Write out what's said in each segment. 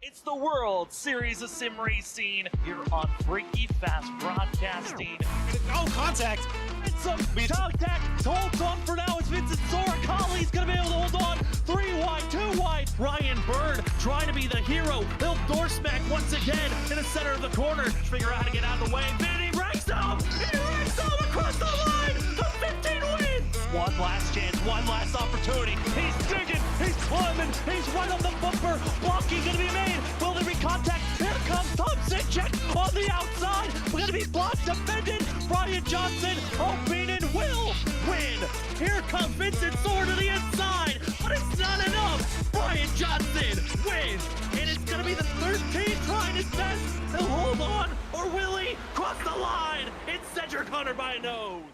It's the World Series of Sim Racing here on Freaky Fast Broadcasting. Oh, contact! And some contact holds on for now. It's Vincent Sora. Colley's going to be able to hold on. 3 wide, 2 wide. Ryan Bird trying to be the hero. He'll door smack once again in the center of the corner. Figure out how to get out of the way. Vinny breaks him! He breaks him across the line! The 15 wins! One last chance, one last opportunity. He's digging, he's climbing, he's right on the bumper. Blocking going to be made. Will there be contact? Here comes Thompson. Check on the outside. We're going to be blocked, defended. Brian Johnson hoping and will win. Here comes Vincent Sword to the inside, but it's not enough. Brian Johnson wins, and it's going to be the 13th trying his best. He'll hold on, or will he cross the line? It's Cedric Hunter by a nose.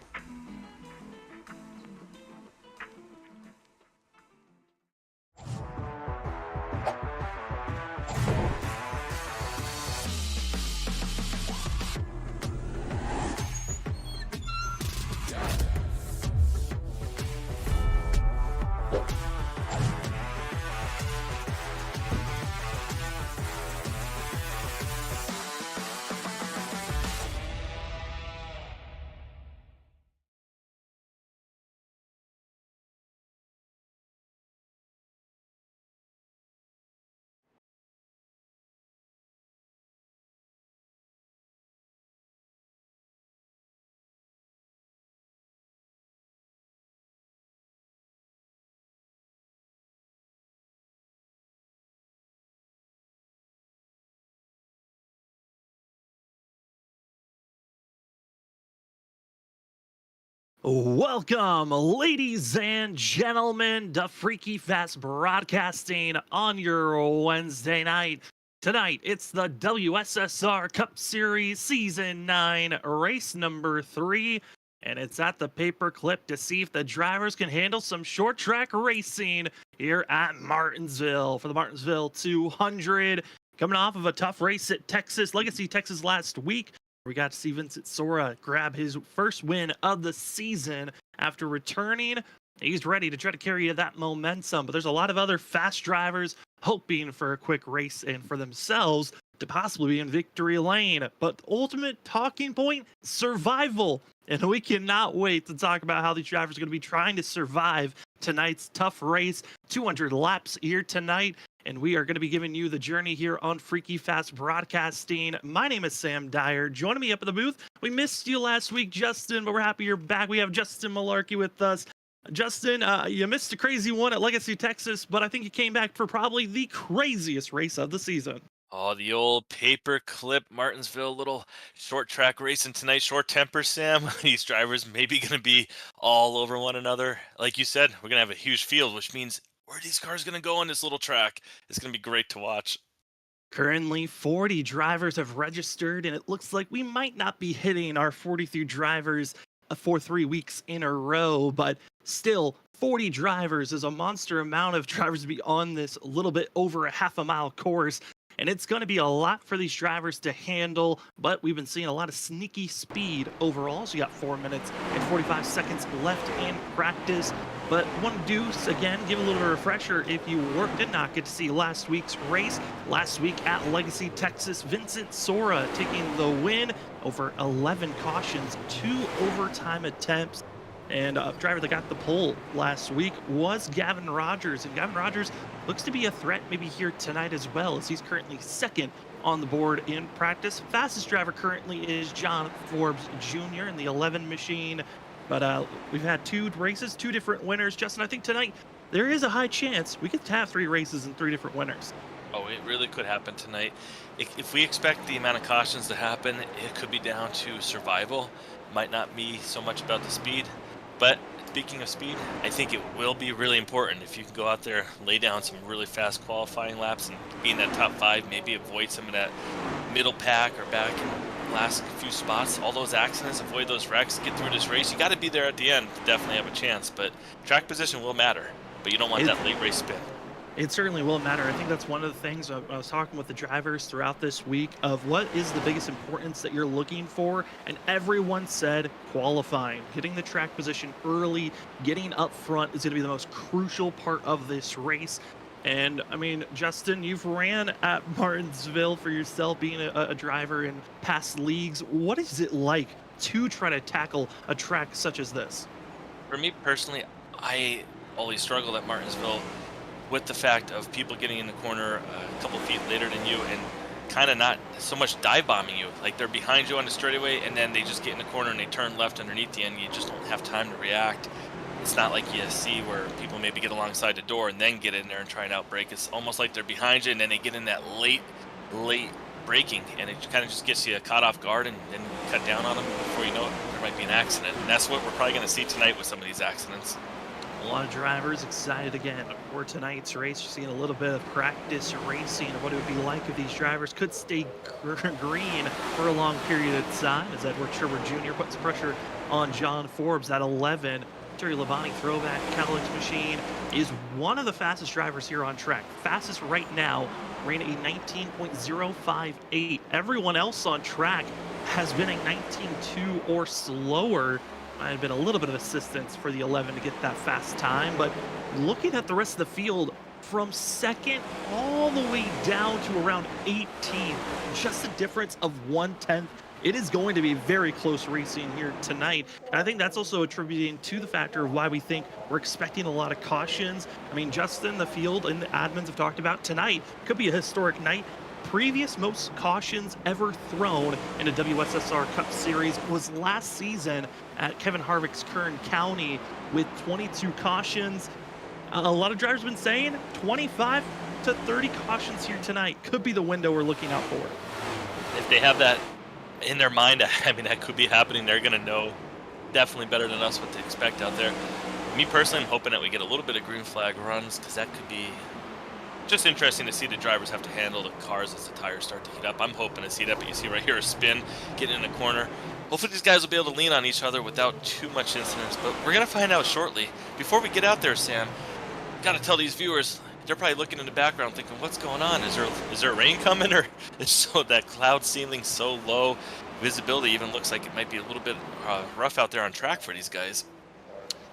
Welcome, ladies and gentlemen, to Freaky Fast Broadcasting on your Wednesday night. Tonight, it's the WSSR Cup Series Season 9, race number 3, and it's at the paperclip to see if the drivers can handle some short track racing here at Martinsville for the Martinsville 200. Coming off of a tough race at Legacy, Texas last week. We got to see Vincent Sora grab his first win of the season after returning. He's ready to try to carry that momentum, but there's a lot of other fast drivers hoping for a quick race and for themselves to possibly be in victory lane. But the ultimate talking point, survival. And we cannot wait to talk about how these drivers are going to be trying to survive tonight's tough race. 200 laps here tonight. And we are going to be giving you the journey here on Freaky Fast Broadcasting. My name is Sam Dyer. Joining me up in the booth, we missed you last week, Justin, but we're happy you're back. We have Justin Malarkey with us. Justin, you missed a crazy one at Legacy, Texas, but I think you came back for probably the craziest race of the season. Oh, the old paperclip Martinsville little short track racing tonight. Short temper, Sam. These drivers maybe going to be all over one another. Like you said, we're going to have a huge field, which means where are these cars going to go on this little track? It's going to be great to watch. Currently, 40 drivers have registered, and it looks like we might not be hitting our 43 drivers for 3 weeks in a row, but still, 40 drivers is a monster amount of drivers to be on this little bit over a half-a-mile course. And it's going to be a lot for these drivers to handle, but we've been seeing a lot of sneaky speed overall. So you got 4 minutes and 45 seconds left in practice. But want to do, again, give a little refresher if you did not get to see last week's race. Last week at Legacy, Texas, Vincent Sora taking the win over 11 cautions, 2 overtime attempts. And a driver that got the pole last week was Gavin Rogers. And Gavin Rogers looks to be a threat maybe here tonight as well, as he's currently second on the board in practice. Fastest driver currently is John Forbes Jr. in the 11 machine. But we've had 2 races, 2 different winners. Justin, I think tonight there is a high chance we could have 3 races and 3 different winners. Oh, it really could happen tonight. If we expect the amount of cautions to happen, it could be down to survival. Might not be so much about the speed. But speaking of speed, I think it will be really important if you can go out there, lay down some really fast qualifying laps and be in that top 5, maybe avoid some of that middle pack or back in the last few spots. All those accidents, avoid those wrecks, get through this race. You got to be there at the end to definitely have a chance. But track position will matter, but you don't want that late race spin. It certainly will matter. I think that's one of the things I was talking with the drivers throughout this week of what is the biggest importance that you're looking for. And everyone said qualifying, getting the track position early, getting up front is going to be the most crucial part of this race. And I mean, Justin, you've ran at Martinsville for yourself, being a driver in past leagues. What is it like to try to tackle a track such as this? For me personally, I always struggled at Martinsville with the fact of people getting in the corner a couple feet later than you and kind of not so much dive bombing you. Like they're behind you on the straightaway and then they just get in the corner and they turn left underneath you and you just don't have time to react. It's not like you see where people maybe get alongside the door and then get in there and try and outbrake. It's almost like they're behind you and then they get in that late braking and it kind of just gets you caught off guard and then cut down on them. Before you know it, there might be an accident. And that's what we're probably going to see tonight with some of these accidents. A lot of drivers excited again for tonight's race. You're seeing a little bit of practice racing of what it would be like if these drivers could stay green for a long period of time, as Edward Sherwood Jr. puts pressure on John Forbes at 11. Terry Labonte throwback Cadillac machine is one of the fastest drivers here on track. Fastest right now, ran a 19.058. Everyone else on track has been a 19.2 or slower. Might have been a little bit of assistance for the 11 to get that fast time, but looking at the rest of the field, from second all the way down to around 18, just a difference of 1/10. It is going to be very close racing here tonight. And I think that's also attributing to the factor of why we think we're expecting a lot of cautions. I mean, Justin, the field and the admins have talked about tonight could be a historic night. Previous most cautions ever thrown in a WSSR Cup Series was last season at Kevin Harvick's Kern County with 22 cautions. A lot of drivers have been saying 25 to 30 cautions here tonight could be the window we're looking out for. If they have that in their mind, I mean, that could be happening. They're going to know definitely better than us what to expect out there. Me personally, I'm hoping that we get a little bit of green flag runs because that could be just interesting to see the drivers have to handle the cars as the tires start to heat up. I'm hoping to see that, but you see right here a spin getting in the corner. Hopefully these guys will be able to lean on each other without too much incidents, but we're going to find out shortly. Before we get out there, Sam, got to tell these viewers, they're probably looking in the background thinking, what's going on? Is there rain coming? Or it's so that cloud ceiling so low, visibility even looks like it might be a little bit rough out there on track for these guys.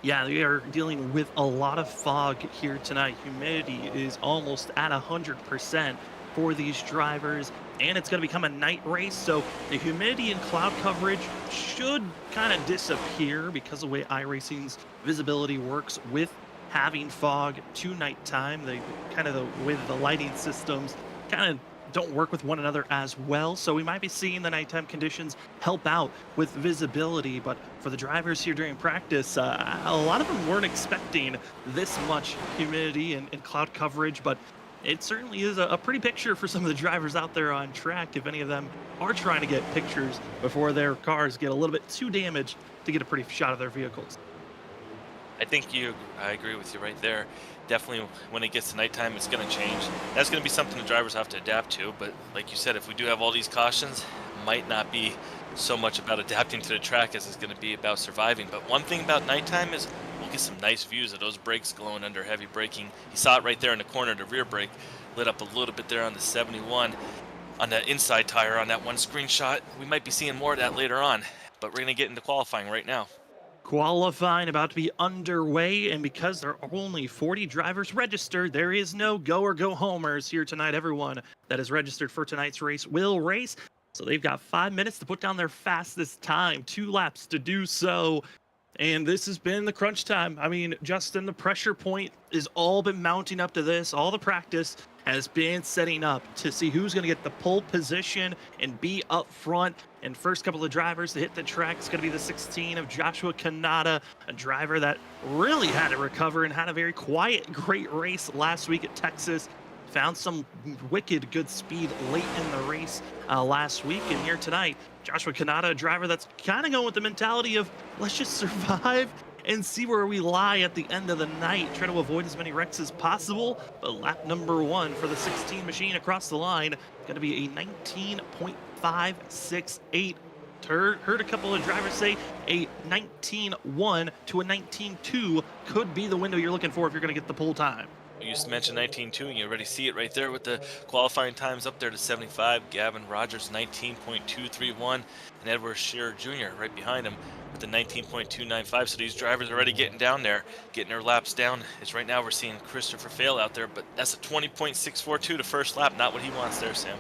Yeah, they are dealing with a lot of fog here tonight. Humidity is almost at 100% for these drivers, and it's going to become a night race, so the humidity and cloud coverage should kind of disappear because of the way iRacing's visibility works with having fog to nighttime. The kind of the way that the lighting systems kind of don't work with one another as well, so we might be seeing the nighttime conditions help out with visibility. But for the drivers here during practice, a lot of them weren't expecting this much humidity and cloud coverage, but it certainly is a pretty picture for some of the drivers out there on track, if any of them are trying to get pictures before their cars get a little bit too damaged to get a pretty shot of their vehicles. I agree with you right there. Definitely when it gets to nighttime, it's going to change. That's going to be something the drivers have to adapt to. But like you said, if we do have all these cautions, might not be so much about adapting to the track as it's going to be about surviving. But one thing about nighttime is we'll get some nice views of those brakes glowing under heavy braking. You saw it right there in the corner, the rear brake lit up a little bit there on the 71 on the inside tire on that one screenshot. We might be seeing more of that later on, but we're going to get into qualifying right now. Qualifying about to be underway, and because there are only 40 drivers registered, there is no go or go homers here tonight. Everyone that is registered for tonight's race will race, so they've got 5 minutes to put down their fastest time, 2 laps to do so. And this has been the crunch time. I mean, Justin, the pressure point has all been mounting up to this. All the practice has been setting up to see who's going to get the pole position and be up front. And first couple of drivers to hit the track is going to be the 16 of Joshua Kanata, a driver that really had to recover and had a very quiet, great race last week at Texas. Found some wicked good speed late in the race last week. And here tonight, Joshua Kanata, a driver that's kind of going with the mentality of let's just survive and see where we lie at the end of the night. Try to avoid as many wrecks as possible. But lap number 1 for the 16 machine across the line, going to be a 19.568. Heard a couple of drivers say a 19.1 to a 19.2 could be the window you're looking for if you're going to get the pole time. You mentioned 19.2, and you already see it right there with the qualifying times up there to 75. Gavin Rogers 19.231, and Edward Shearer Jr. right behind him with the 19.295. So these drivers are already getting down there, getting their laps down. As right now we're seeing Christopher Fail out there, but that's a 20.642 to first lap. Not what he wants there, Sam.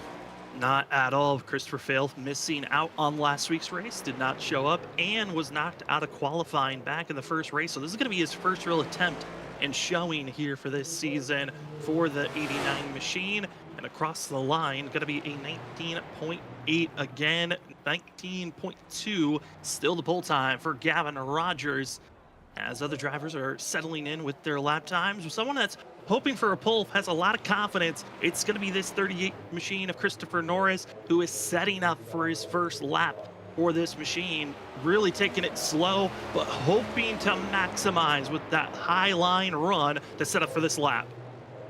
Not at all. Christopher Fail missing out on last week's race, did not show up, and was knocked out of qualifying back in the first race. So this is going to be his first real attempt and showing here for this season for the 89 machine. And across the line, going to be a 19.8 again, 19.2, still the pole time for Gavin Rogers, as other drivers are settling in with their lap times. Someone that's hoping for a pole, has a lot of confidence. It's going to be this 38 machine of Christopher Norris, who is setting up for his first lap for this machine, really taking it slow, but hoping to maximize with that high line run to set up for this lap.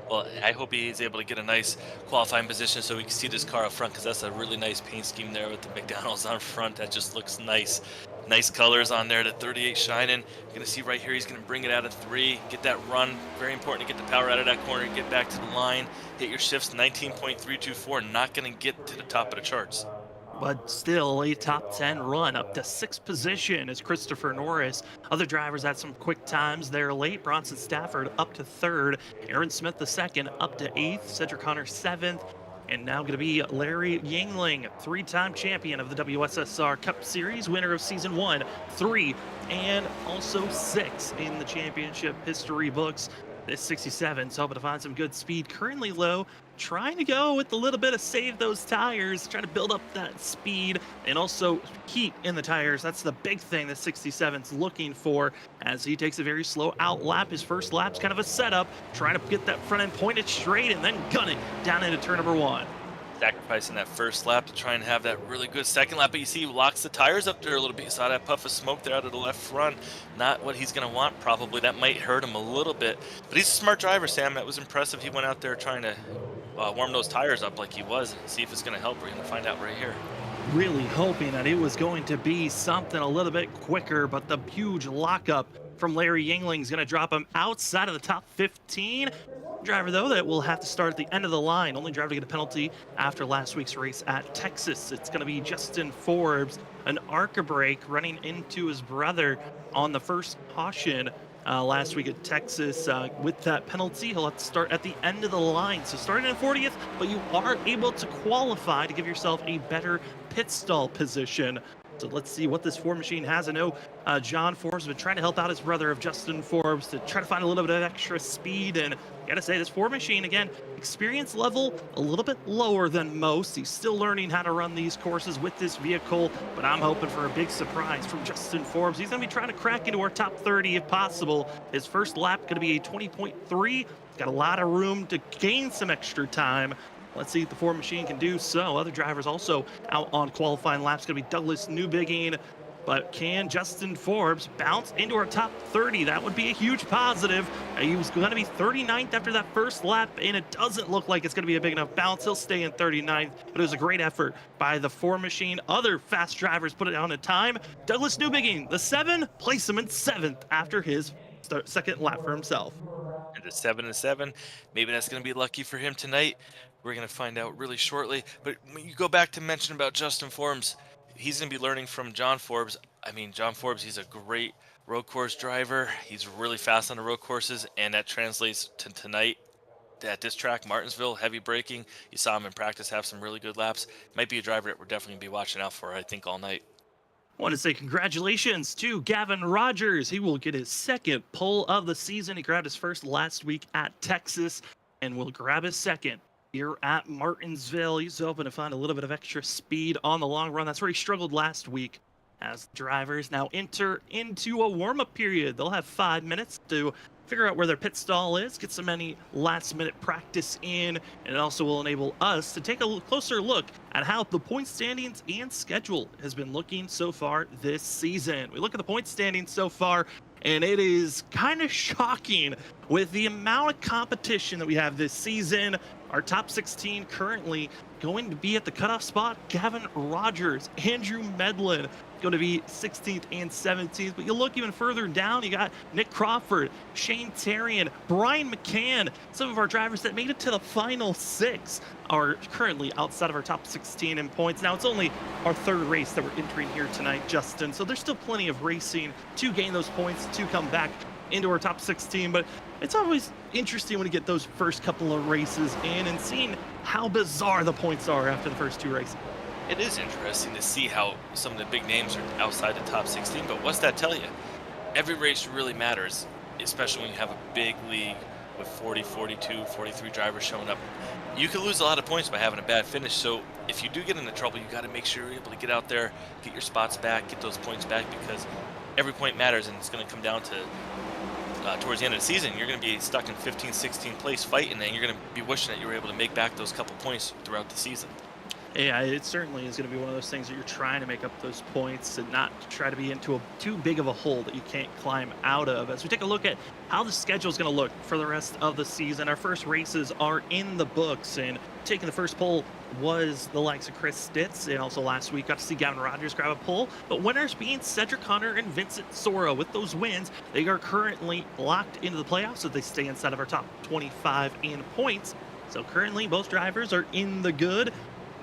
Well, I hope he's able to get a nice qualifying position so we can see this car up front, because that's a really nice paint scheme there with the McDonald's on front. That just looks nice. Nice colors on there, the 38 shining. You're going to see right here, he's going to bring it out of 3, get that run. Very important to get the power out of that corner, get back to the line, hit your shifts, 19.324, not going to get to the top of the charts. But still a top 10 run, up to 6th position is Christopher Norris. Other drivers had some quick times there late. Bronson Stafford up to 3rd, Aaron Smith the 2nd up to 8th, Cedric Hunter 7th, and now going to be Larry Yingling, 3-time champion of the WSSR Cup Series, winner of Season 1, 3, and also 6 in the championship history books. This 67 is hoping to find some good speed. Currently low, trying to go with a little bit of save those tires, trying to build up that speed and also heat in the tires. That's the big thing that 67's looking for, as he takes a very slow out lap. His first lap's kind of a setup, trying to get that front end pointed straight and then gun it down into turn number 1. Sacrificing that first lap to try and have that really good second lap, but you see he locks the tires up there a little bit. You saw that puff of smoke there out of the left front. Not what he's going to want, probably. That might hurt him a little bit, but he's a smart driver, Sam. That was impressive. He went out there trying to warm those tires up like he was, and see if it's going to help. We're going to find out right here. Really hoping that it was going to be something a little bit quicker, but the huge lockup from Larry Yingling is going to drop him outside of the top 15. Driver, though, that will have to start at the end of the line. Only driver to get a penalty after last week's race at Texas. It's going to be Justin Forbes, an ARCA brake running into his brother on the first caution last week at Texas. With that penalty, he'll have to start at the end of the line. So starting in 40th, but you are able to qualify to give yourself a better pit stall position. So let's see what this Ford machine has. I know John Forbes has been trying to help out his brother of Justin Forbes to try to find a little bit of extra speed. And I gotta say, this Ford machine, again, experience level a little bit lower than most. He's still learning how to run these courses with this vehicle, but I'm hoping for a big surprise from Justin Forbes. He's gonna be trying to crack into our top 30 if possible. His first lap gonna be a 20.3. Got a lot of room to gain some extra time. Let's see if the Ford machine can do so. Other drivers also out on qualifying laps. Going to be Douglas Newbigging. But can Justin Forbes bounce into our top 30? That would be a huge positive. He was going to be 39th after that first lap, and it doesn't look like it's going to be a big enough bounce. He'll stay in 39th, but it was a great effort by the Ford machine. Other fast drivers put it on a time. Douglas Newbigging, the 7, place him in 7th after his second lap for himself. And the 7-7, maybe that's going to be lucky for him tonight. We're going to find out really shortly. But when you go back to mention about Justin Forbes, he's going to be learning from John Forbes. I mean, John Forbes, he's a great road course driver. He's really fast on the road courses, and that translates to tonight at this track, Martinsville, heavy braking. You saw him in practice have some really good laps. Might be a driver that we're definitely going to be watching out for, I think, all night. I want to say congratulations to Gavin Rogers. He will get his second pole of the season. He grabbed his first last week at Texas and will grab his second here at Martinsville. He's hoping to find a little bit of extra speed on the long run. That's where he struggled last week. As drivers now enter into a warm-up period, they'll have 5 minutes to figure out where their pit stall is, get some any last-minute practice in, and it also will enable us to take a closer look at how the point standings and schedule has been looking so far this season. We look at the point standings so far, and it is kind of shocking with the amount of competition that we have this season. Our top 16 currently going to be at the cutoff spot: Gavin Rogers, Andrew Medlin, going to be 16th and 17th. But you look even further down, you got Nick Crawford, Shane Terrian, Brian McCann. Some of our drivers that made it to the final 6 are currently outside of our top 16 in points. Now, it's only our 3rd race that we're entering here tonight, Justin. So there's still plenty of racing to gain those points to come back into our top 16. But it's always interesting when you get those first couple of races in and seeing how bizarre the points are after the first 2 races. It is interesting to see how some of the big names are outside the top 16, but what's that tell you? Every race really matters, especially when you have a big league with 40, 42, 43 drivers showing up. You can lose a lot of points by having a bad finish, so if you do get into trouble, you got to make sure you're able to get out there, get your spots back, get those points back, because every point matters, and it's going to come down to towards the end of the season, you're going to be stuck in 15th, 16th place fighting, and you're going to be wishing that you were able to make back those couple points throughout the season. Yeah, it certainly is going to be one of those things that you're trying to make up those points and not try to be into too big of a hole that you can't climb out of. As we take a look at how the schedule is going to look for the rest of the season, our first races are in the books, and taking the first pole was the likes of Chris Stitz, and also last week got to see Gavin Rogers grab a pole. But winners being Cedric Hunter and Vincent Sora. With those wins, they are currently locked into the playoffs, so they stay inside of our top 25 in points. So currently, both drivers are in the good.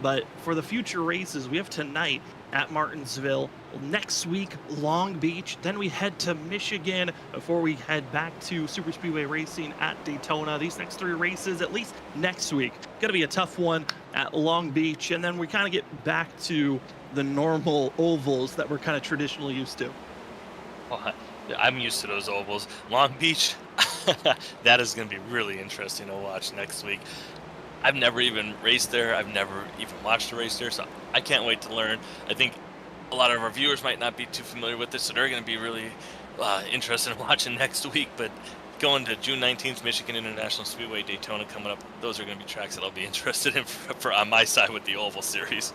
But for the future races, we have tonight at Martinsville, next week Long Beach, then we head to Michigan before we head back to Super Speedway Racing at Daytona. These next 3 races, at least next week, gonna be a tough one at Long Beach, and then we kind of get back to the normal ovals that we're kind of traditionally used to. Well, I'm used to those ovals. Long Beach, that is going to be really interesting to watch next week. I've never even raced there. I've never even watched a race there, so I can't wait to learn. I think a lot of our viewers might not be too familiar with this, so they're going to be really interested in watching next week. But going to June 19th, Michigan International Speedway, Daytona coming up, those are going to be tracks that I'll be interested in for on my side with the Oval Series.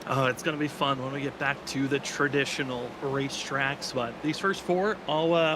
Oh, it's going to be fun when we get back to the traditional racetracks. But these first 4,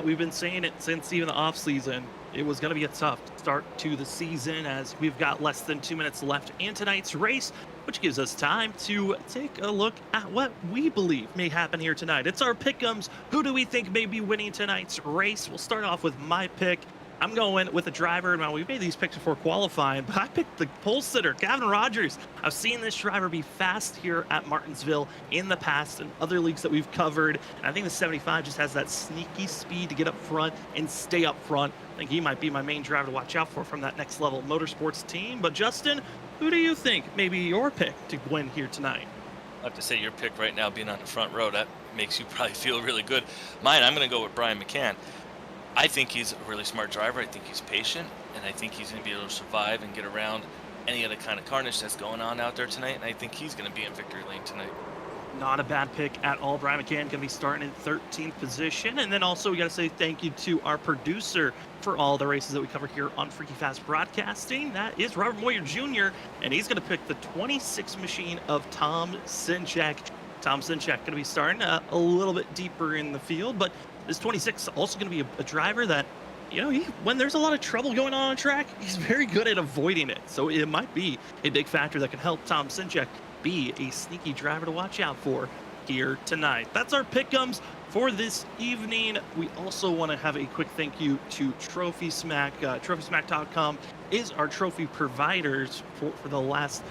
we've been saying it since even the off season. It was going to be a tough start to the season as we've got less than 2 minutes left in tonight's race, which gives us time to take a look at what we believe may happen here tonight. It's our pick'ems. Who do we think may be winning tonight's race? We'll start off with my pick. I'm going with a driver. Now, we made these picks before qualifying, but I picked the pole sitter, Gavin Rogers. I've seen this driver be fast here at Martinsville in the past and other leagues that we've covered. And I think the 75 just has that sneaky speed to get up front and stay up front. I think he might be my main driver to watch out for from that next level motorsports team. But Justin, who do you think may be your pick to win here tonight? I have to say your pick right now being on the front row, that makes you probably feel really good. Mine, I'm going to go with Brian McCann. I think he's a really smart driver. I think he's patient, and I think he's going to be able to survive and get around any other kind of carnage that's going on out there tonight, and I think he's going to be in victory lane tonight. Not a bad pick at all. Brian McCann going to be starting in 13th position. And then also we got to say thank you to our producer for all the races that we cover here on Freaky Fast Broadcasting. That is Robert Moyer Jr., and he's going to pick the 26 machine of Tom Sinchek. Tom Sinchek going to be starting a little bit deeper in the field, but this 26 is also going to be a driver that, you know, when there's a lot of trouble going on track, he's very good at avoiding it. So it might be a big factor that can help Tom Sinchek be a sneaky driver to watch out for here tonight. That's our pick'ems for this evening. We also want to have a quick thank you to Trophy Smack. TrophySmack.com is our trophy providers for the last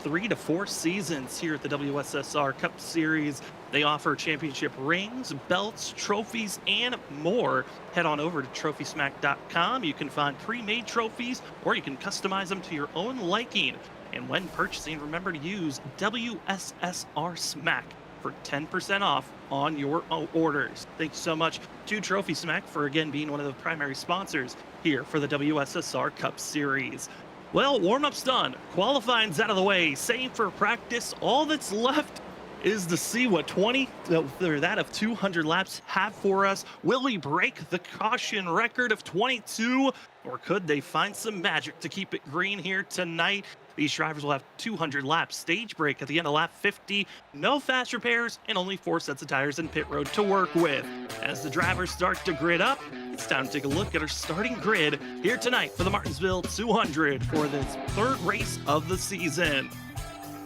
3 to 4 seasons here at the WSSR Cup Series. They offer championship rings, belts, trophies, and more. Head on over to TrophySmack.com. You can find pre-made trophies, or you can customize them to your own liking. And when purchasing, remember to use WSSR Smack for 10% off on your orders. Thank you so much to Trophy Smack for, again, being one of the primary sponsors here for the WSSR Cup Series. Well, warm-up's done. Qualifying's out of the way. Save for practice. All that's left is to see what 200 laps have for us. Will we break the caution record of 22, or could they find some magic to keep it green here tonight? These drivers will have 200 lap stage break at the end of lap 50, no fast repairs, and only 4 sets of tires in pit road to work with. As the drivers start to grid up, it's time to take a look at our starting grid here tonight for the Martinsville 200 for this 3rd race of the season.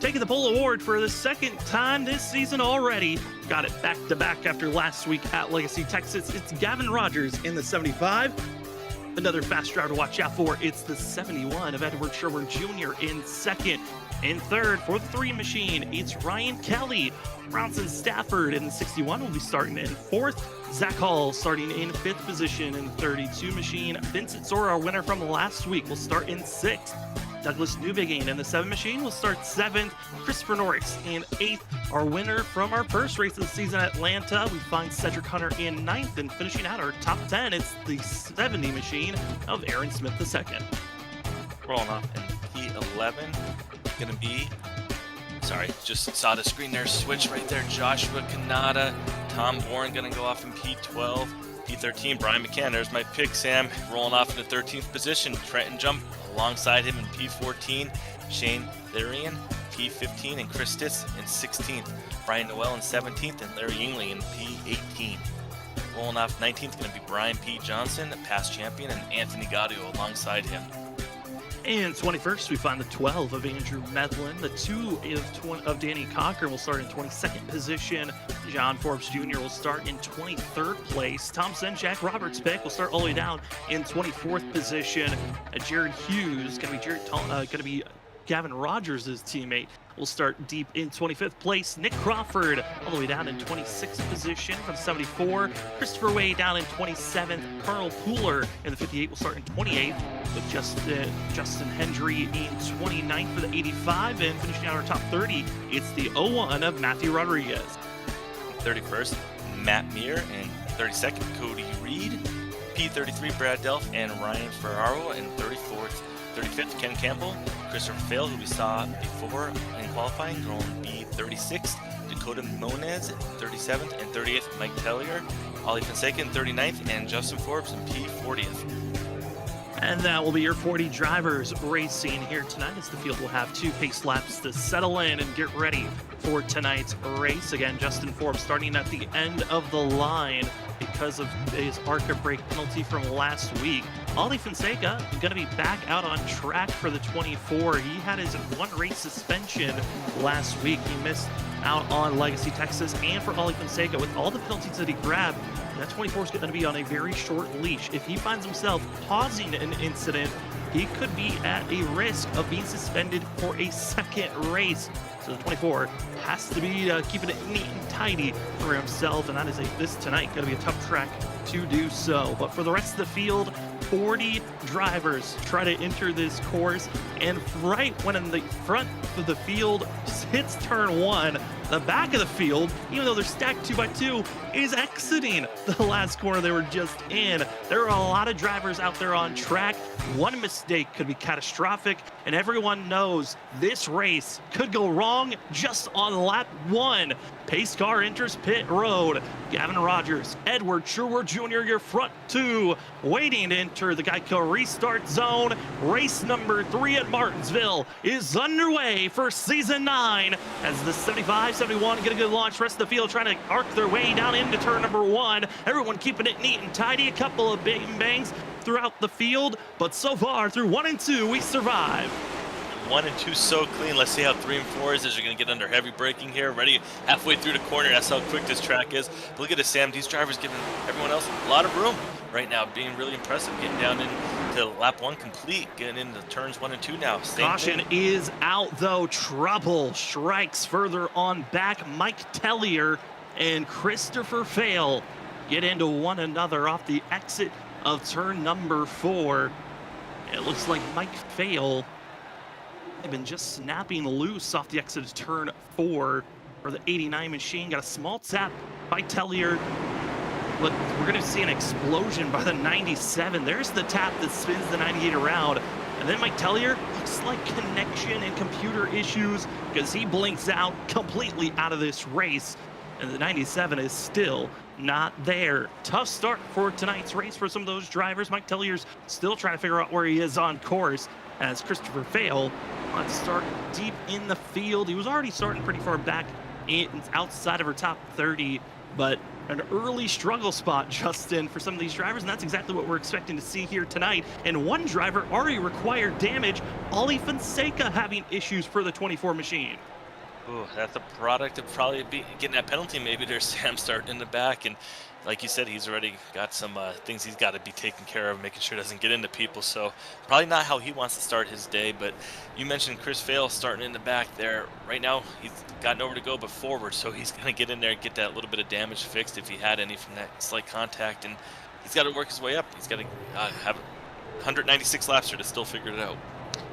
taking the pole award for the second time this season already. Got it back-to-back after last week at Legacy, Texas. It's Gavin Rogers in the 75. Another fast driver to watch out for. It's the 71 of Edward Sherwood Jr. in second. In third, for the 3 machine, it's Ryan Kelly. Bronson Stafford in the 61 will be starting in fourth. Zach Hall starting in 5th position in the 32 machine. Vincent Sora, our winner from last week, will start in 6th. Douglas Newbegin in the 7 machine will start 7th. Christopher Norris in 8th. Our winner from our first race of the season at Atlanta, we find Cedric Hunter in 9th. And finishing out our top 10, it's the 70 machine of Aaron Smith II. Rolling off in P11. Gonna be, sorry, just saw the screen there, switch right there. Joshua Kanata, Tom Bourne gonna go off in P12. P13, Brian McCann, there's my pick, Sam, rolling off in the 13th position. Trenton Jump alongside him in P14. Shane Therian, P15, and Chris Stitz in 16th. Brian Noel in 17th, and Larry Yingling in P18. Rolling off 19th, going to be Brian P. Johnson, past champion, and Anthony Gaudio alongside him. And 21st, we find the 12 of Andrew Medlin. The 2 of Danny Cochran will start in 22nd position. John Forbes Jr. will start in 23rd place. Tom Senchak, Robert's pick, will start all the way down in 24th position. Jared Hughes, going to be Gavin Rogers' teammate, will start deep in 25th place. Nick Crawford all the way down in 26th position from 74. Christopher Way down in 27th. Colonel Pooler in the 58 will start in 28th, with Justin Hendry in 29th for the 85. And finishing out our top 30, it's the 01 of Matthew Rodriguez. 31st, Matt Meir, and 32nd, Cody Reed. P33, Brad Delph and Ryan Ferraro, and 35th, Ken Campbell. Christopher Fail, who we saw before in qualifying, going B36th. Dakota Monez, 37th, and 38th, Mike Tellier. Ollie Fonseca in 39th, and Justin Forbes in P40th. And that will be your 40 drivers racing here tonight, as the field will have 2 pace laps to settle in and get ready for tonight's race. Again, Justin Forbes starting at the end of the line because of his ARCA brake penalty from last week. Ollie Fonseca going to be back out on track for the 24. He had his 1 race suspension last week. He missed out on Legacy, Texas, and for Ollie Fonseca, with all the penalties that he grabbed, that 24 is going to be on a very short leash. If he finds himself causing an incident, he could be at a risk of being suspended for a second race. So the 24 has to be keeping it neat and tidy for himself, and that is this tonight going to be a tough track to do so. But for the rest of the field, 40 drivers try to enter this course, and right when in the front of the field hits turn 1, the back of the field, even though they're stacked 2 by 2, is exiting the last corner they were just in. There are a lot of drivers out there on track. One mistake could be catastrophic, and everyone knows this race could go wrong just on lap 1. Pace car enters pit road. Gavin Rogers, Edward Sherwood Jr., your front 2, waiting to enter the Geico restart zone. Race number 3 at Martinsville is underway for season 9, as the 75-71 get a good launch. Rest of the field trying to arc their way down into turn number 1. Everyone keeping it neat and tidy. A couple of bang bangs throughout the field, but so far through 1 and 2, we survive. 1 and 2 so clean. Let's see how 3 and 4 is, as you're going to get under heavy braking here. Ready halfway through the corner. That's how quick this track is. But look at this, Sam. These drivers giving everyone else a lot of room right now, being really impressive, getting down into lap 1 complete, getting into turns 1 and 2 now. Caution is out, though. Trouble strikes further on back. Mike Tellier and Christopher Fail get into one another off the exit of turn number 4. It looks like Mike Fail have been just snapping loose off the exit of turn 4 for the 89 machine. Got a small tap by Tellier, but we're going to see an explosion by the 97. There's the tap that spins the 98 around. And then Mike Tellier, looks like connection and computer issues, because he blinks out completely out of this race. And the 97 is still not there. Tough start for tonight's race for some of those drivers. Mike Tellier's still trying to figure out where he is on course, as Christopher Fail wants to start deep in the field. He was already starting pretty far back outside of her top 30, but an early struggle spot, Justin, for some of these drivers, and that's exactly what we're expecting to see here tonight. And one driver already required damage, Ollie Fonseca having issues for the 24 machine. Ooh, that's a product of probably getting that penalty. Maybe there's Sam starting in the back, and like you said, he's already got some things he's got to be taking care of, making sure it doesn't get into people. So probably not how he wants to start his day. But you mentioned Chris Fail starting in the back there. Right now, he's got nowhere to go but forward, so he's going to get in there and get that little bit of damage fixed if he had any from that slight contact, and he's got to work his way up. He's got to have 196 laps here to still figure it out.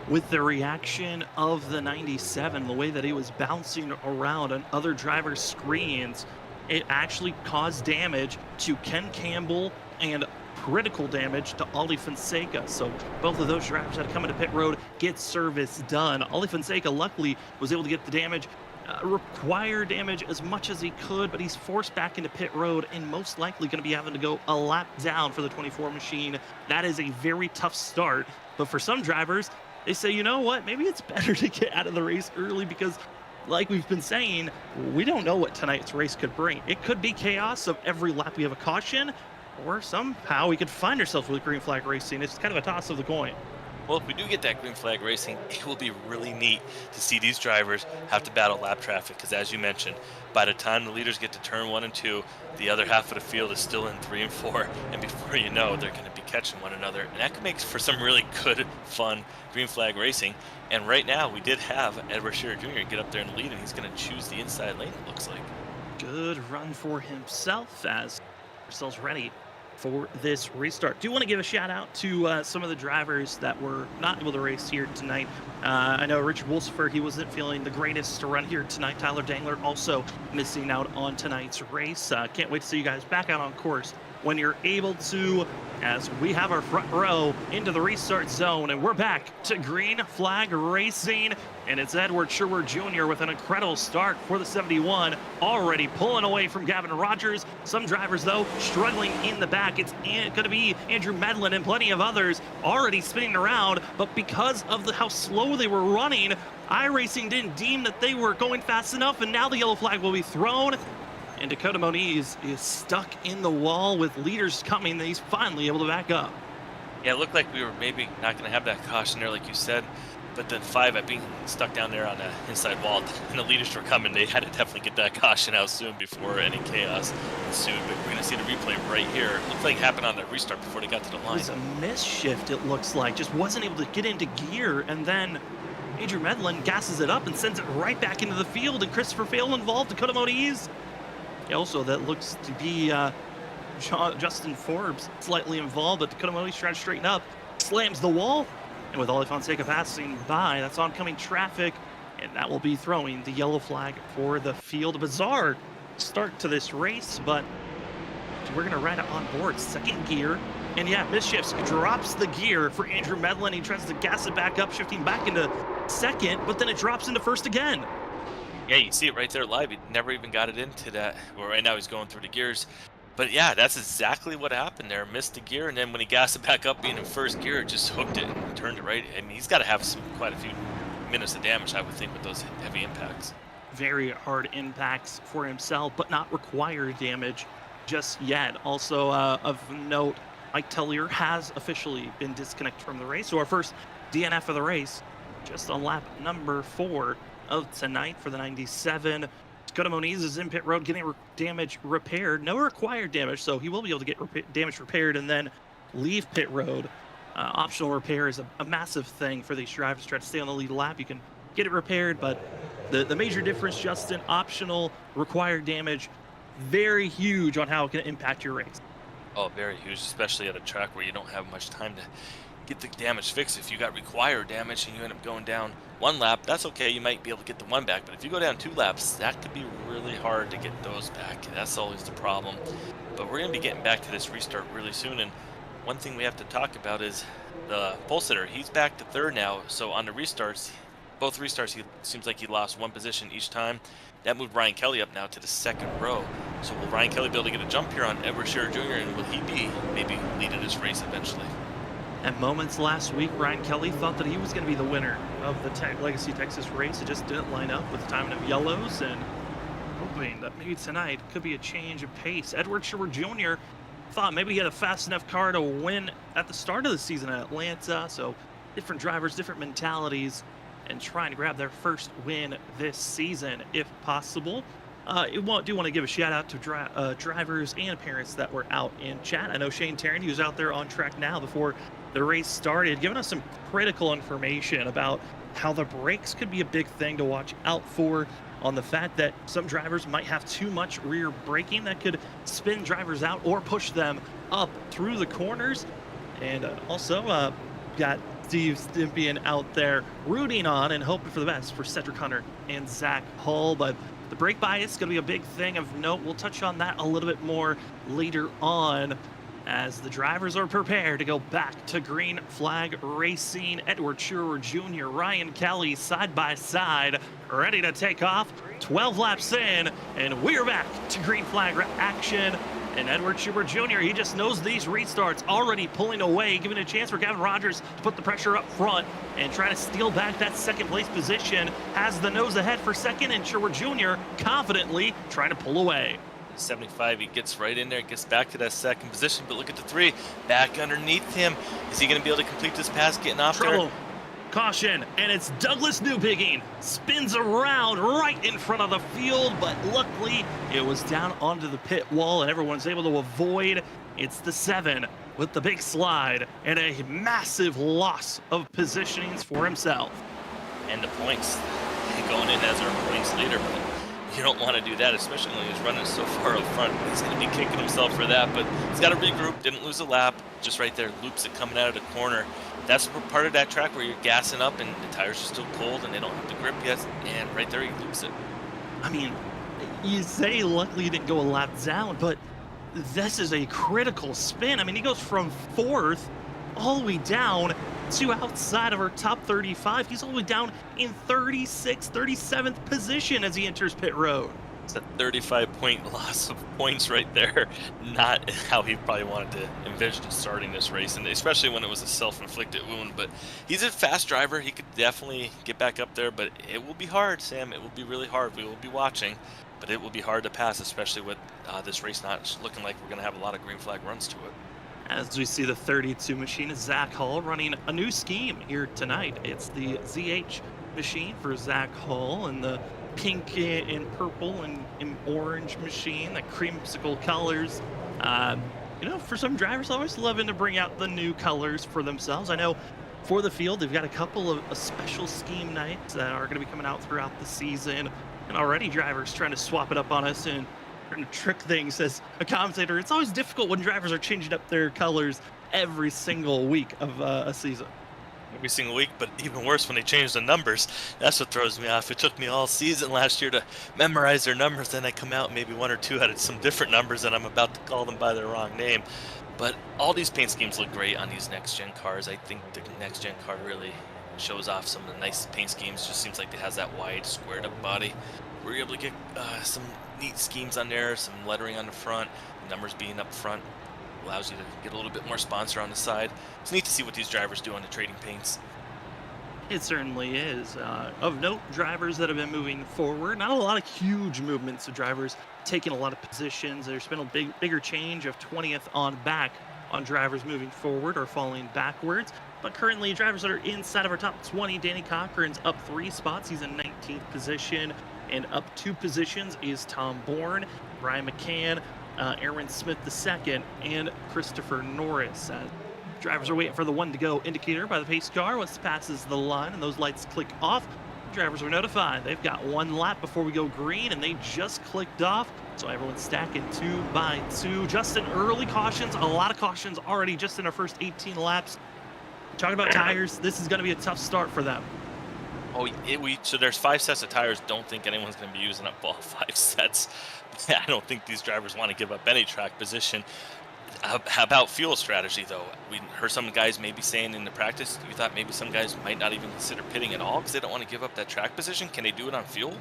With the reaction of the 97, the way that he was bouncing around on other drivers' screens, it actually caused damage to Ken Campbell and critical damage to Ollie Fonseca. So both of those drivers had to come into pit road, get service done. Ollie Fonseca luckily was able to get the damage, require damage as much as he could, but he's forced back into pit road and most likely going to be having to go a lap down for the 24 machine. That is a very tough start, but for some drivers, they say, you know what, maybe it's better to get out of the race early because, like we've been saying, we don't know what tonight's race could bring. It could be chaos of every lap we have a caution, or somehow we could find ourselves with green flag racing. It's kind of a toss of the coin. Well, if we do get that green flag racing, it will be really neat to see these drivers have to battle lap traffic. Because as you mentioned, by the time the leaders get to turn 1 and 2, the other half of the field is still in 3 and 4. And before you know, they're going to be catching one another. And that could make for some really good, fun green flag racing. And right now, we did have Edward Shearer Jr. get up there in the lead, and he's going to choose the inside lane, it looks like. Good run for himself as ourselves ready for this restart. Do want to give a shout out to some of the drivers that were not able to race here tonight. I know Richard Wolsifer, he wasn't feeling the greatest to run here tonight. Tyler Dangler also missing out on tonight's race. Can't wait to see you guys back out on course when you're able to, as we have our front row into the restart zone, and we're back to green flag racing, and it's Edward Shearer Jr. with an incredible start for the 71, already pulling away from Gavin Rogers. Some drivers, though, struggling in the back. It's going to be Andrew Medlin and plenty of others already spinning around, but because of how slow they were running, iRacing didn't deem that they were going fast enough, and now the yellow flag will be thrown. And Dakota Moniz is stuck in the wall with leaders coming. He's finally able to back up. Yeah, it looked like we were maybe not going to have that caution there, like you said. But then 5 being stuck down there on the inside wall, and the leaders were coming. They had to definitely get that caution out soon before any chaos ensued. But we're going to see the replay right here. It looked like it happened on the restart before they got to the line. It was a misshift, it looks like. Just wasn't able to get into gear. And then Andrew Medlin gasses it up and sends it right back into the field. And Christopher Fail involved, Dakota Moniz. Also, that looks to be Justin Forbes slightly involved, but Dakota Moniz trying to straighten up, slams the wall, and with Ollie Fonseca passing by, that's oncoming traffic, and that will be throwing the yellow flag for the field. A bizarre start to this race, but we're going to ride it on board. Second gear, and yeah, misshifts, drops the gear for Andrew Medlin. He tries to gas it back up, shifting back into second, but then it drops into first again. Yeah, you see it right there live. He never even got it into that. Well, right now he's going through the gears. But yeah, that's exactly what happened there. Missed the gear, and then when he gassed it back up, being in first gear, it just hooked it and turned it right. I mean, he's got to have quite a few minutes of damage, I would think, with those heavy impacts. Very hard impacts for himself, but not required damage just yet. Also, of note, Mike Tellier has officially been disconnected from the race. So our first DNF of the race, just on lap number 4 of tonight for the 97. Dakota Moniz is in pit road getting damage repaired. No required damage, so he will be able to get damage repaired and then leave pit road. Optional repair is a massive thing for these drivers to try to stay on the lead lap. You can get it repaired, but the major difference, Justin, optional, required damage, very huge on how it can impact your race. Oh, very huge, especially at a track where you don't have much time to get the damage fixed. If you got required damage and you end up going down 1 lap, that's okay. You might be able to get the 1 back, but if you go down 2 laps, that could be really hard to get those back. That's always the problem. But we're going to be getting back to this restart really soon, and one thing we have to talk about is the pole sitter. He's back to 3rd now, so on the restarts, both restarts, he seems like he lost 1 position each time. That moved Ryan Kelly up now to the 2nd row. So will Ryan Kelly be able to get a jump here on Edward Shearer Jr., and will he be maybe leading this race eventually? At moments last week, Ryan Kelly thought that he was going to be the winner of the Legacy Texas race. It just didn't line up with the timing of yellows, and hoping that maybe tonight could be a change of pace. Edward Shearer Jr. thought maybe he had a fast enough car to win at the start of the season at Atlanta, so different drivers, different mentalities. and trying to grab their first win this season if possible. Do want to give a shout out to drivers and parents that were out in chat. I know Shane Tarrant, who's out there on track now before the race started, giving us some critical information about how the brakes could be a big thing to watch out for, on the fact that some drivers might have too much rear braking that could spin drivers out or push them up through the corners. And also got Steve Stimpian out there rooting on and hoping for the best for Cedric Hunter and Zach Hull. But the brake bias is going to be a big thing of note. We'll touch on that a little bit more later on as the drivers are prepared to go back to green flag racing. Edward Schurer Jr., Ryan Kelly side by side, ready to take off. 12 laps in, and we're back to green flag action. And Edward Schubert Jr., he just knows these restarts, already pulling away, giving a chance for Gavin Rogers to put the pressure up front and try to steal back that second place position. Has the nose ahead for second, and Schubert Jr. confidently trying to pull away. 75, he gets right in there, gets back to that second position, but look at the 3, back underneath him. Is he going to be able to complete this pass, getting off Trouble. there? Caution, and it's Douglas Newbigging. Spins around right in front of the field, but luckily it was down onto the pit wall and everyone's able to avoid. It's the 7 with the big slide and a massive loss of positionings for himself. And the points, going in as our points leader, but you don't want to do that, especially when he's running so far up front. He's going to be kicking himself for that, but he's got to regroup, didn't lose a lap, just right there, loops it coming out of the corner. That's part of that track where you're gassing up and the tires are still cold and they don't have the grip yet, and right there he loops it. I mean, you say luckily he didn't go a lap down, but this is a critical spin. I mean, he goes from 4th all the way down to outside of our top 35. He's all the way down in 36th, 37th position as he enters pit road. It's a 35-point loss of points right there. Not how he probably wanted to envision starting this race, and especially when it was a self-inflicted wound. But he's a fast driver. He could definitely get back up there, but it will be hard, Sam. It will be really hard. We will be watching, but it will be hard to pass, especially with this race not looking like we're going to have a lot of green flag runs to it. As we see the 32 machine is Zach Hull running a new scheme here tonight. It's the ZH machine for Zach Hull, and the pink and purple and orange machine, the creamsicle colors. You know, for some drivers, always loving to bring out the new colors for themselves. I know for the field, they've got a couple of special scheme nights that are going to be coming out throughout the season. And already drivers trying to swap it up on us and trying to trick things. As a commentator, it's always difficult when drivers are changing up their colors every single week of a season. Every single week, but even worse when they change the numbers. That's what throws me off. It took me all season last year to memorize their numbers, then I come out maybe 1 or 2 had some different numbers and I'm about to call them by their wrong name. But all these paint schemes look great on these next-gen cars. I think the next-gen car really shows off some of the nice paint schemes. Just seems like it has that wide, squared-up body. We're able to get some neat schemes on there, some lettering on the front, numbers being up front. Allows you to get a little bit more sponsor on the side. It's neat to see what these drivers do on the trading paints. It certainly is. Of note, drivers that have been moving forward. Not a lot of huge movements of drivers taking a lot of positions. There's been a bigger change of 20th on back on drivers moving forward or falling backwards. But currently, drivers that are inside of our top 20, Danny Cochran's up 3 spots. He's in 19th position. And up 2 positions is Tom Bourne, Brian McCann, Aaron Smith II, and Christopher Norris. Drivers are waiting for the 1 to go indicator by the pace car. Once it passes the line and those lights click off, drivers are notified. They've got 1 lap before we go green, and they just clicked off. So everyone's stacking 2 by 2. Just in early cautions, a lot of cautions already just in our first 18 laps. Talking about tires, this is going to be a tough start for them. Oh, so there's 5 sets of tires. Don't think anyone's going to be using up all 5 sets. I don't think these drivers want to give up any track position. How about fuel strategy, though? We heard some guys maybe saying in the practice, you thought maybe some guys might not even consider pitting at all because they don't want to give up that track position. Can they do it on fuel?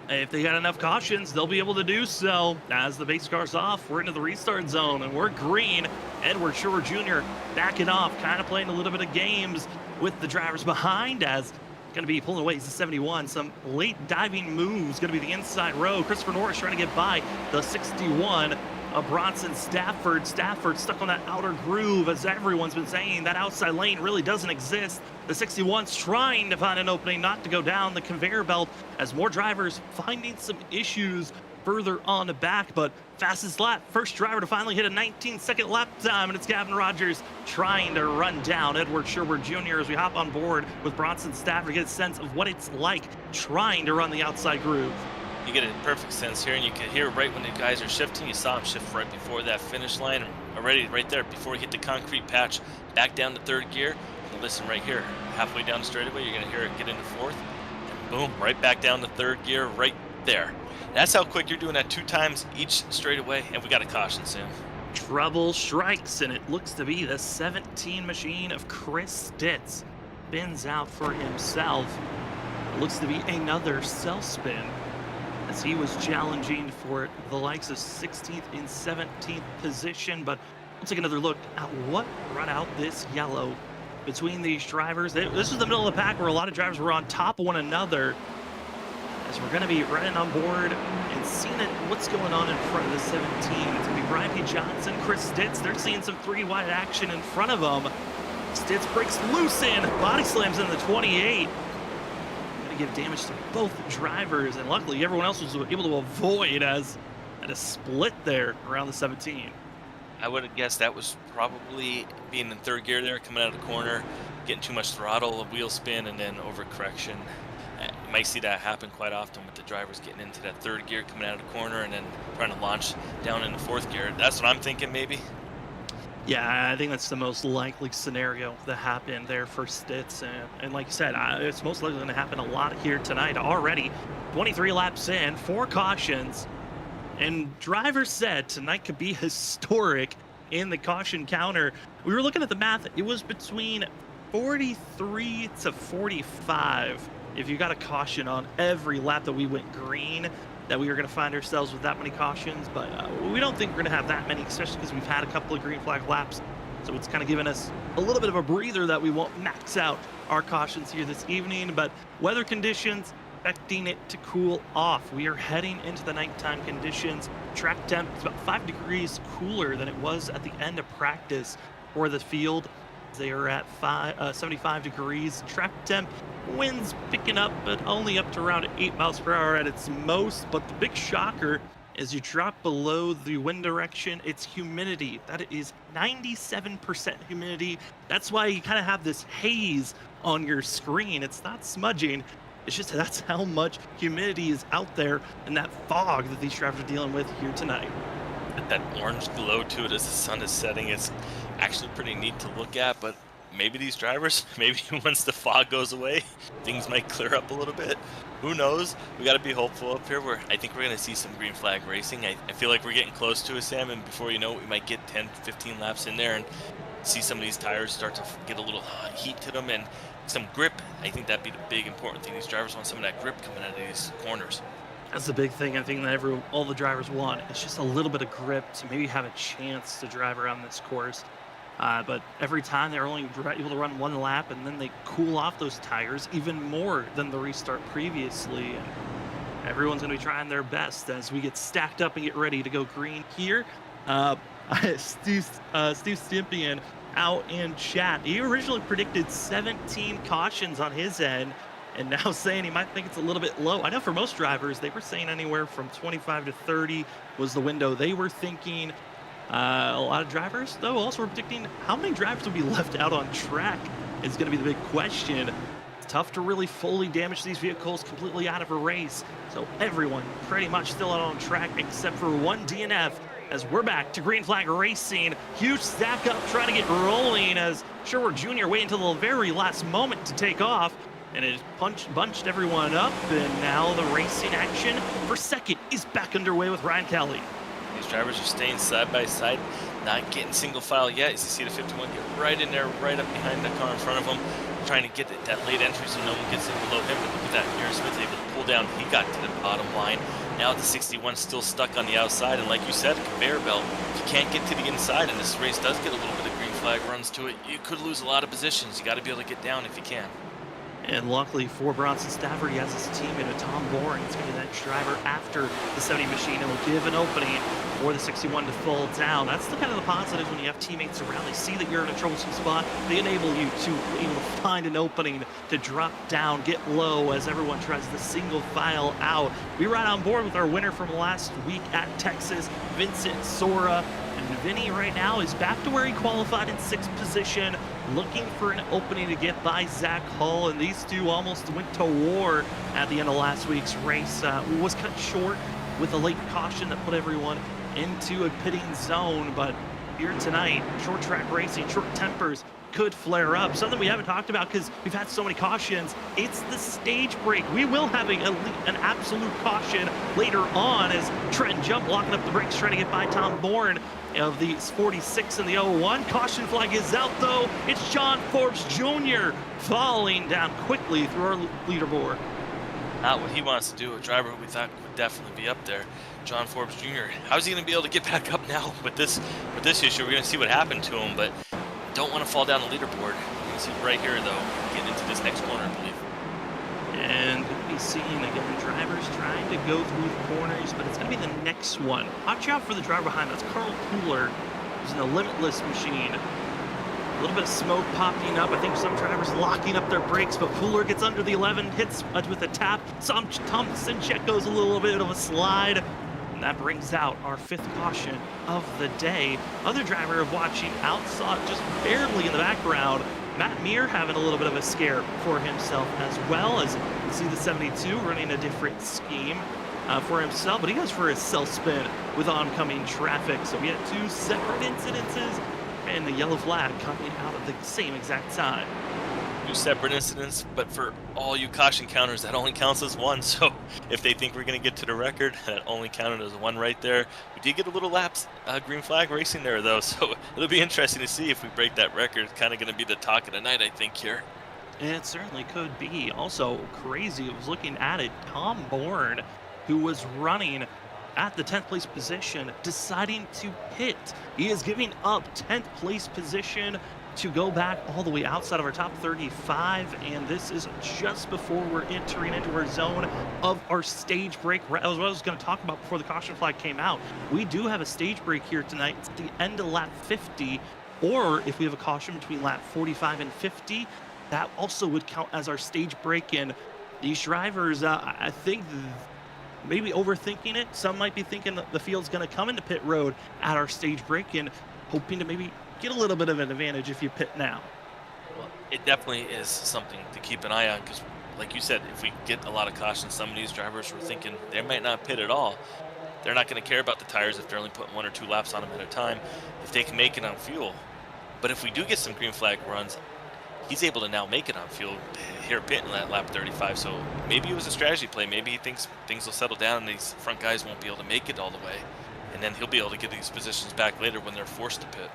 If they got enough cautions, they'll be able to do so. As the base car's off, we're into the restart zone, and we're green. Edward Schur Jr. backing off, kind of playing a little bit of games with the drivers behind, as going to be pulling away. He's the 71. Some late diving moves. Going to be the inside row. Christopher Norris trying to get by the 61. Bronson Stafford. Stafford stuck on that outer groove, as everyone's been saying. That outside lane really doesn't exist. The 61's trying to find an opening, not to go down the conveyor belt, as more drivers finding some issues further on the back. But fastest lap, first driver to finally hit a 19-second lap time, and it's Gavin Rogers trying to run down Edward Sherwood Jr. as we hop on board with Bronson Stafford to get a sense of what it's like trying to run the outside groove. You get a perfect sense here, and you can hear right when the guys are shifting. You saw him shift right before that finish line, already right there before he hit the concrete patch, back down to third gear. And listen right here, halfway down the straightaway, you're gonna hear it get into fourth, and boom, right back down to third gear right there. That's how quick you're doing that 2 times each straightaway, and we got a caution soon. Trouble strikes, and it looks to be the 17 machine of Chris Stitz. Spins out for himself. It looks to be another self spin, as he was challenging for the likes of 16th and 17th position. But we'll take another look at what brought out this yellow between these drivers. This was the middle of the pack where a lot of drivers were on top of one another, as we're going to be running on board and seeing what's going on in front of the 17. It's going to be Brian P. Johnson, Chris Stitz. They're seeing some 3-wide action in front of them. Stitz breaks loose in, body slams in the 28. Give damage to both drivers, and luckily everyone else was able to avoid as at a split there around the 17. I would have guessed that was probably being in third gear there, coming out of the corner, getting too much throttle, a wheel spin, and then overcorrection. You might see that happen quite often with the drivers getting into that third gear, coming out of the corner, and then trying to launch down into fourth gear. That's what I'm thinking, maybe. Yeah, I think that's the most likely scenario that happened there for Stitz. And like you said, it's most likely going to happen a lot here tonight already. 23 laps in, 4 cautions. And drivers said tonight could be historic in the caution counter. We were looking at the math. It was between 43 to 45 if you got a caution on every lap that we went green, that we were going to find ourselves with that many cautions. But we don't think we're going to have that many, especially because we've had a couple of green flag laps. So it's kind of given us a little bit of a breather that we won't max out our cautions here this evening. But weather conditions expecting it to cool off. We are heading into the nighttime conditions. Track temp is about 5 degrees cooler than it was at the end of practice for the field. They are at 75 degrees. Track temp, winds picking up, but only up to around 8 miles per hour at its most. But the big shocker, as you drop below the wind direction, it's humidity. That is 97% humidity. That's why you kind of have this haze on your screen. It's not smudging. It's just that's how much humidity is out there, and that fog that these drivers are dealing with here tonight. That orange glow to it as the sun is setting. It's actually pretty neat to look at, but maybe these drivers, maybe once the fog goes away, things might clear up a little bit. Who knows? We got to be hopeful up here. I think we're going to see some green flag racing. I feel like we're getting close to it, Sam, and before you know it, we might get 10, 15 laps in there and see some of these tires start to get a little heat to them and some grip. I think that'd be the big important thing. These drivers want some of that grip coming out of these corners. That's the big thing. I think that all the drivers want. It's just a little bit of grip to maybe have a chance to drive around this course. But every time they're only able to run 1 lap, and then they cool off those tires even more than the restart previously. And everyone's going to be trying their best as we get stacked up and get ready to go green here. Steve Stimpian out in chat. He originally predicted 17 cautions on his end, and now saying he might think it's a little bit low. I know for most drivers, they were saying anywhere from 25 to 30 was the window they were thinking. A lot of drivers, though, also were predicting how many drivers will be left out on track is going to be the big question. It's tough to really fully damage these vehicles completely out of a race. So everyone pretty much still out on track except for one DNF, as we're back to green flag racing. Huge stack up trying to get rolling as Sherwood Jr. waiting until the very last moment to take off. And it bunched everyone up, and now the racing action for second is back underway with Ryan Kelly. These drivers are staying side by side, not getting single file yet. As you see the 51 get right in there, right up behind the car in front of him, trying to get that late entry so no one gets in below him. But look at that, Aaron Smith able to pull down. He got to the bottom line. Now the 61 still stuck on the outside, and like you said, a conveyor belt. If you can't get to the inside, and this race does get a little bit of green flag runs to it, you could lose a lot of positions. You got to be able to get down if you can. And luckily for Bronson Stafford, he has his teammate, Tom Bourne. It's going to be the next driver after the 70 machine, and will give an opening for the 61 to fall down. That's the kind of the positives when you have teammates around. They see that you're in a troublesome spot. They enable you to find an opening to drop down, get low as everyone tries to single file out. We ride on board with our winner from last week at Texas, Vincent Sora. And Vinny right now is back to where he qualified in 6th position, looking for an opening to get by Zach Hall. And these two almost went to war at the end of last week's race. Was cut short with a late caution that put everyone into a pitting zone. But here tonight, short track racing, short tempers could flare up. Something we haven't talked about because we've had so many cautions. It's the stage break. We will have an absolute caution later on as Trent Jump locking up the brakes, trying to get by Tom Bourne of the 46 and the 01. Caution flag is out though. It's John Forbes Jr. falling down quickly through our leaderboard. Not what he wants to do. A driver who we thought would definitely be up there, John Forbes Jr. How's he going to be able to get back up now with this issue? We're going to see what happened to him, but don't want to fall down the leaderboard. You can see right here though, getting into this next corner, I believe. And going to be seeing again drivers trying to go through the corners, but it's going to be the next one. Watch out for the driver behind. That's Carl Pooler, who's in the Limitless machine. A little bit of smoke popping up. I think some drivers locking up their brakes, but Pooler gets under the 11, hits with a tap. Some Thompson check goes a little bit of a slide. And that brings out our 5th caution of the day. Other driver of watching out, saw it just barely in the background. Matt Meir having a little bit of a scare for himself as well, as you see the 72 running a different scheme for himself, but he goes for his self spin with oncoming traffic. So we had 2 separate incidences and the yellow flag coming out at the same exact time. 2 separate incidents, but for all you caution counters, that only counts as 1. So if they think we're going to get to the record, that only counted as 1 right there. We did get a little laps green flag racing there though, so it'll be interesting to see if we break that record. It's kind of going to be the talk of the night, I think, here. And it certainly could be. Also crazy, I was looking at it, Tom Bourne, who was running at the 10th place position, deciding to pit. He is giving up 10th place position to go back all the way outside of our top 35, and this is just before we're entering into our zone of our stage break. That was what I was going to talk about before the caution flag came out. We do have a stage break here tonight. It's the end of lap 50, or if we have a caution between lap 45 and 50, that also would count as our stage break. And these drivers, I think maybe overthinking it. Some might be thinking that the field's going to come into pit road at our stage break and hoping to maybe get a little bit of an advantage if you pit now. Well, it definitely is something to keep an eye on because, like you said, if we get a lot of cautions, some of these drivers were thinking they might not pit at all. They're not going to care about the tires if they're only putting 1 or 2 laps on them at a time, if they can make it on fuel. But if we do get some green flag runs, he's able to now make it on fuel here pitting at lap 35. So maybe it was a strategy play. Maybe he thinks things will settle down and these front guys won't be able to make it all the way. And then he'll be able to get these positions back later when they're forced to pit.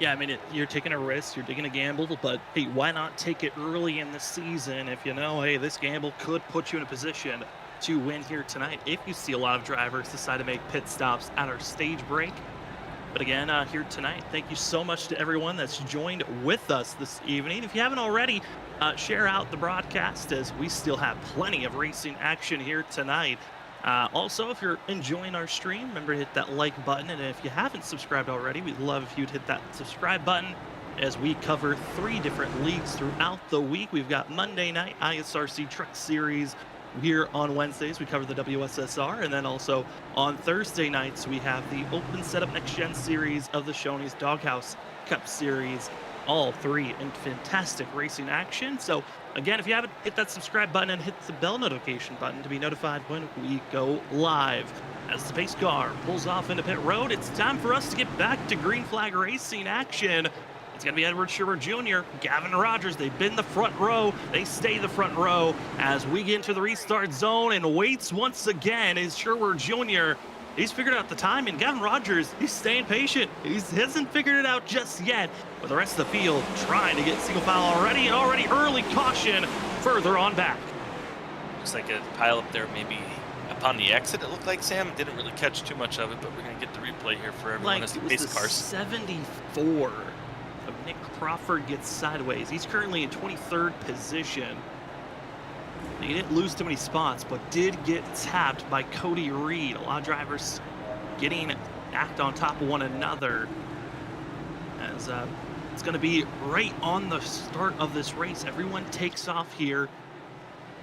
Yeah, I mean, you're taking a risk, you're taking a gamble, but hey, why not take it early in the season if you know, hey, this gamble could put you in a position to win here tonight if you see a lot of drivers decide to make pit stops at our stage break. But again, here tonight, thank you so much to everyone that's joined with us this evening. If you haven't already, share out the broadcast as we still have plenty of racing action here tonight. Also, if you're enjoying our stream, remember to hit that like button. And if you haven't subscribed already, we'd love if you'd hit that subscribe button as we cover 3 different leagues throughout the week. We've got Monday night ISRC Truck Series. Here on Wednesdays, we cover the WSSR, and then also on Thursday nights, we have the Open Setup Next Gen Series of the Shoney's Doghouse Cup Series. All 3 in fantastic racing action. So again, if you haven't, hit that subscribe button and hit the bell notification button to be notified when we go live. As the pace car pulls off into pit road, it's time for us to get back to green flag racing action. It's going to be Edward Sherwood Jr., Gavin Rogers. They've been the front row. They stay the front row as we get into the restart zone, and waits once again is Sherwood Jr. He's figured out the time, and Gavin Rogers, he's staying patient. He hasn't figured it out just yet, but the rest of the field trying to get single file already, and already early caution further on back. Looks like a pile up there maybe upon the exit, it looked like, Sam. Didn't really catch too much of it, but we're going to get the replay here for everyone. Like, it was the cars. 74 of Nick Crawford gets sideways. He's currently in 23rd position. He didn't lose too many spots, but did get tapped by Cody Reed. A lot of drivers getting stacked on top of one another. As it's going to be right on the start of this race. Everyone takes off here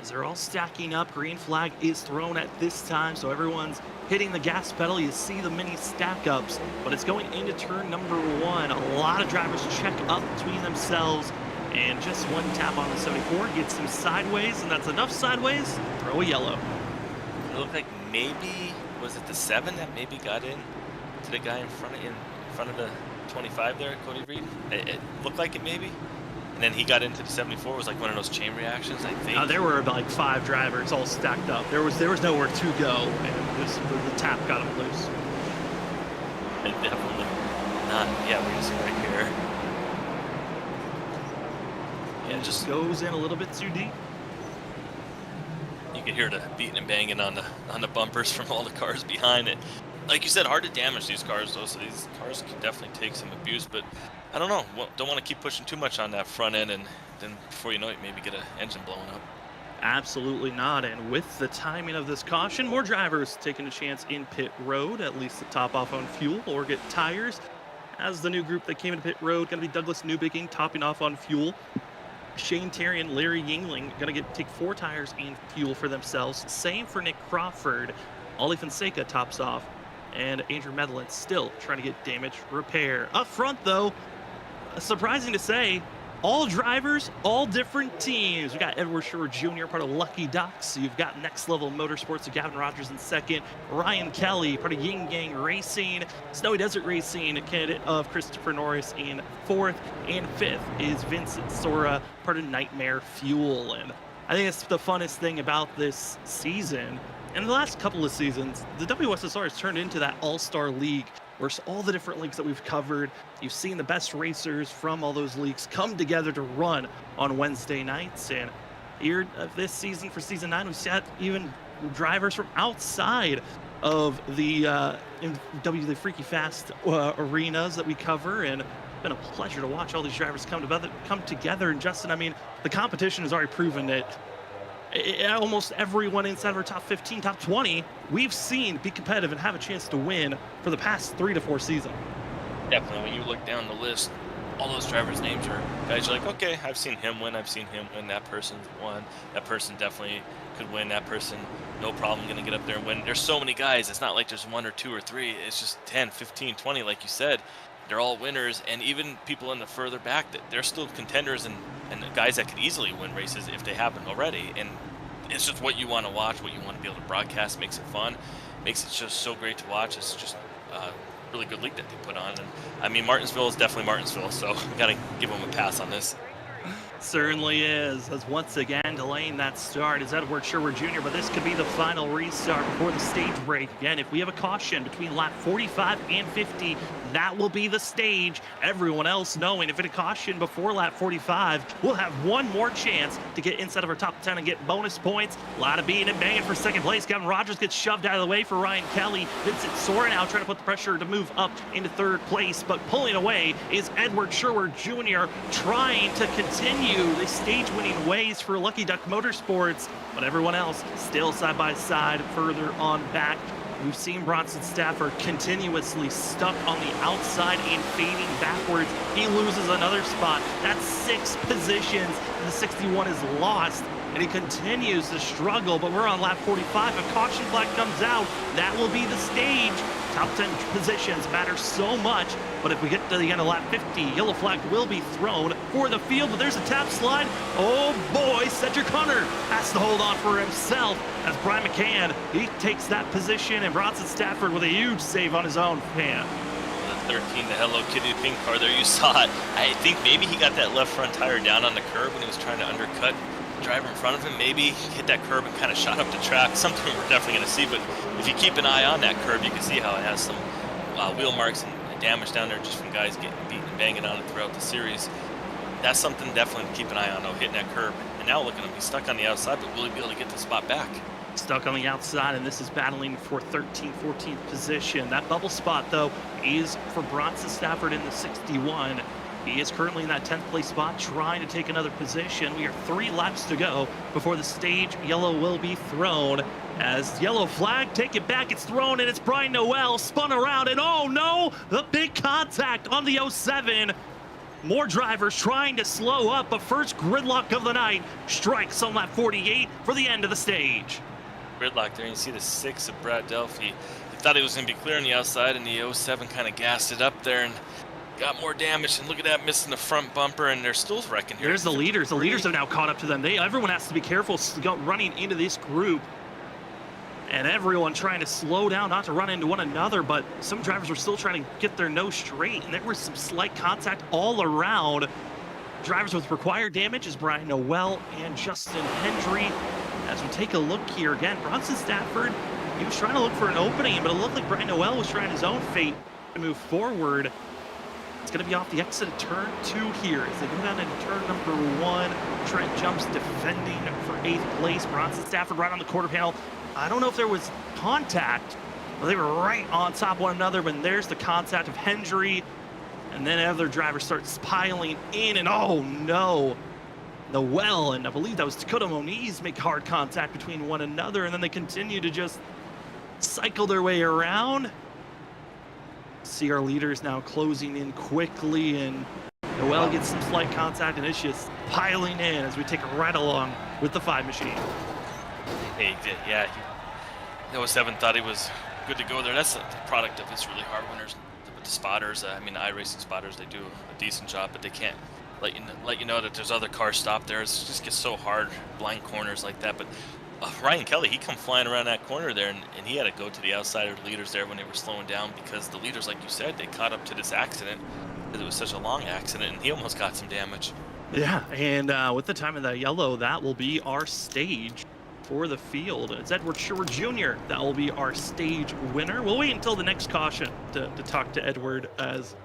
as they're all stacking up. Green flag is thrown at this time, so everyone's hitting the gas pedal. You see the mini stack ups, but it's going into turn number 1. A lot of drivers check up between themselves, and just one tap on the 74 gets him sideways, and that's enough sideways. Throw a yellow. It looked like maybe, was it the 7 that maybe got in to the guy in front of the 25 there, Cody Reed? It looked like it maybe. And then he got into the 74. It was like one of those chain reactions, I think. There were like 5 drivers all stacked up. There was nowhere to go, and the tap got him loose. And definitely not. Yeah, we're just right here. Yeah, just goes in a little bit too deep. You can hear the beating and banging on the bumpers from all the cars behind it. Like you said, hard to damage these cars though, so these cars can definitely take some abuse, but I don't know, don't want to keep pushing too much on that front end, and then before you know it, maybe get an engine blowing up. Absolutely not, and with the timing of this caution, more drivers taking a chance in pit road, at least to top off on fuel or get tires. As the new group that came into pit road, going to be Douglas Newbiging topping off on fuel. Shane Terry and Larry Yingling going to take 4 tires and fuel for themselves. Same for Nick Crawford. Ollie Fonseca tops off. And Andrew Medlin still trying to get damage repair. Up front, though, surprising to say, all drivers, all different teams. We got Edward Shore Jr., part of Lucky Ducks. You've got Next Level Motorsports, Gavin Rogers in second. Ryan Kelly, part of Yin Gang Racing. Snowy Desert Racing, a candidate of Christopher Norris in 4th. And 5th is Vincent Sora, part of Nightmare Fuel. And I think it's the funnest thing about this season. In the last couple of seasons, the WSSR has turned into that all-star league where all the different leagues that we've covered, you've seen the best racers from all those leagues come together to run on Wednesday nights. And here this season, for season 9, we've had even drivers from outside of the the Freaky Fast arenas that we cover, and it's been a pleasure to watch all these drivers come together. And Justin, I mean, the competition has already proven that almost everyone inside of our top 15, top 20, we've seen be competitive and have a chance to win for the past 3 to 4 seasons. Definitely, when you look down the list, all those drivers' names are guys you're like, okay, I've seen him win, that person's won, that person definitely could win, that person, no problem, gonna get up there and win. There's so many guys, it's not like there's 1 or 2 or 3, it's just 10, 15, 20, like you said. They're all winners, and even people in the further back, that they're still contenders and guys that could easily win races if they haven't already. And it's just what you want to watch, what you want to be able to broadcast. Makes it fun, makes it just so great to watch. It's just a really good league that they put on. And I mean, Martinsville is definitely Martinsville, so we got to give them a pass on this. Certainly is, as once again delaying that start is Edward Sherwood Jr., but this could be the final restart before the stage break. Again, if we have a caution between lap 45 and 50, that will be the stage. Everyone else knowing if it's a caution before lap 45, we'll have one more chance to get inside of our top 10 and get bonus points. A lot of beating and banging for second place. Gavin Rogers gets shoved out of the way for Ryan Kelly. Vincent Sora now trying to put the pressure to move up into 3rd place, but pulling away is Edward Sherwood Jr. trying to continue the stage-winning ways for Lucky Duck Motorsports, but everyone else still side by side further on back. We've seen Bronson Stafford continuously stuck on the outside and fading backwards. He loses another spot. That's 6 positions. The 61 is lost, and he continues to struggle, but we're on lap 45. A caution flag comes out. That will be the stage. Top 10 positions matter so much, but if we get to the end of lap 50, yellow flag will be thrown for the field, but there's a tap slide. Oh boy, Cedric Hunter has to hold on for himself as Brian McCann, he takes that position, and Bronson Stafford with a huge save on his own fan. The 13, the Hello Kitty pink car there, you saw it. I think maybe he got that left front tire down on the curb when he was trying to undercut the driver in front of him. Maybe hit that curb and kind of shot up the track. Something we're definitely going to see, but if you keep an eye on that curb, you can see how it has some wheel marks and damage down there just from guys getting beaten and banging on it throughout the series. That's something definitely to keep an eye on, though, hitting that curb. And now look at him, he's stuck on the outside, but will he be able to get the spot back? Stuck on the outside, and this is battling for 13th, 14th position. That bubble spot, though, is for Bronson Stafford in the 61. He is currently in that 10th place spot, trying to take another position. We are 3 laps to go before the stage yellow will be thrown. As yellow flag, take it back, it's thrown, and it's Brian Noel spun around, and oh no, the big contact on the 07. More drivers trying to slow up, but first gridlock of the night strikes on lap 48 for the end of the stage. Gridlock there, you see the 6 of Brad Delphi. He thought he was going to be clear on the outside, and the 07 kind of gassed it up there and got more damage. And look at that, missing the front bumper, and they're still wrecking here. There's the leaders. The leaders have now caught up to them. Everyone has to be careful running into this group. And everyone trying to slow down, not to run into one another, but some drivers were still trying to get their nose straight, and there was some slight contact all around. Drivers with required damage is Brian Noel and Justin Hendry. As we take a look here again, Bronson Stafford, he was trying to look for an opening, but it looked like Brian Noel was trying his own fate to move forward. It's going to be off the exit of turn 2 here as they go down into turn number 1. Trent jumps defending for 8th place. Bronson Stafford right on the quarter panel. I don't know if there was contact, but they were right on top of one another when there's the contact of Hendry, and then other drivers start piling in, and oh no, Noel and I believe that was Dakota Moniz make hard contact between one another, and then they continue to just cycle their way around. See our leaders now closing in quickly, and Noel gets some slight contact, and it's just piling in as we take it right along with the 5 machine. He did, yeah. The 07 thought he was good to go there. That's the product of his really hard winners with the spotters. I mean, the iRacing spotters, they do a decent job, but they can't let you know that there's other cars stopped there. It just gets so hard, blind corners like that. But Ryan Kelly, he come flying around that corner there, and he had to go to the outside of the leaders there when they were slowing down, because the leaders, like you said, they caught up to this accident because it was such a long accident, and he almost got some damage. Yeah, and with the time of the yellow, that will be our stage for the field. It's Edward Sherwood Jr. that will be our stage winner. We'll wait until the next caution to talk to Edward, as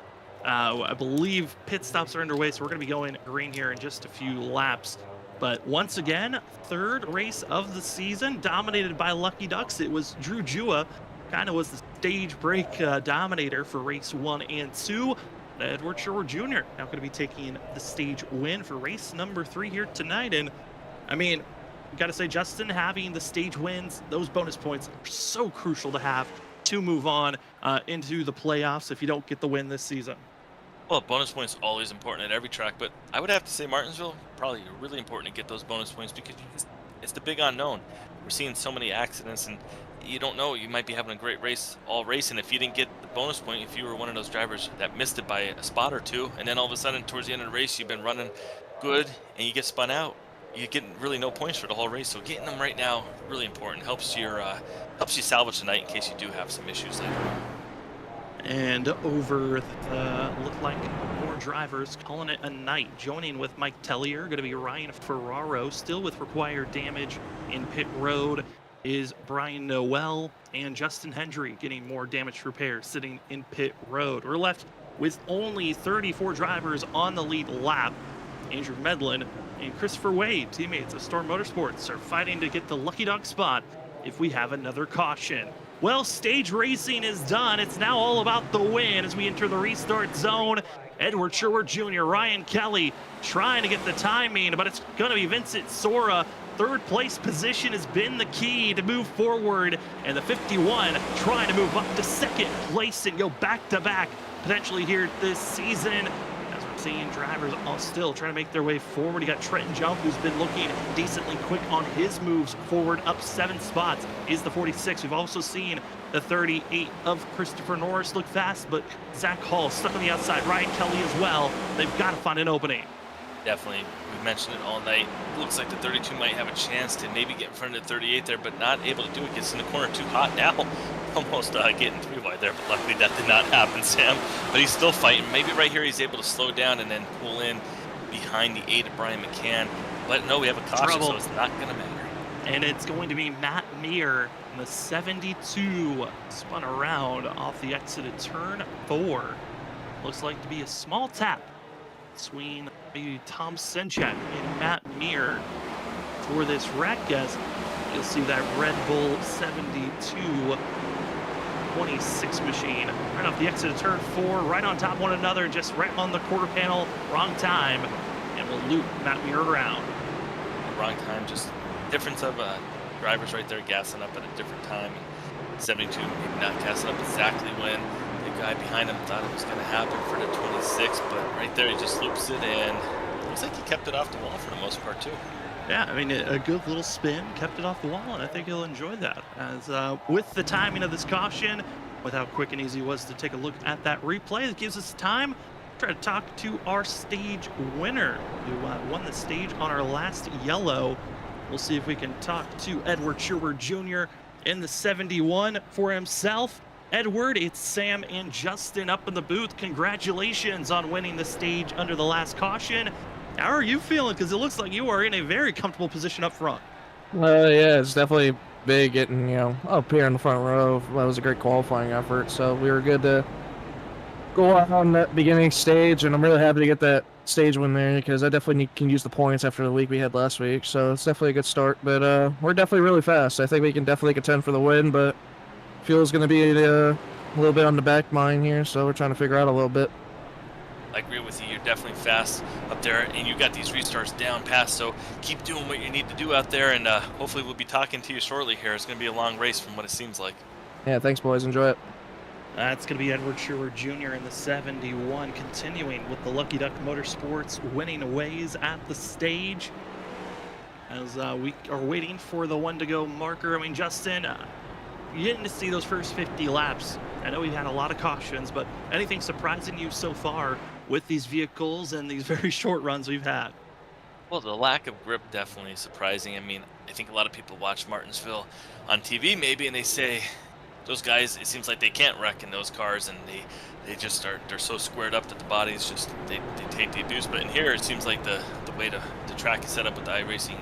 I believe pit stops are underway, so we're going to be going green here in just a few laps. But once again, 3rd race of the season, dominated by Lucky Ducks. It was Drew Jua, kind of was the stage break dominator for race 1 and 2. Edward Sherwood Jr. now going to be taking the stage win for race number 3 here tonight. And I mean, got to say, Justin, having the stage wins, those bonus points are so crucial to have to move on into the playoffs if you don't get the win this season. Well, bonus points always important at every track, but I would have to say Martinsville, probably really important to get those bonus points, because it's the big unknown. We're seeing so many accidents, and you don't know. You might be having a great race all race, and if you didn't get the bonus point, if you were one of those drivers that missed it by a spot or two, and then all of a sudden towards the end of the race you've been running good and you get spun out, you get really no points for the whole race. So getting them right now, really important. Helps you salvage the night in case you do have some issues later on. And over the look like more drivers calling it a night. Joining with Mike Tellier, going to be Ryan Ferraro. Still with required damage in pit road is Brian Noel and Justin Hendry, getting more damage repairs sitting in pit road. We're left with only 34 drivers on the lead lap. Andrew Medlin and Christopher Wade, teammates of Storm Motorsports, are fighting to get the lucky dog spot if we have another caution. Well, stage racing is done. It's now all about the win as we enter the restart zone. Edward Sherwood Jr., Ryan Kelly trying to get the timing, but it's going to be Vincent Sora. 3rd place position has been the key to move forward, and the 51 trying to move up to 2nd place and go back-to-back potentially here this season. As we're seeing drivers all still trying to make their way forward. You got Trenton Jump, who's been looking decently quick on his moves forward, up 7 spots, is the 46. We've also seen the 38 of Christopher Norris look fast, but Zach Hall stuck on the outside, Ryan Kelly as well. They've got to find an opening. Definitely. We've mentioned it all night. It looks like the 32 might have a chance to maybe get in front of the 38 there, but not able to do it. Gets in the corner too hot now. Almost getting 3 wide there, but luckily that did not happen, Sam. But he's still fighting. Maybe right here he's able to slow down and then pull in behind the 8 of Brian McCann. But no, we have a caution, so it's not going to matter. And it's going to be Matt Meir in the 72, spun around off the exit at turn 4. Looks like to be a small tap between maybe Tom Senchak and Matt Meir for this wreck, as you'll see that Red Bull 72 26 machine. Right off the exit of turn 4, right on top of one another, just right on the quarter panel, wrong time, and we'll loop that mirror around. Wrong time, just difference of drivers right there gassing up at a different time. 72 maybe not gassing up exactly when the guy behind him thought it was going to happen for the 26, but right there he just loops it, and looks like he kept it off the wall for the most part too. Yeah, I mean, a good little spin, kept it off the wall, and I think he'll enjoy that. As with the timing of this caution, with how quick and easy it was to take a look at that replay, it gives us time to try to talk to our stage winner, who won the stage on our last yellow. We'll see if we can talk to Edward Sherwood Jr. in the 71 for himself. Edward, it's Sam and Justin up in the booth. Congratulations on winning the stage under the last caution. How are you feeling? Because it looks like you are in a very comfortable position up front. Yeah, it's definitely big getting, up here in the front row. That was a great qualifying effort, so we were good to go out on that beginning stage, and I'm really happy to get that stage win there because I definitely can use the points after the week we had last week, so it's definitely a good start. But we're definitely really fast. I think we can definitely contend for the win, but fuel's going to be a little bit on the back mind here, so we're trying to figure out a little bit. I agree with you. You're definitely fast up there, and you got these restarts down past, so keep doing what you need to do out there, and hopefully we'll be talking to you shortly here. It's going to be a long race from what it seems like. Yeah, thanks, boys. Enjoy it. That's going to be Edward Sherwood Jr. in the 71, continuing with the Lucky Duck Motorsports winning ways at the stage. As we are waiting for the one to go marker. I mean, Justin, you didn't see those first 50 laps. I know we've had a lot of cautions, but anything surprising you so far with these vehicles and these very short runs we've had? Well, the lack of grip definitely is surprising. I mean, I think a lot of people watch Martinsville on TV maybe, and they say, those guys, it seems like they can't wreck in those cars, and they just are, they're so squared up that the bodies just, they take the abuse. But in here, it seems like the way the track is set up with the iRacing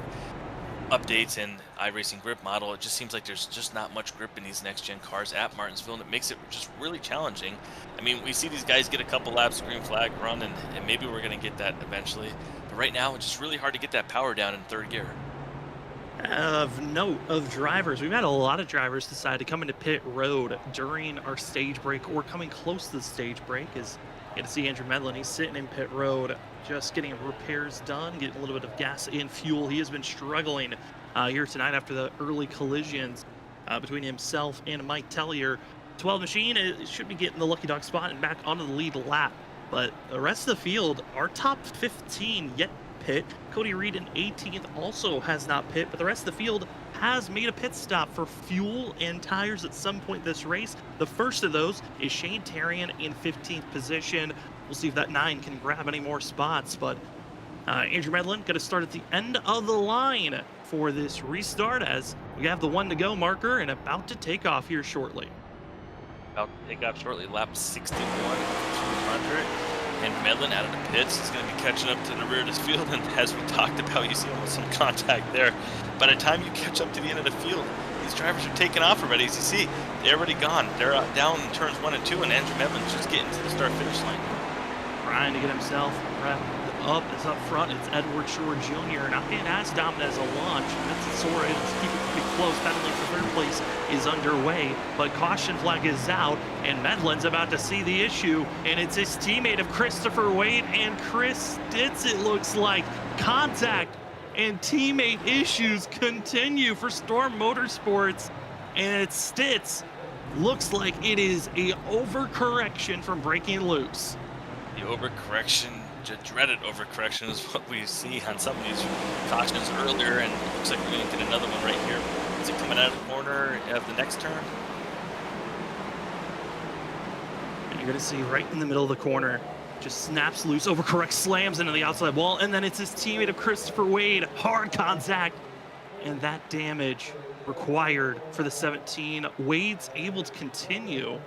updates and iRacing grip model, it just seems like there's just not much grip in these next-gen cars at Martinsville, and it makes it just really challenging. I mean, we see these guys get a couple laps, green flag run, and maybe we're going to get that eventually. But right now, it's just really hard to get that power down in third gear. Of note of drivers, we've had a lot of drivers decide to come into pit road during our stage break or coming close to the stage break. As you get to see Andrew Medlin, he's sitting in pit road, just getting repairs done, getting a little bit of gas and fuel. He has been struggling here tonight after the early collisions between himself and Mike Tellier. 12 machine should be getting the lucky dog spot and back onto the lead lap. But the rest of the field, our top 15 yet pit. Cody Reed in 18th also has not pit, but the rest of the field has made a pit stop for fuel and tires at some point this race. The first of those is Shane Tarian in 15th position. We'll see if that 9 can grab any more spots, but Andrew Medlin going to start at the end of the line for this restart as we have the one to go marker and about to take off here shortly. About to take off shortly, lap 61, 200. And Medlin out of the pits is going to be catching up to the rear of this field, and as we talked about, you see almost some contact there. By the time you catch up to the end of the field, these drivers are taking off already. As you see, they're already gone. They're down in turns 1 and 2, and Andrew Medlin's just getting to the start-finish line. Trying to get himself wrapped up. It's up front. It's Edward Sherwood Jr. Not being as dominant as a launch. Vincent Sora is keeping pretty close. Battling for third place is underway, but caution flag is out, and Medlin's about to see the issue, and it's his teammate of Christopher Wade and Chris Stitz, it looks like. Contact and teammate issues continue for Storm Motorsports, and it's Stitz. Looks like it is a overcorrection from breaking loose. The overcorrection, dreaded overcorrection, is what we see on some of these cautions earlier, and it looks like we're going to get another one right here. Is it coming out of the corner of the next turn? And you're going to see right in the middle of the corner, just snaps loose, overcorrects, slams into the outside wall, and then it's his teammate of Christopher Wade, hard contact, and that damage required for the 17. Wade's able to continue,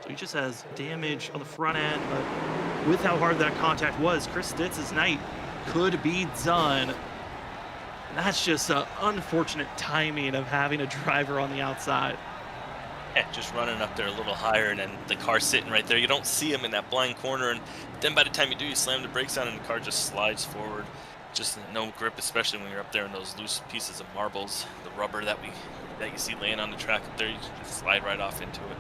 so he just has damage on the front end, but with how hard that contact was, Chris Stitz's night could be done. And that's just unfortunate timing of having a driver on the outside. Yeah, just running up there a little higher, and then the car sitting right there. You don't see him in that blind corner, and then by the time you do, you slam the brakes on, and the car just slides forward. Just no grip, especially when you're up there in those loose pieces of marbles, the rubber that you see laying on the track up there. You just slide right off into it.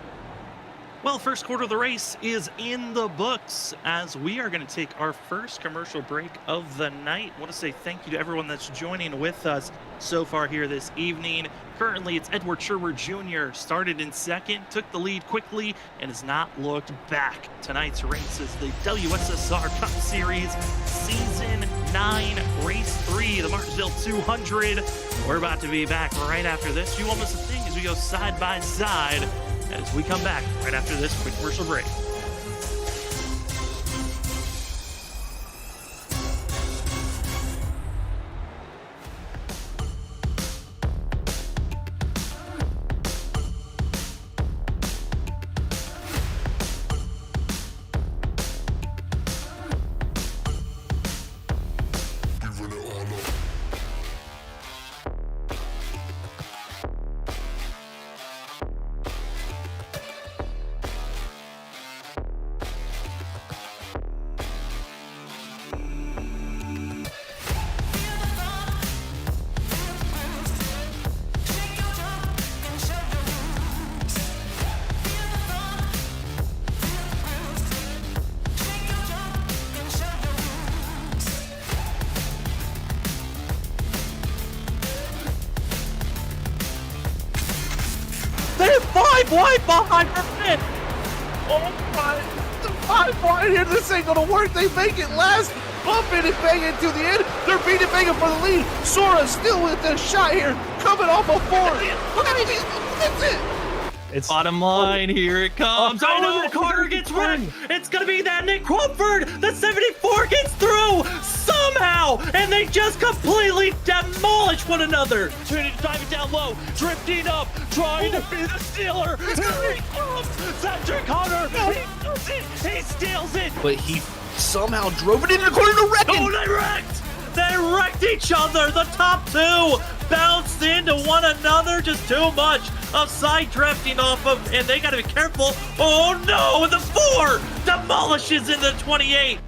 Well, first quarter of the race is in the books as we are going to take our first commercial break of the night. I want to say thank you to everyone that's joining with us so far here this evening. Currently, it's Edward Sherwood Jr. started in second, took the lead quickly, and has not looked back. Tonight's race is the WSSR Cup Series Season 9, Race 3, the Martinsville 200. We're about to be back right after this. You won't miss a thing as we go side by side as we come back right after this quick commercial break. They're 5 wide behind for fifth. Oh my, they're 5 wide here. This ain't gonna work. They make it last. Bumping and banging to the end. They're beating banging for the lead. Sora still with the shot here. Coming off a 4. That's it. It's bottom line. Here it comes. Oh, no, the corner gets wrecked. It's going to be that Nick Crumford. The 74 gets through somehow, and they just completely demolish one another. Trinity driving down low, drifting up, trying to be the stealer. Here he comes. Cedric Hunter. He does it. He steals it. But he somehow drove it into the corner to wreck it. Oh, they wrecked! They wrecked each other! The top two bounced into one another, just too much of side drifting off of, and they gotta be careful. Oh no, the 4 demolishes into 28.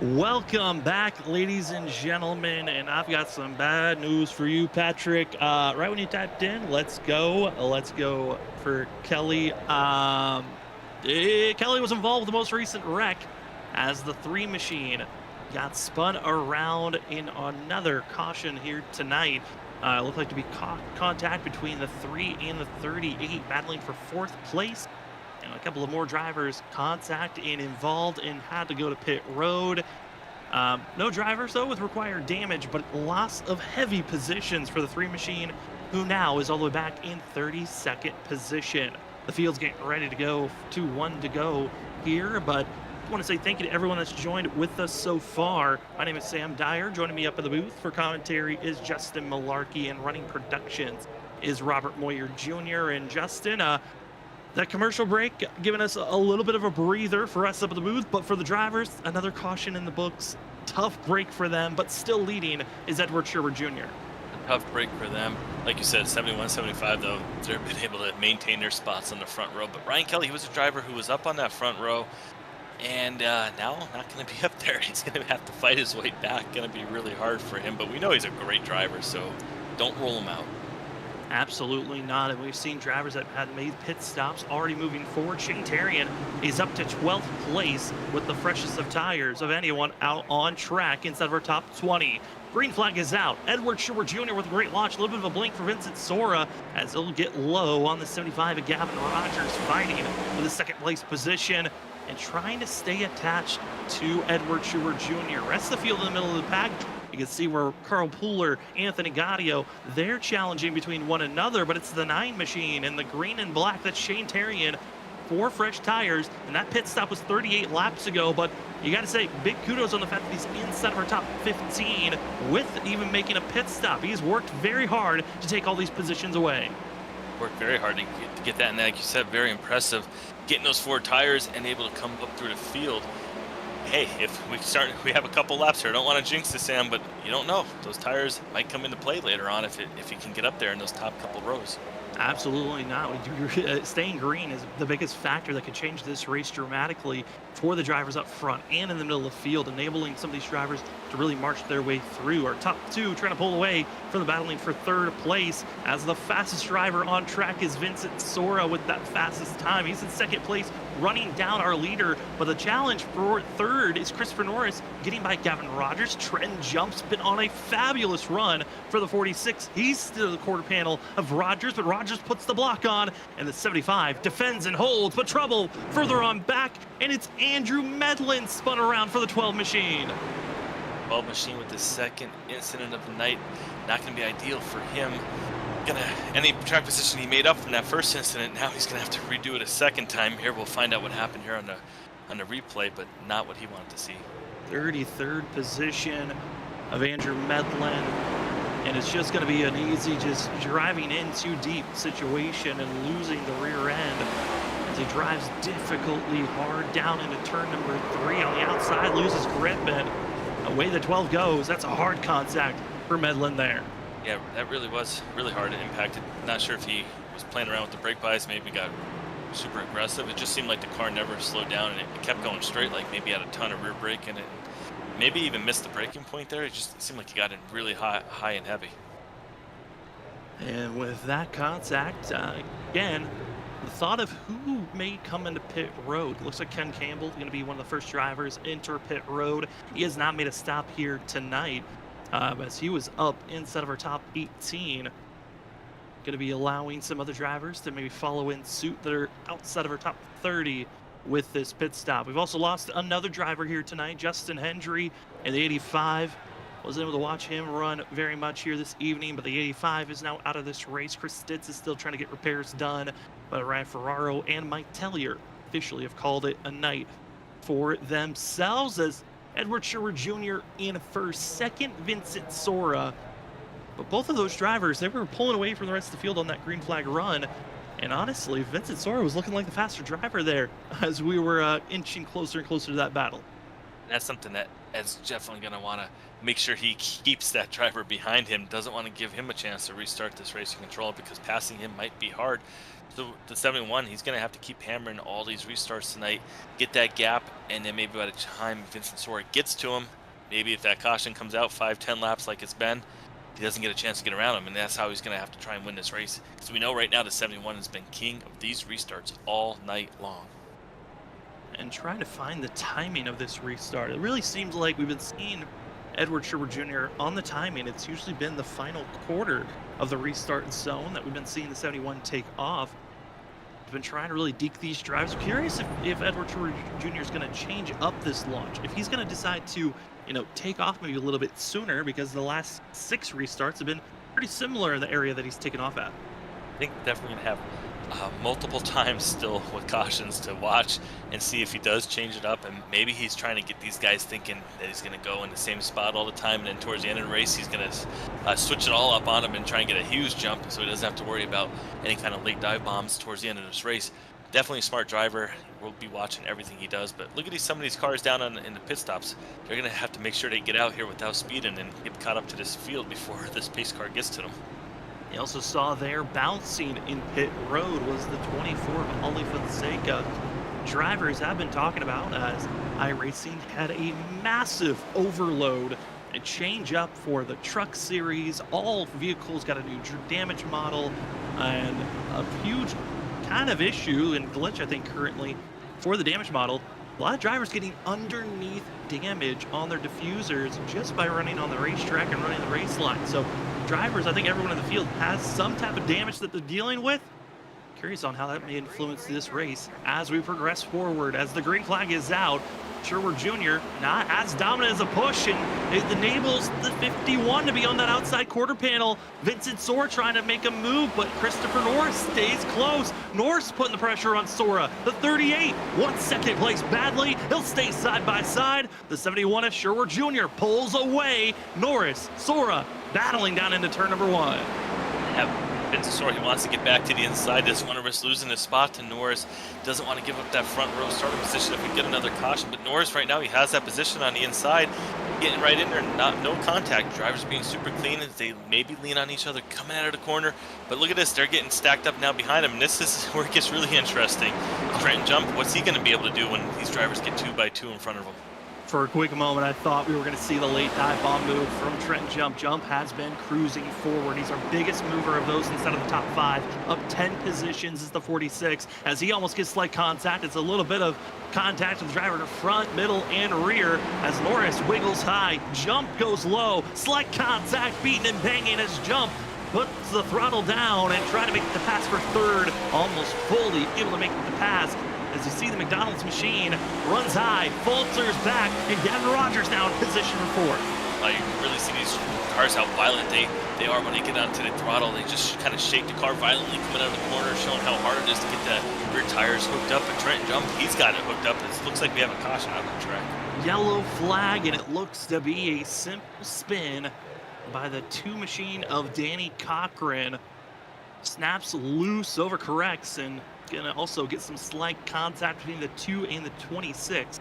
Welcome back, ladies and gentlemen, and I've got some bad news for you, Patrick. Right when you typed in, let's go for Kelly. Kelly was involved with the most recent wreck as the 3 machine got spun around in another caution here tonight. It looked like to be contact between the 3 and the 38, battling for 4th place. And a couple of more drivers contact and involved and had to go to pit road. No drivers though with required damage, but loss of heavy positions for the 3 machine, who now is all the way back in 32nd position. The field's getting ready to go, 2-1 to go here, but I want to say thank you to everyone that's joined with us so far. My name is Sam Dyer. Joining me up in the booth for commentary is Justin Malarkey, and running productions is Robert Moyer Jr. And Justin, that commercial break giving us a little bit of a breather for us up at the booth, but for the drivers, another caution in the books. Tough break for them, but still leading is Edward Sherwood Jr. A tough break for them. Like you said, 71, 75, though, they've been able to maintain their spots on the front row. But Ryan Kelly, he was a driver who was up on that front row, and now not going to be up there. He's going to have to fight his way back. Going to be really hard for him, but we know he's a great driver, so don't rule him out. Absolutely not, and we've seen drivers that had made pit stops already moving forward. Shane Terrian is up to 12th place with the freshest of tires of anyone out on track inside of our top 20. Green flag is out. Edward Sherwood Jr. with a great launch. A little bit of a blink for Vincent Sora as he'll get low on the 75. And Gavin Rogers fighting with a 2nd place position and trying to stay attached to Edward Sherwood Jr. Rest of the field in the middle of the pack. You can see where Carl Pooler, Anthony Gaudio, they're challenging between one another, but it's the 9 machine and the green and black. That's Shane Terrian, 4 fresh tires, and that pit stop was 38 laps ago, but you got to say, big kudos on the fact that he's inside of our top 15 with even making a pit stop. He's worked very hard to take all these positions away. Worked very hard to get that, and like you said, very impressive. Getting those 4 tires and able to come up through the field. Hey, if we have a couple laps here. I don't want to jinx this, Sam, but you don't know. Those tires might come into play later on if you can get up there in those top couple rows. Absolutely not. Staying green is the biggest factor that could change this race dramatically for the drivers up front and in the middle of the field, enabling some of these drivers to really march their way through. Our top 2 trying to pull away from the battling for 3rd place, as the fastest driver on track is Vincent Sora with that fastest time. He's in 2nd place, running down our leader, but the challenge for 3rd is Christopher Norris getting by Gavin Rogers. Trenton Jump's been on a fabulous run for the 46. He's still the quarter panel of Rogers, but Rogers puts the block on, and the 75 defends and holds, but trouble further on back, and it's Andrew Medlin spun around for the 12 machine. 12 machine with the 2nd incident of the night. Not going to be ideal for him. Any track position he made up from that 1st incident, now he's going to have to redo it a 2nd time here. We'll find out what happened here on the replay, but not what he wanted to see. 33rd position of Andrew Medlin, and it's just going to be an easy just driving in too deep situation and losing the rear end as he drives difficultly hard down into turn number 3 on the outside, loses grip, and away the 12 goes. That's a hard contact for Medlin there. Yeah, that really was really hard. It impacted. Not sure if he was playing around with the brake bias, maybe got super aggressive. It just seemed like the car never slowed down, and it kept going straight, like maybe had a ton of rear brake in it. Maybe even missed the braking point there. It seemed like he got in really high and heavy. And with that contact, again, the thought of who may come into pit road. Looks like Ken Campbell is going to be one of the first drivers enter pit road. He has not made a stop here tonight, as he was up inside of our top 18. Going to be allowing some other drivers to maybe follow in suit that are outside of our top 30 with this pit stop. We've also lost another driver here tonight, Justin Hendry in the 85. Wasn't able to watch him run very much here this evening, but the 85 is now out of this race. Chris Stitz is still trying to get repairs done, but Ryan Ferraro and Mike Tellier officially have called it a night for themselves, as Edward Sherwood Jr. in 1st, 2nd Vincent Sora. But both of those drivers, they were pulling away from the rest of the field on that green flag run. And honestly, Vincent Sora was looking like the faster driver there as we were inching closer and closer to that battle. That's something that Ed's definitely going to want to make sure he keeps that driver behind him. Doesn't want to give him a chance to restart this race and control it, because passing him might be hard. So the 71, he's going to have to keep hammering all these restarts tonight, get that gap and then maybe by the time Vincent Sora gets to him, maybe if that caution comes out 5-10 laps like it's been, he doesn't get a chance to get around him, and that's how he's going to have to try and win this race. Because we know right now the 71 has been king of these restarts all night long. And trying to find the timing of this restart. It really seems like we've been seeing Edward Sherwood Jr. on the timing. It's usually been the final quarter of the restart zone that we've been seeing the 71 take off. We've been trying to really deke these drives. I'm curious if Edward Sherwood Jr. is going to change up this launch. If he's going to decide to, take off maybe a little bit sooner, because the last 6 restarts have been pretty similar in the area that he's taken off at. I think definitely going to have multiple times still with cautions to watch and see if he does change it up, and maybe he's trying to get these guys thinking that he's going to go in the same spot all the time, and then towards the end of the race he's going to switch it all up on him and try and get a huge jump so he doesn't have to worry about any kind of late dive bombs towards the end of this race. Definitely a smart driver. We'll be watching everything he does, but look at some of these cars down in the pit stops. They're going to have to make sure they get out here without speeding and get caught up to this field before this pace car gets to them. You also saw there bouncing in pit road was the 24 of Ali Fonseca. Drivers have been talking about as iRacing had a massive overload and change up for the truck series. All vehicles got a new damage model, and a huge kind of issue and glitch, I think, currently for the damage model. A lot of drivers getting underneath damage on their diffusers just by running on the racetrack and running the race line. So drivers, I think everyone in the field has some type of damage that they're dealing with. Curious on how that may influence this race as we progress forward. As the green flag is out, Sherwood Jr. not as dominant as a push, and it enables the 51 to be on that outside quarter panel. Vincent Sora trying to make a move, but Christopher Norris stays close. Norris putting the pressure on Sora. The 38, 1 second place badly. He'll stay side by side. The 71 of Sherwood Jr. pulls away. Norris, Sora battling down into turn number 1. Vincent Sora, he wants to get back to the inside. Doesn't want to risk losing his spot to Norris. Doesn't want to give up that front row starting position if we get another caution. But Norris right now, he has that position on the inside, getting right in there. No contact. Drivers being super clean as they maybe lean on each other coming out of the corner. But look at this. They're getting stacked up now behind him. And this is where it gets really interesting. Trenton Jump, what's he going to be able to do when these drivers get 2 by 2 in front of him? For a quick moment, I thought we were going to see the late dive bomb move from Trenton Jump. Jump has been cruising forward. He's our biggest mover of those inside of the top 5. Up 10 positions is the 46. As he almost gets slight contact, it's a little bit of contact with the driver to front, middle, and rear. As Norris wiggles high, Jump goes low. Slight contact, beating and banging as Jump puts the throttle down and trying to make the pass for third. Almost fully able to make the pass. As you see the McDonald's machine runs high, falters back, and Gavin Rogers now in position for 4th. You can really see these cars, how violent they are when they get onto the throttle. They just kind of shake the car violently coming out of the corner, showing how hard it is to get the rear tires hooked up. But Trenton Jump, he's got it hooked up. It looks like we have a caution out on the track. Yellow flag, and it looks to be a simple spin by the 2 machine of Danny Cochran. Snaps loose, overcorrects, and gonna also get some slight contact between the 2 and the 26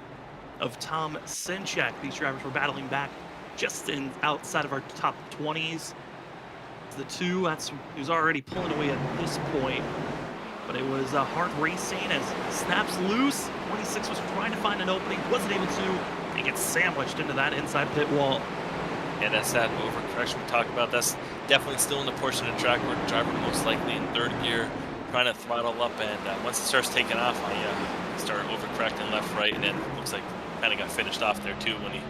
of Tom Senchak. These drivers were battling back just outside of our top 20s. The 2, he was already pulling away at this point, but it was hard racing as snaps loose. 26 was trying to find an opening, wasn't able to, and gets sandwiched into that inside pit wall. And that's that overcorrection we talked about. That's definitely still in the portion of the track where the driver most likely in 3rd gear, trying to throttle up, and once it starts taking off, I started overcorrecting left, right, and then looks like kind of got finished off there too when he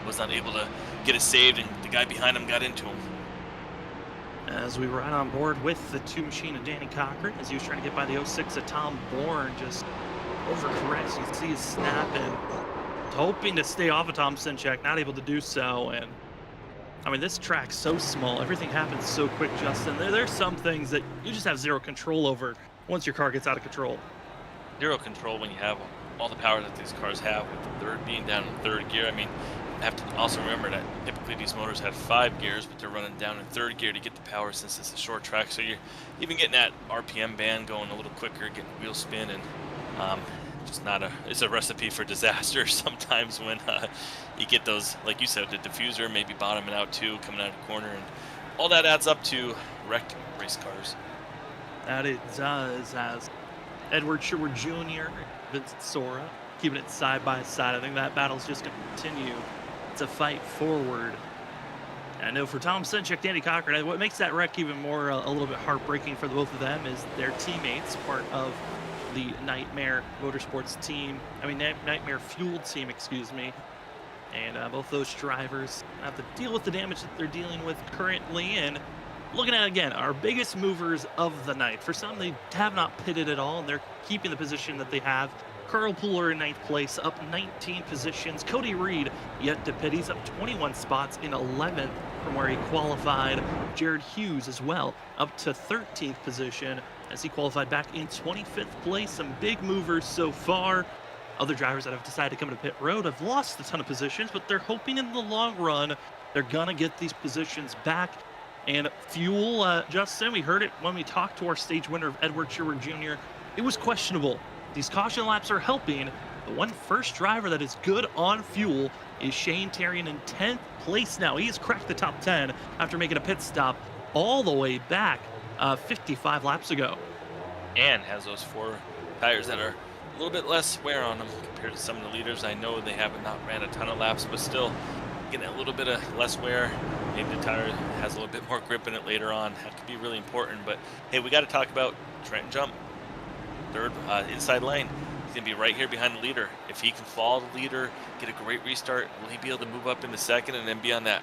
was not able to get it saved, and the guy behind him got into him. As we ride on board with the 2 machine of Danny Cochran, as he was trying to get by the 06 of Tom Bourne, just overcorrects. You can see his snap and hoping to stay off of Tom Senchak, not able to do so. And I mean, this track's so small. Everything happens so quick, Justin. There's some things that you just have zero control over once your car gets out of control. Zero control when you have all the power that these cars have, with the 3rd being down in 3rd gear. I mean, I have to also remember that typically these motors have 5 gears, but they're running down in 3rd gear to get the power since it's a short track. So you're even getting that RPM band going a little quicker, getting wheel spin, and just it's a recipe for disaster sometimes when you get those, like you said, the diffuser maybe bottoming out too, coming out of the corner, and all that adds up to wrecked race cars. That it does, as Edward Sherwood Jr., Vincent Sora, keeping it side by side. I think that battle's just going to continue to fight forward. I know for Tom Senchuk, Danny Cochran, what makes that wreck even more a little bit heartbreaking for the both of them is their teammates, part of the Nightmare Motorsports team. I mean, Nightmare Fuel team, excuse me. And both those drivers have to deal with the damage that they're dealing with currently. And looking at, again, our biggest movers of the night. For some, they have not pitted at all, and they're keeping the position that they have. Carl Pooler in 9th place, up 19 positions. Cody Reed yet to pit. He's up 21 spots in 11th from where he qualified. Jared Hughes as well, up to 13th position as he qualified back in 25th place. Some big movers so far. Other drivers that have decided to come to pit road have lost a ton of positions, but they're hoping in the long run they're gonna get these positions back. And fuel, Justin, we heard it when we talked to our stage winner of Edward Sherwood Jr. It was questionable. These caution laps are helping. The one first driver that is good on fuel is Shane Terrian in 10th place now. He has cracked the top 10 after making a pit stop all the way back 55 laps ago. And has those 4 tires that are a little bit less wear on them compared to some of the leaders. I know they haven't not ran a ton of laps, but still getting a little bit of less wear. Maybe the tire has a little bit more grip in it later on. That could be really important. But hey, we got to talk about Trenton Jump. Third inside lane. He's going to be right here behind the leader. If he can follow the leader, get a great restart, will he be able to move up into second and then be on that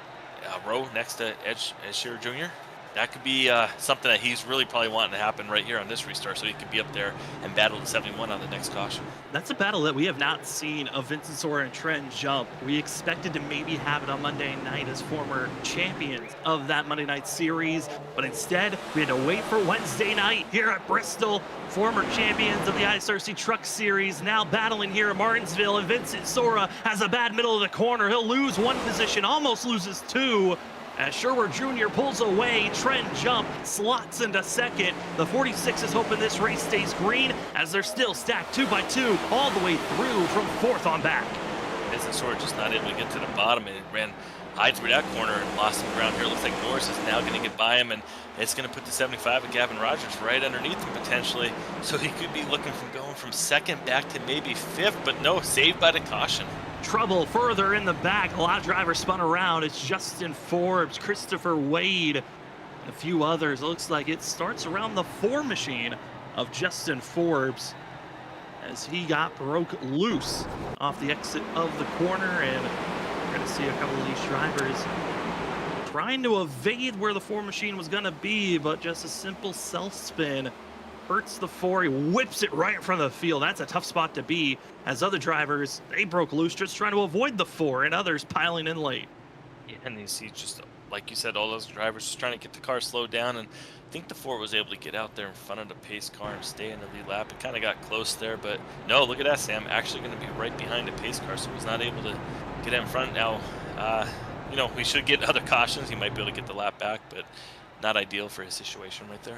row next to Ed Shearer Jr.? That could be something that he's really probably wanting to happen right here on this restart, so he could be up there and battle the 71 on the next caution. That's a battle that we have not seen of Vincent Sora and Trenton Jump. We expected to maybe have it on Monday night as former champions of that Monday night series, but instead we had to wait for Wednesday night here at Bristol. Former champions of the ISRC Truck Series now battling here at Martinsville, and Vincent Sora has a bad middle of the corner. He'll lose 1 position, almost loses 2. As Sherwood Jr. pulls away, Trenton Jump slots into second. The 46 is hoping this race stays green as they're still stacked 2 by 2 all the way through from 4th on back. Vincent Sora just not able to get to the bottom and ran high through that corner and lost some ground here. Looks like Norris is now going to get by him, and it's going to put the 75 of Gavin Rogers right underneath him potentially. So he could be looking from going from 2nd back to maybe 5th, but no, saved by the caution. Trouble further in the back. A lot of drivers spun around. It's Justin Forbes, Christopher Wade, and a few others. It looks like it starts around the 4 machine of Justin Forbes as he broke loose off the exit of the corner, and we're going to see a couple of these drivers trying to evade where the 4 machine was going to be, but just a simple self-spin hurts the 4. He whips it right in front of the field. That's a tough spot to be, as other drivers, they broke loose just trying to avoid the 4, and others piling in late. Yeah, and you see just, like you said, all those drivers just trying to get the car slowed down, and I think the 4 was able to get out there in front of the pace car and stay in the lead lap. It kind of got close there, but no, look at that, Sam. Actually going to be right behind the pace car, so he's not able to get in front now. You know, we should get other cautions. He might be able to get the lap back, but not ideal for his situation right there.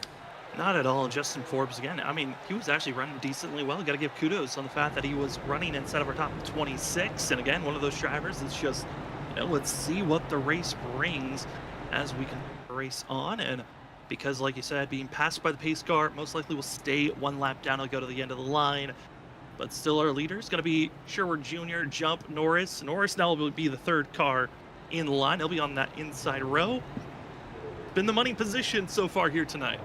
Not at all. Justin Forbes, again, I mean, he was actually running decently well. Got to give kudos on the fact that he was running inside of our top 26. And again, one of those drivers that's just, you know, let's see what the race brings as we can race on. And because, like you said, being passed by the pace car, most likely will stay 1 lap down. He'll go to the end of the line. But still, our leader is going to be Sherwood Jr., Jump, Norris. Norris now will be the 3rd car in the line. He'll be on that inside row. Been the money position so far here tonight.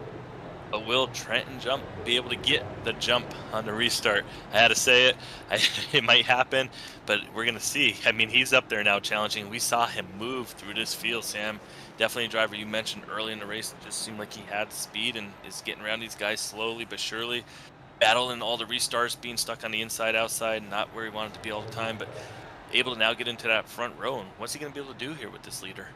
But will Trenton Jump be able to get the jump on the restart? I had to say it. It might happen, but we're going to see. I mean, he's up there now challenging. We saw him move through this field, Sam. Definitely a driver you mentioned early in the race. It just seemed like he had speed and is getting around these guys slowly but surely. Battling all the restarts, being stuck on the inside, outside, not where he wanted to be all the time, but able to now get into that front row. And what's he going to be able to do here with this leader?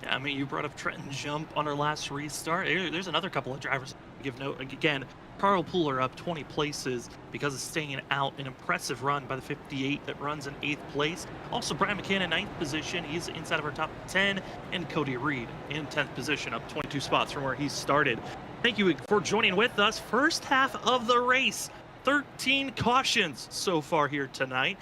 Yeah, I mean, you brought up Trenton Jump on our last restart. There's another couple of drivers to give note. Again, Carl Pooler up 20 places because of staying out. An impressive run by the 58 that runs in 8th place. Also, Brian McCann in 9th position. He's inside of our top 10. And Cody Reed in 10th position, up 22 spots from where he started. Thank you for joining with us. First half of the race. 13 cautions so far here tonight.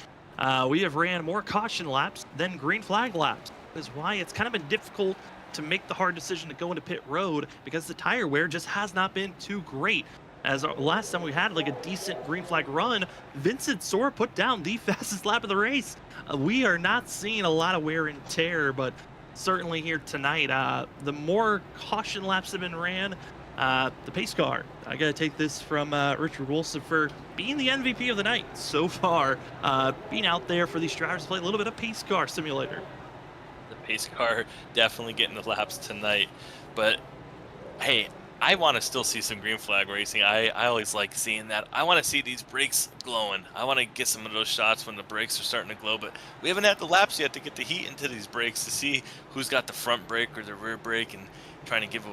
We have ran more caution laps than green flag laps. Is why it's kind of been difficult to make the hard decision to go into pit road, because the tire wear just has not been too great. as last time we had like a decent green flag run, Vincent Sora put down the fastest lap of the race. We are not seeing a lot of wear and tear, but certainly here tonight, the more caution laps have been ran, the pace car. I got to take this from Richard Wilson for being the MVP of the night so far, being out there for these drivers to play a little bit of pace car simulator. The pace car definitely getting the laps tonight, but hey, I want to still see some green flag racing. I always like seeing that. I want to see these brakes glowing. I want to get some of those shots when the brakes are starting to glow, but we haven't had the laps yet to get the heat into these brakes to see who's got the front brake or the rear brake, and trying to give,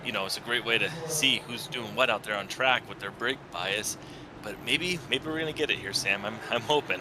it's a great way to see who's doing what out there on track with their brake bias. But maybe we're gonna get it here, Sam. I'm hoping.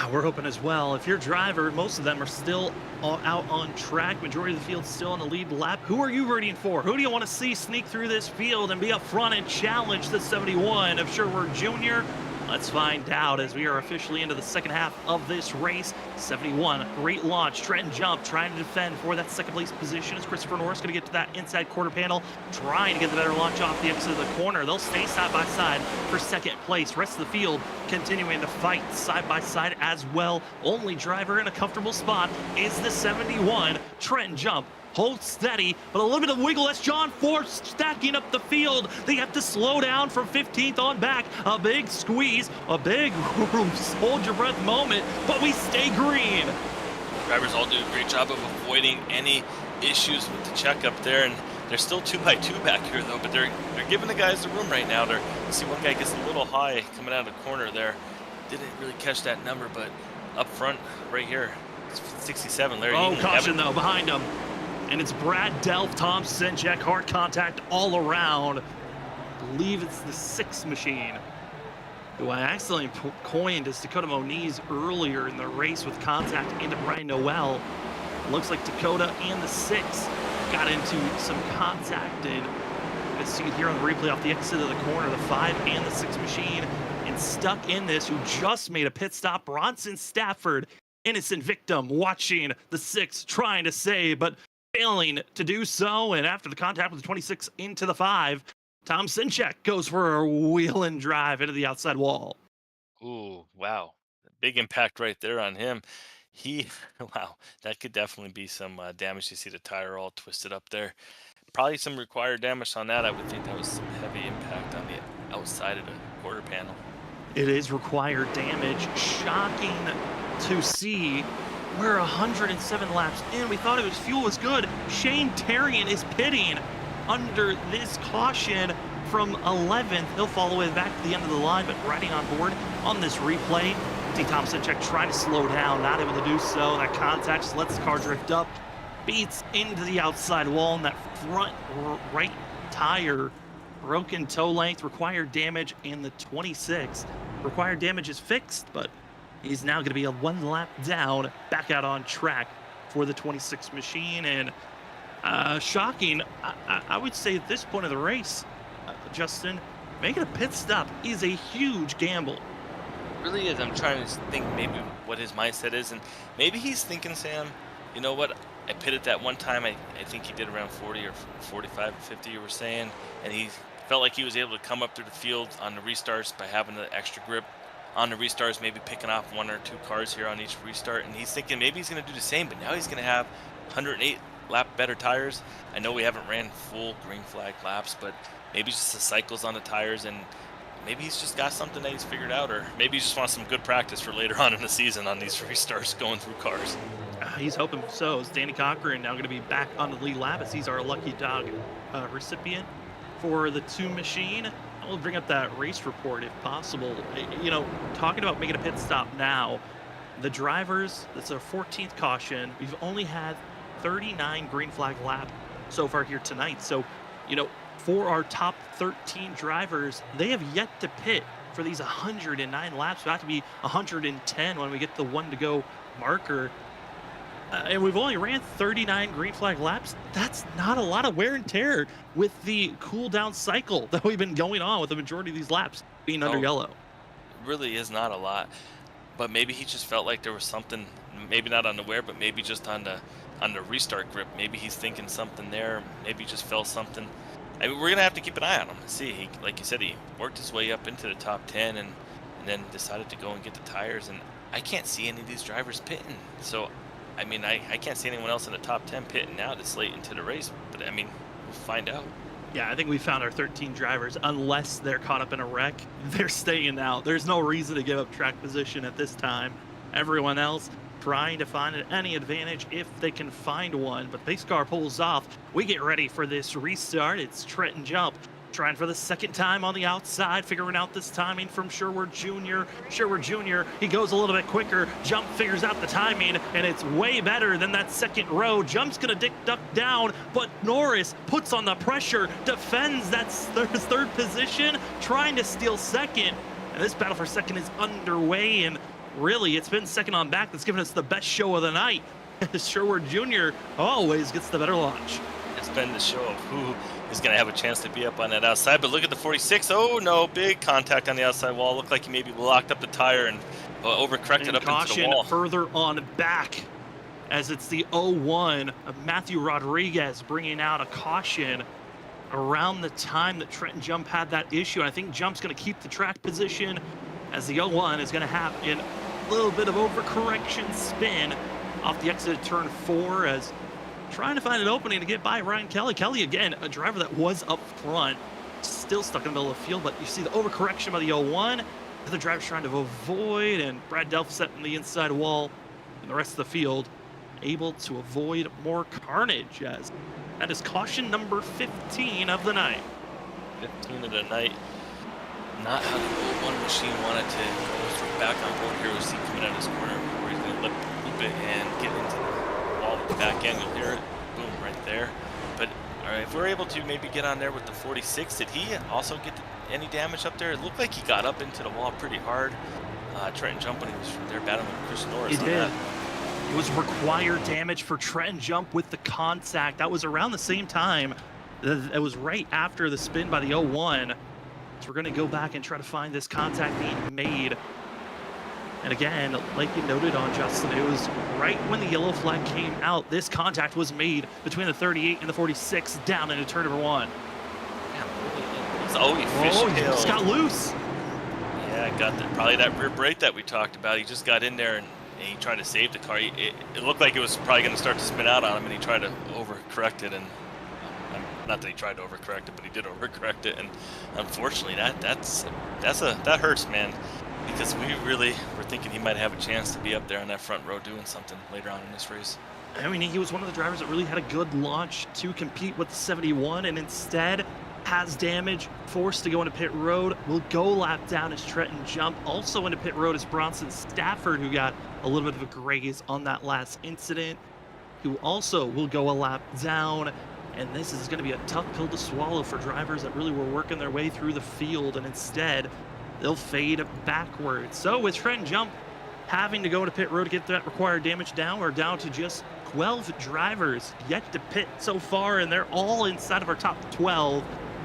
We're hoping as well. If you're a driver, most of them are still out on track. Majority of the field's still on the lead lap. Who are you rooting for? Who do you want to see sneak through this field and be up front and challenge the 71 of Sherwood Jr.? Let's find out as we are officially into the second half of this race. 71, great launch. Trenton Jump trying to defend for that second place position as Christopher Norris going to get to that inside quarter panel, trying to get the better launch off the exit of the corner. They'll stay side by side for second place. Rest of the field continuing to fight side by side as well. Only driver in a comfortable spot is the 71, Trenton Jump. Hold steady, but a little bit of wiggle. That's John Force stacking up the field. They have to slow down from 15th on back. A big squeeze, a big hold your breath moment, but we stay green. Drivers all do a great job of avoiding any issues with the checkup there, and they're still 2x2 back here though, but they're giving the guys the room right now. See, one guy gets a little high coming out of the corner there. Didn't really catch that number, but up front right here, it's 67. Larry. Oh, caution though, behind him. And it's Brad Delph, Tom Sinjek, hard contact all around. I believe it's the 6 machine, who I accidentally coined as Dakota Moniz earlier in the race with contact into Brian Noel. Looks like Dakota and the 6 got into some contact, and you see it here on the replay off the exit of the corner, the 5 and the 6 machine, and stuck in this, who just made a pit stop, Bronson Stafford, innocent victim, watching the 6 trying to save, but failing to do so. And after the contact with the 26 into the 5, Tom Sinchek goes for a wheel and drive into the outside wall. Ooh, wow. Big impact right there on him. Wow, that could definitely be some damage. You see the tire all twisted up there. Probably some required damage on that. I would think that was some heavy impact on the outside of the quarter panel. It is required damage. Shocking to see. We're 107 laps in. We thought fuel was good. Shane Terrian is pitting under this caution from 11th. He'll fall all the way back to the end of the line, but riding on board on this replay. See Tom Sinchek trying to slow down, not able to do so. That contact just lets the car drift up, beats into the outside wall, and that front right tire, broken toe length, required damage, and the 26. Required damage is fixed, but he's now going to be a 1 lap down, back out on track for the 26 machine. And shocking, I would say at this point of the race, Justin, making a pit stop is a huge gamble. It really is. I'm trying to think maybe what his mindset is, and maybe he's thinking, Sam, you know what? I pitted that one time. I think he did around 40 or 45 or 50, you were saying, and he felt like he was able to come up through the field on the restarts by having the extra grip on the restarts, maybe picking off 1 or 2 cars here on each restart, and he's thinking maybe he's going to do the same, but now he's going to have 108 lap better tires. I know we haven't ran full green flag laps, but maybe just the cycles on the tires, and maybe he's just got something that he's figured out, or maybe he just wants some good practice for later on in the season on these restarts going through cars. He's hoping so. Is Danny Cochran now going to be back on the lead lap as he's our lucky dog recipient for the 2 machine. We'll bring up that race report if possible. You know, talking about making a pit stop now, the drivers, that's a 14th caution. We've only had 39 green flag lap so far here tonight. So, you know, for our top 13 drivers, they have yet to pit for these 109 laps. About to be 110 when we get the 1 to go marker. And we've only ran 39 green flag laps. That's not a lot of wear and tear with the cool down cycle that we've been going on with the majority of these laps being under yellow. It really is not a lot, but maybe he just felt like there was something, maybe not on the wear, but maybe just on the restart grip. Maybe he's thinking something there. Maybe he just felt something. I mean, we're gonna have to keep an eye on him. See, like you said, he worked his way up into the top 10 and then decided to go and get the tires. And I can't see any of these drivers pitting. So, I mean, I can't see anyone else in the top 10 pitting now this late into the race. But I mean, we'll find out. Yeah, I think we found our 13 drivers. Unless they're caught up in a wreck, they're staying out. There's no reason to give up track position at this time. Everyone else trying to find any advantage if they can find one. But pace car pulls off. We get ready for this restart. It's Trenton Jump trying for the second time on the outside, figuring out this timing from Sherwood Jr. Sherwood Jr., he goes a little bit quicker. Jump figures out the timing, and it's way better than that second row. Jump's going to duck down, but Norris puts on the pressure, defends that his third position, trying to steal second. And this battle for second is underway, and really, it's been second on back that's given us the best show of the night. Sherwood Jr. always gets the better launch. It's been the show of who is going to have a chance to be up on that outside. But look at the 46. Oh, no, big contact on the outside wall. Looked like he maybe locked up the tire and overcorrected up into the wall. Further on back, as it's the 01 of Matthew Rodriguez bringing out a caution around the time that Trenton Jump had that issue. And I think Jump's going to keep the track position, as the 01 is going to have a little bit of overcorrection spin off the exit of turn 4, as trying to find an opening to get by Ryan Kelly. Kelly, again, a driver that was up front, still stuck in the middle of the field, but you see the overcorrection by the 01. The driver's trying to avoid, and Brad Delph setting the inside wall, and the rest of the field able to avoid more carnage, as that is caution number 15 of the night. 15 of the night. Not how the 01 machine wanted to go back on board here. We see coming out of this corner where he's going to loop it and get into the wall at the back end. You'll hear it. Boom, right there. But all right, if we're able to maybe get on there with the 46, did he also get any damage up there? It looked like he got up into the wall pretty hard. Trenton Jump, when he was there battling with Chris Norris. He did. It was required damage for Trenton Jump with the contact. That was around the same time. It was right after the spin by the 01. So we're going to go back and try to find this contact being made. And again, like you noted on Justin, it was right when the yellow flag came out. This contact was made between the 38 and the 46 down into turn number 1. Oh, he just got loose. Yeah, got probably that rear brake that we talked about. He just got in there and he tried to save the car. It looked like it was probably going to start to spin out on him, and he tried to overcorrect it. And not that he tried to overcorrect it, but he did overcorrect it. And unfortunately, that hurts, man, because we really were thinking he might have a chance to be up there on that front row doing something later on in this race. I mean, he was one of the drivers that really had a good launch to compete with the 71, and instead has damage, forced to go into pit road, will go lap down as Trenton Jump. Also into pit road is Bronson Stafford, who got a little bit of a graze on that last incident, who also will go a lap down. And this is going to be a tough pill to swallow for drivers that really were working their way through the field, and instead they'll fade backwards. So with Trenton Jump having to go to pit road to get that required damage down, we're down to just 12 drivers yet to pit so far, and they're all inside of our top 12.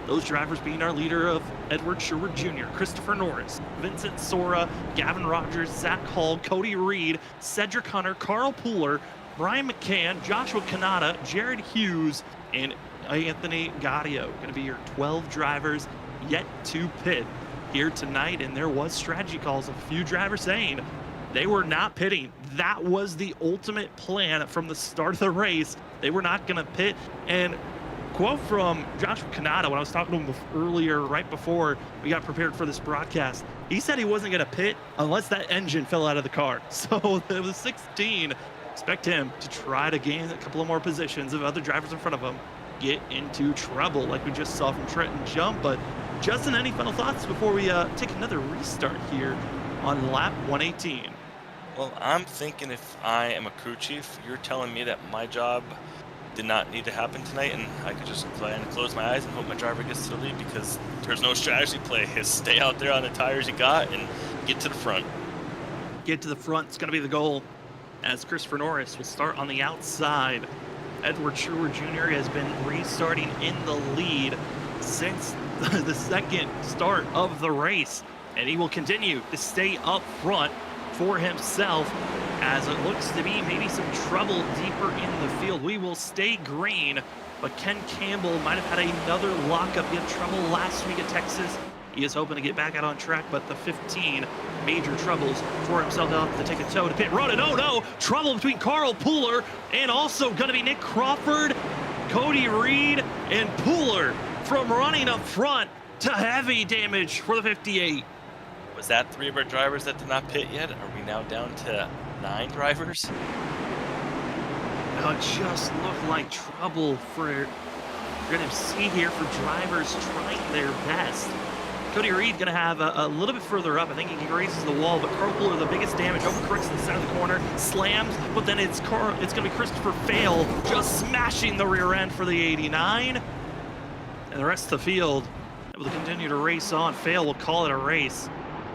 Those drivers being our leader of Edward Sherwood Jr., Christopher Norris, Vincent Sora, Gavin Rogers, Zach Hall, Cody Reed, Cedric Hunter, Carl Pooler, Brian McCann, Joshua Kanata, Jared Hughes, and Anthony Gaudio. Going to be your 12 drivers yet to pit here tonight. And there was strategy calls of a few drivers saying they were not pitting. That was the ultimate plan from the start of the race. They were not going to pit. And quote from Joshua Kanata, when I was talking to him earlier, right before we got prepared for this broadcast, he said he wasn't going to pit unless that engine fell out of the car. So it was 16. Expect him to try to gain a couple of more positions of other drivers in front of him, get into trouble like we just saw from Trenton Jump. But Justin, any final thoughts before we take another restart here on lap 118? Well, I'm thinking if I am a crew chief, you're telling me that my job did not need to happen tonight, and I could just plan to close my eyes and hope my driver gets to the lead, because there's no strategy play. Is stay out there on the tires you got and get to the front. Get to the front. It's going to be the goal, as Christopher Norris will start on the outside. Edward Sherwood Jr. has been restarting in the lead since the second start of the race, and he will continue to stay up front for himself, as it looks to be maybe some trouble deeper in the field. We will stay green but Ken Campbell might have had another lockup. He had trouble last week at Texas. He is hoping to get back out on track, but the 15 major troubles for himself. He'll have to take a toe to pit road. And oh no, trouble between Carl Pooler and also going to be Nick Crawford, Cody Reed, and Pooler from running up front to heavy damage for the 58. Was that 3 of our drivers that did not pit yet? Are we now down to 9 drivers? Now it just looked like trouble for, you're going to see here, for drivers trying their best. Cody Reed going to have a little bit further up. I think he grazes the wall, but Carl Pooler, the biggest damage, overcorrects to the center of the corner, slams, but then it's going to be Christopher Fail just smashing the rear end for the 89. And the rest of the field able to continue to race on. Fail will call it a race.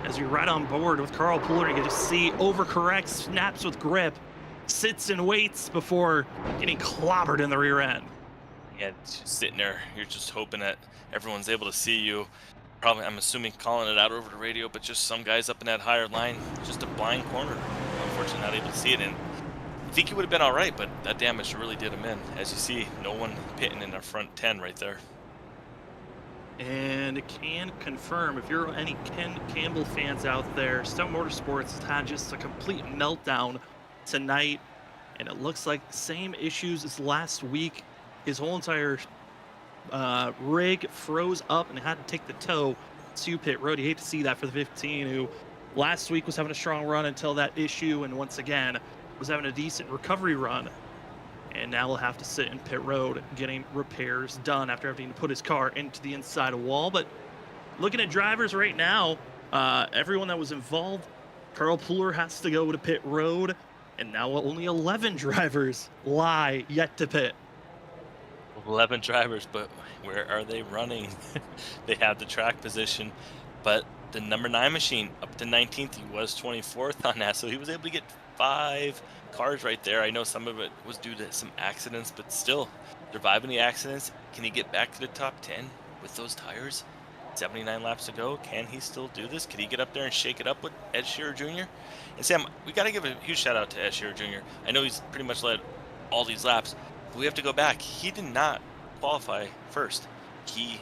As you're right on board with Carl Pooler, you can just see overcorrects, snaps with grip, sits and waits before getting clobbered in the rear end. Yeah, just sitting there, you're just hoping that everyone's able to see you. Probably, I'm assuming, calling it out over the radio, but just some guys up in that higher line, just a blind corner. Unfortunately, not able to see it. And I think he would have been all right, but that damage really did him in. As you see, no one pitting in our front 10 right there. And can confirm, if you're any Ken Campbell fans out there, Stone Motorsports has had just a complete meltdown tonight, and it looks like the same issues as last week. His whole entire rig froze up and had to take the tow to pit road. You hate to see that for the 15, who last week was having a strong run until that issue, and once again was having a decent recovery run. And now we'll have to sit in pit road getting repairs done after having to put his car into the inside wall. But looking at drivers right now, everyone that was involved, Carl Pooler has to go to pit road, and now only 11 drivers lie yet to pit. 11 drivers, but where are they running? They have the track position, but the number 9 machine up to 19th, he was 24th on that, so he was able to get 5 cars right there. I know some of it was due to some accidents, but still surviving the accidents. Can he get back to the top 10 with those tires? 79 laps to go. Can he still do this? Can he get up there and shake it up with Ed Shearer Jr.? And Sam, we got to give a huge shout out to Ed Shearer Jr. I know he's pretty much led all these laps, but we have to go back. He did not qualify first.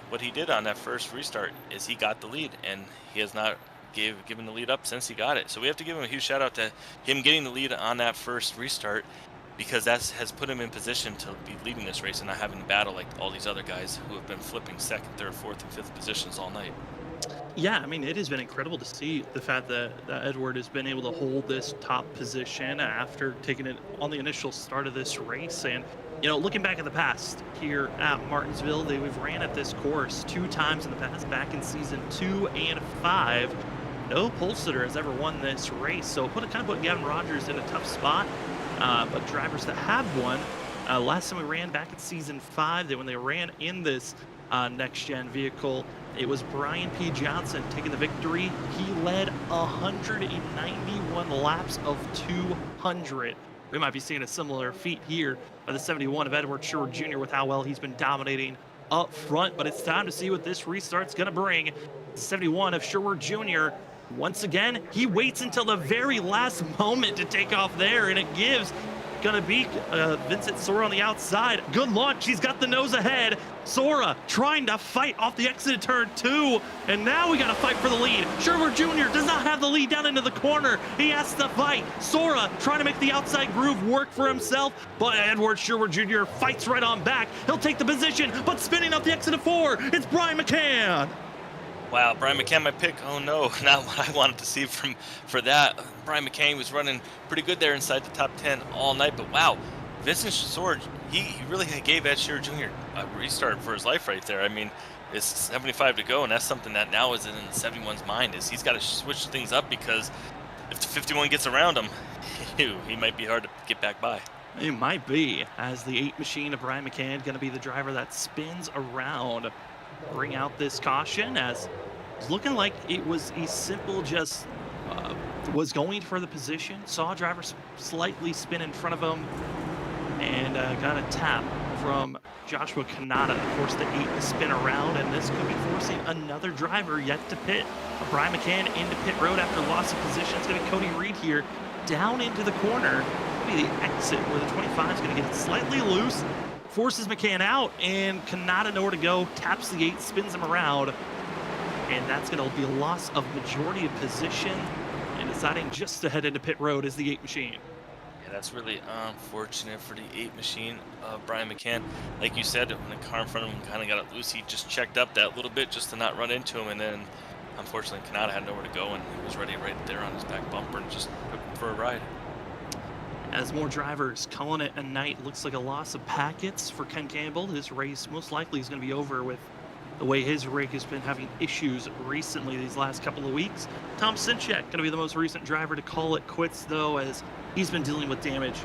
What he did on that first restart is he got the lead, and he has not given the lead up since he got it. So we have to give him a huge shout out to him getting the lead on that first restart, because that has put him in position to be leading this race and not having to battle like all these other guys who have been flipping 2nd, 3rd, 4th, and 5th positions all night. Yeah, I mean, it has been incredible to see the fact that Edward has been able to hold this top position after taking it on the initial start of this race. And, you know, looking back at the past here at Martinsville, we've ran at this course 2 times in the past, back in season 2 and 5. No pole sitter has ever won this race, so kind of put Gavin Rogers in a tough spot. But drivers that have won, last time we ran back in season 5, when they ran in this next-gen vehicle, it was Brian P. Johnson taking the victory. He led 191 laps of 200. We might be seeing a similar feat here by the 71 of Edward Shearer Jr. with how well he's been dominating up front. But it's time to see what this restart's going to bring. 71 of Shearer Jr. Once again, he waits until the very last moment to take off there, and it gives gonna be Vincent Sora on the outside. Good launch, he's got the nose ahead. Sora trying to fight off the exit of turn 2, and now we gotta fight for the lead. Shearer Jr. does not have the lead down into the corner. He has to fight. Sora trying to make the outside groove work for himself, but Edward Shearer Jr. fights right on back. He'll take the position, but spinning up the exit of 4, it's Brian McCann. Wow, Brian McCann, my pick. Oh no, not what I wanted to see for that. Brian McCann was running pretty good there inside the top 10 all night, but wow, Vincent Sora, he really gave Ed Shearer Jr. a restart for his life right there. I mean, it's 75 to go, and that's something that now is in the 71's mind, is he's got to switch things up, because if the 51 gets around him, he might be hard to get back by. It might be, as the 8 machine of Brian McCann going to be the driver that spins around, bring out this caution, as it's looking like it was a simple just was going for the position, saw a driver slightly spin in front of him, and got a tap from Joshua Kanata to force the 8 to spin around, and this could be forcing another driver yet to pit. Brian McCann into pit road after loss of position. It's going to be Cody Reed here down into the corner. It'll be the exit where the 25 is going to get it slightly loose. forces McCann out, and Kanata nowhere to go, taps the 8, spins him around, and that's going to be a loss of majority of position, and deciding just to head into pit road is the 8 machine. Yeah, that's really unfortunate for the 8 machine of Brian McCann. Like you said, when the car in front of him kind of got it loose, he just checked up that little bit just to not run into him, and then unfortunately Kanata had nowhere to go, and he was ready right there on his back bumper and just took him for a ride. As more drivers calling it a night, looks like a loss of packets for Ken Campbell. His race most likely is going to be over with the way his rig has been having issues recently these last couple of weeks. Tom Sinchek going to be the most recent driver to call it quits, though, as he's been dealing with damage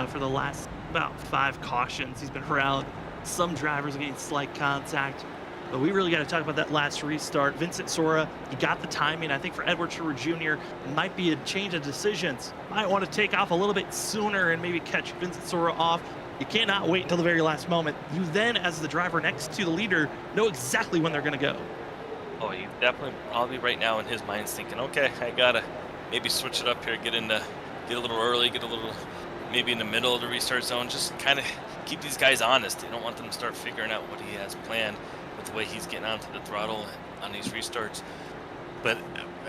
for the last about 5 cautions. He's been around some drivers getting slight contact. But we really got to talk about that last restart. Vincent Sora, he got the timing. I think for Edward Schroeder Jr., might be a change of decisions. Might want to take off a little bit sooner and maybe catch Vincent Sora off. You cannot wait until the very last moment. You then, as the driver next to the leader, know exactly when they're going to go. Oh, he definitely probably right now in his mind's thinking, okay, I gotta maybe switch it up here, get a little early, get a little maybe in the middle of the restart zone, just kind of keep these guys honest. You don't want them to start figuring out what he has planned with the way he's getting onto the throttle on these restarts. But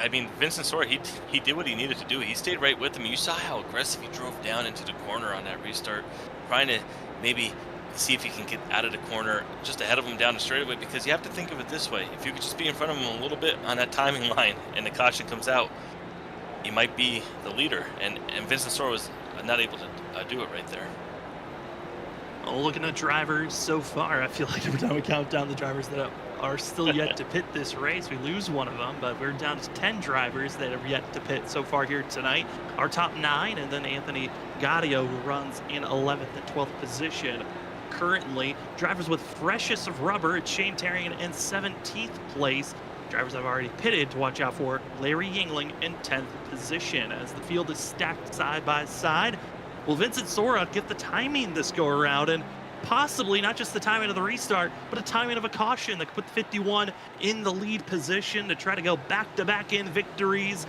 I mean, Vincent Sora, he did what he needed to do. He stayed right with him. You saw how aggressive he drove down into the corner on that restart, trying to maybe see if he can get out of the corner just ahead of him down the straightaway, because you have to think of it this way. If you could just be in front of him a little bit on that timing line and the caution comes out, he might be the leader. And Vincent Sora was not able to do it right there. Well, looking at drivers so far, I feel like every time we count down the drivers that are still yet to pit this race, we lose one of them, but we're down to 10 drivers that have yet to pit so far here tonight. Our top 9, and then Anthony Gaudio, who runs in 11th and 12th position. Currently, drivers with freshest of rubber, it's Shane Tarian in 17th place. Drivers I've already pitted to watch out for, Larry Yingling in 10th position. As the field is stacked side by side, will Vincent Sora get the timing this go around, and possibly not just the timing of the restart, but a timing of a caution that could put 51 in the lead position to try to go back-to-back in victories?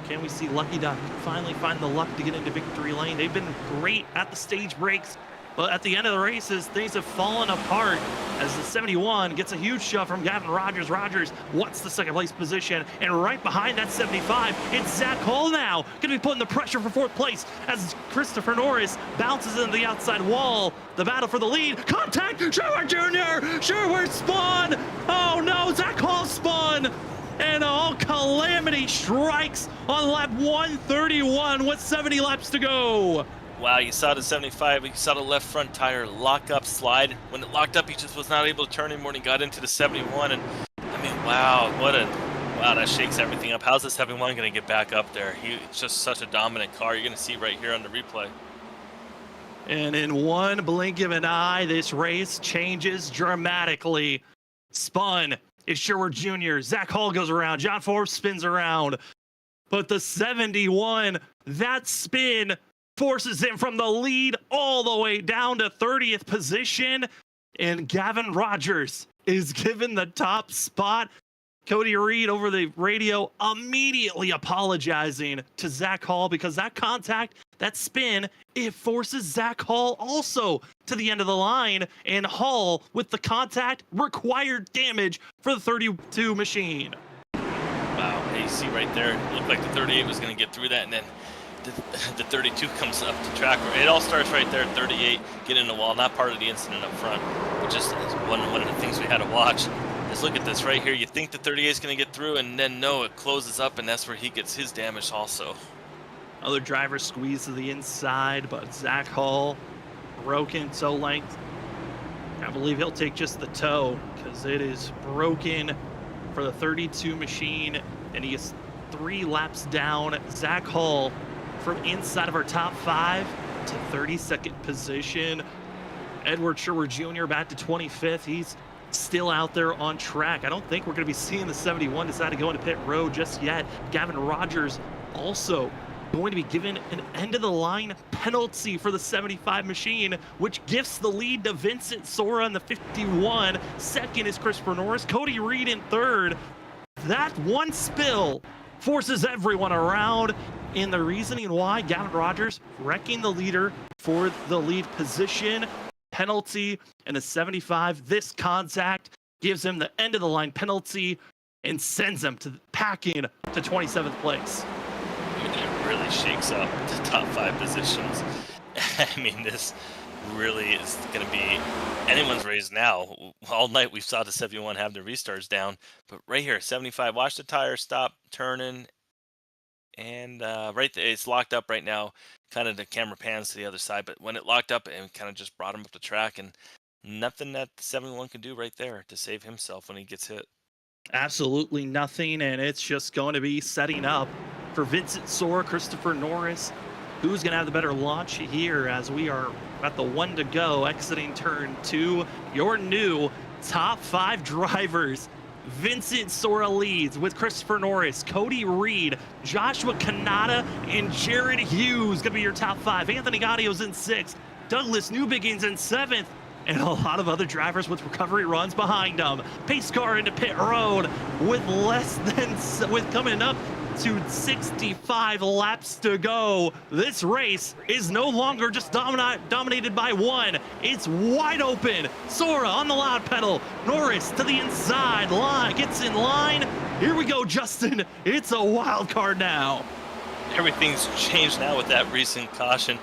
Can we see Lucky Duck finally find the luck to get into victory lane? They've been great at the stage breaks, but at the end of the races, things have fallen apart as the 71 gets a huge shove from Gavin Rogers. Rogers wants the second place position, and right behind that 75, it's Zach Hall now going to be putting the pressure for 4th place as Christopher Norris bounces into the outside wall. The battle for the lead. Contact! Sherwood Jr.! Sherwood spun! Oh no, Zach Hall spun! And all calamity strikes on lap 131 with 70 laps to go. Wow, you saw the 75, you saw the left front tire lock up, slide. When it locked up, he just was not able to turn anymore, and he got into the 71. And I mean, wow, that shakes everything up. How's the 71 going to get back up there? It's just such a dominant car. You're going to see right here on the replay. And in one blink of an eye, this race changes dramatically. Spun is Sherwood Jr. Zach Hall goes around. John Forbes spins around. But the 71, that spin forces him from the lead all the way down to 30th position. And Gavin Rogers is given the top spot. Cody Reed over the radio immediately apologizing to Zach Hall because that contact, that spin, it forces Zach Hall also to the end of the line. And Hall, with the contact, required damage for the 32 machine. Wow, hey, you see right there, it looked like the 38 was going to get through that, and then the 32 comes up to track. It all starts right there at 38, get in the wall, not part of the incident up front, but just one of the things we had to watch is look at this right here. You think the 38 is going to get through, and then no, it closes up, and that's where he gets his damage also. Other drivers squeeze to the inside, but Zach Hall, broken toe length. I believe he'll take just the toe because it is broken for the 32 machine, and he is 3 laps down. Zach Hall from inside of our top 5 to 32nd position. Edward Sherwood Jr. back to 25th. He's still out there on track. I don't think we're going to be seeing the 71 decide to go into pit road just yet. Gavin Rogers also going to be given an end-of-the-line penalty for the 75 machine, which gifts the lead to Vincent Sora in the 51. Second is Christopher Norris. Cody Reed in third. That one spill forces everyone around. And the reasoning why Gavin Rogers wrecking the leader for the lead position penalty and a 75. This contact gives him the end of the line penalty and sends him to packing to 27th place. I mean, it really shakes up the top 5 positions. I mean, this really is going to be anyone's race now. All night we saw the 71 have their restarts down, but right here, 75, watch the tire stop turning, and right there, it's locked up right now. Kind of the camera pans to the other side, but when it locked up, it kind of just brought him up the track, and nothing that the 71 can do right there to save himself when he gets hit. Absolutely nothing, and it's just going to be setting up for Vincent Sora, Christopher Norris. Who's going to have the better launch here as we are at the 1 to go, exiting turn 2. Your new top 5 drivers. Vincent Sora leads with Christopher Norris, Cody Reed, Joshua Kanata, and Jared Hughes going to be your top 5. Anthony Gaudio's in 6th. Douglas Newbegin's in 7th. And a lot of other drivers with recovery runs behind them. Pace car into pit road with coming up to 65 laps to go. This race is no longer just dominated by one. It's wide open. Sora on the loud pedal. Norris to the inside line, gets in line. Here we go, Justin. It's a wild card now. Everything's changed now with that recent caution.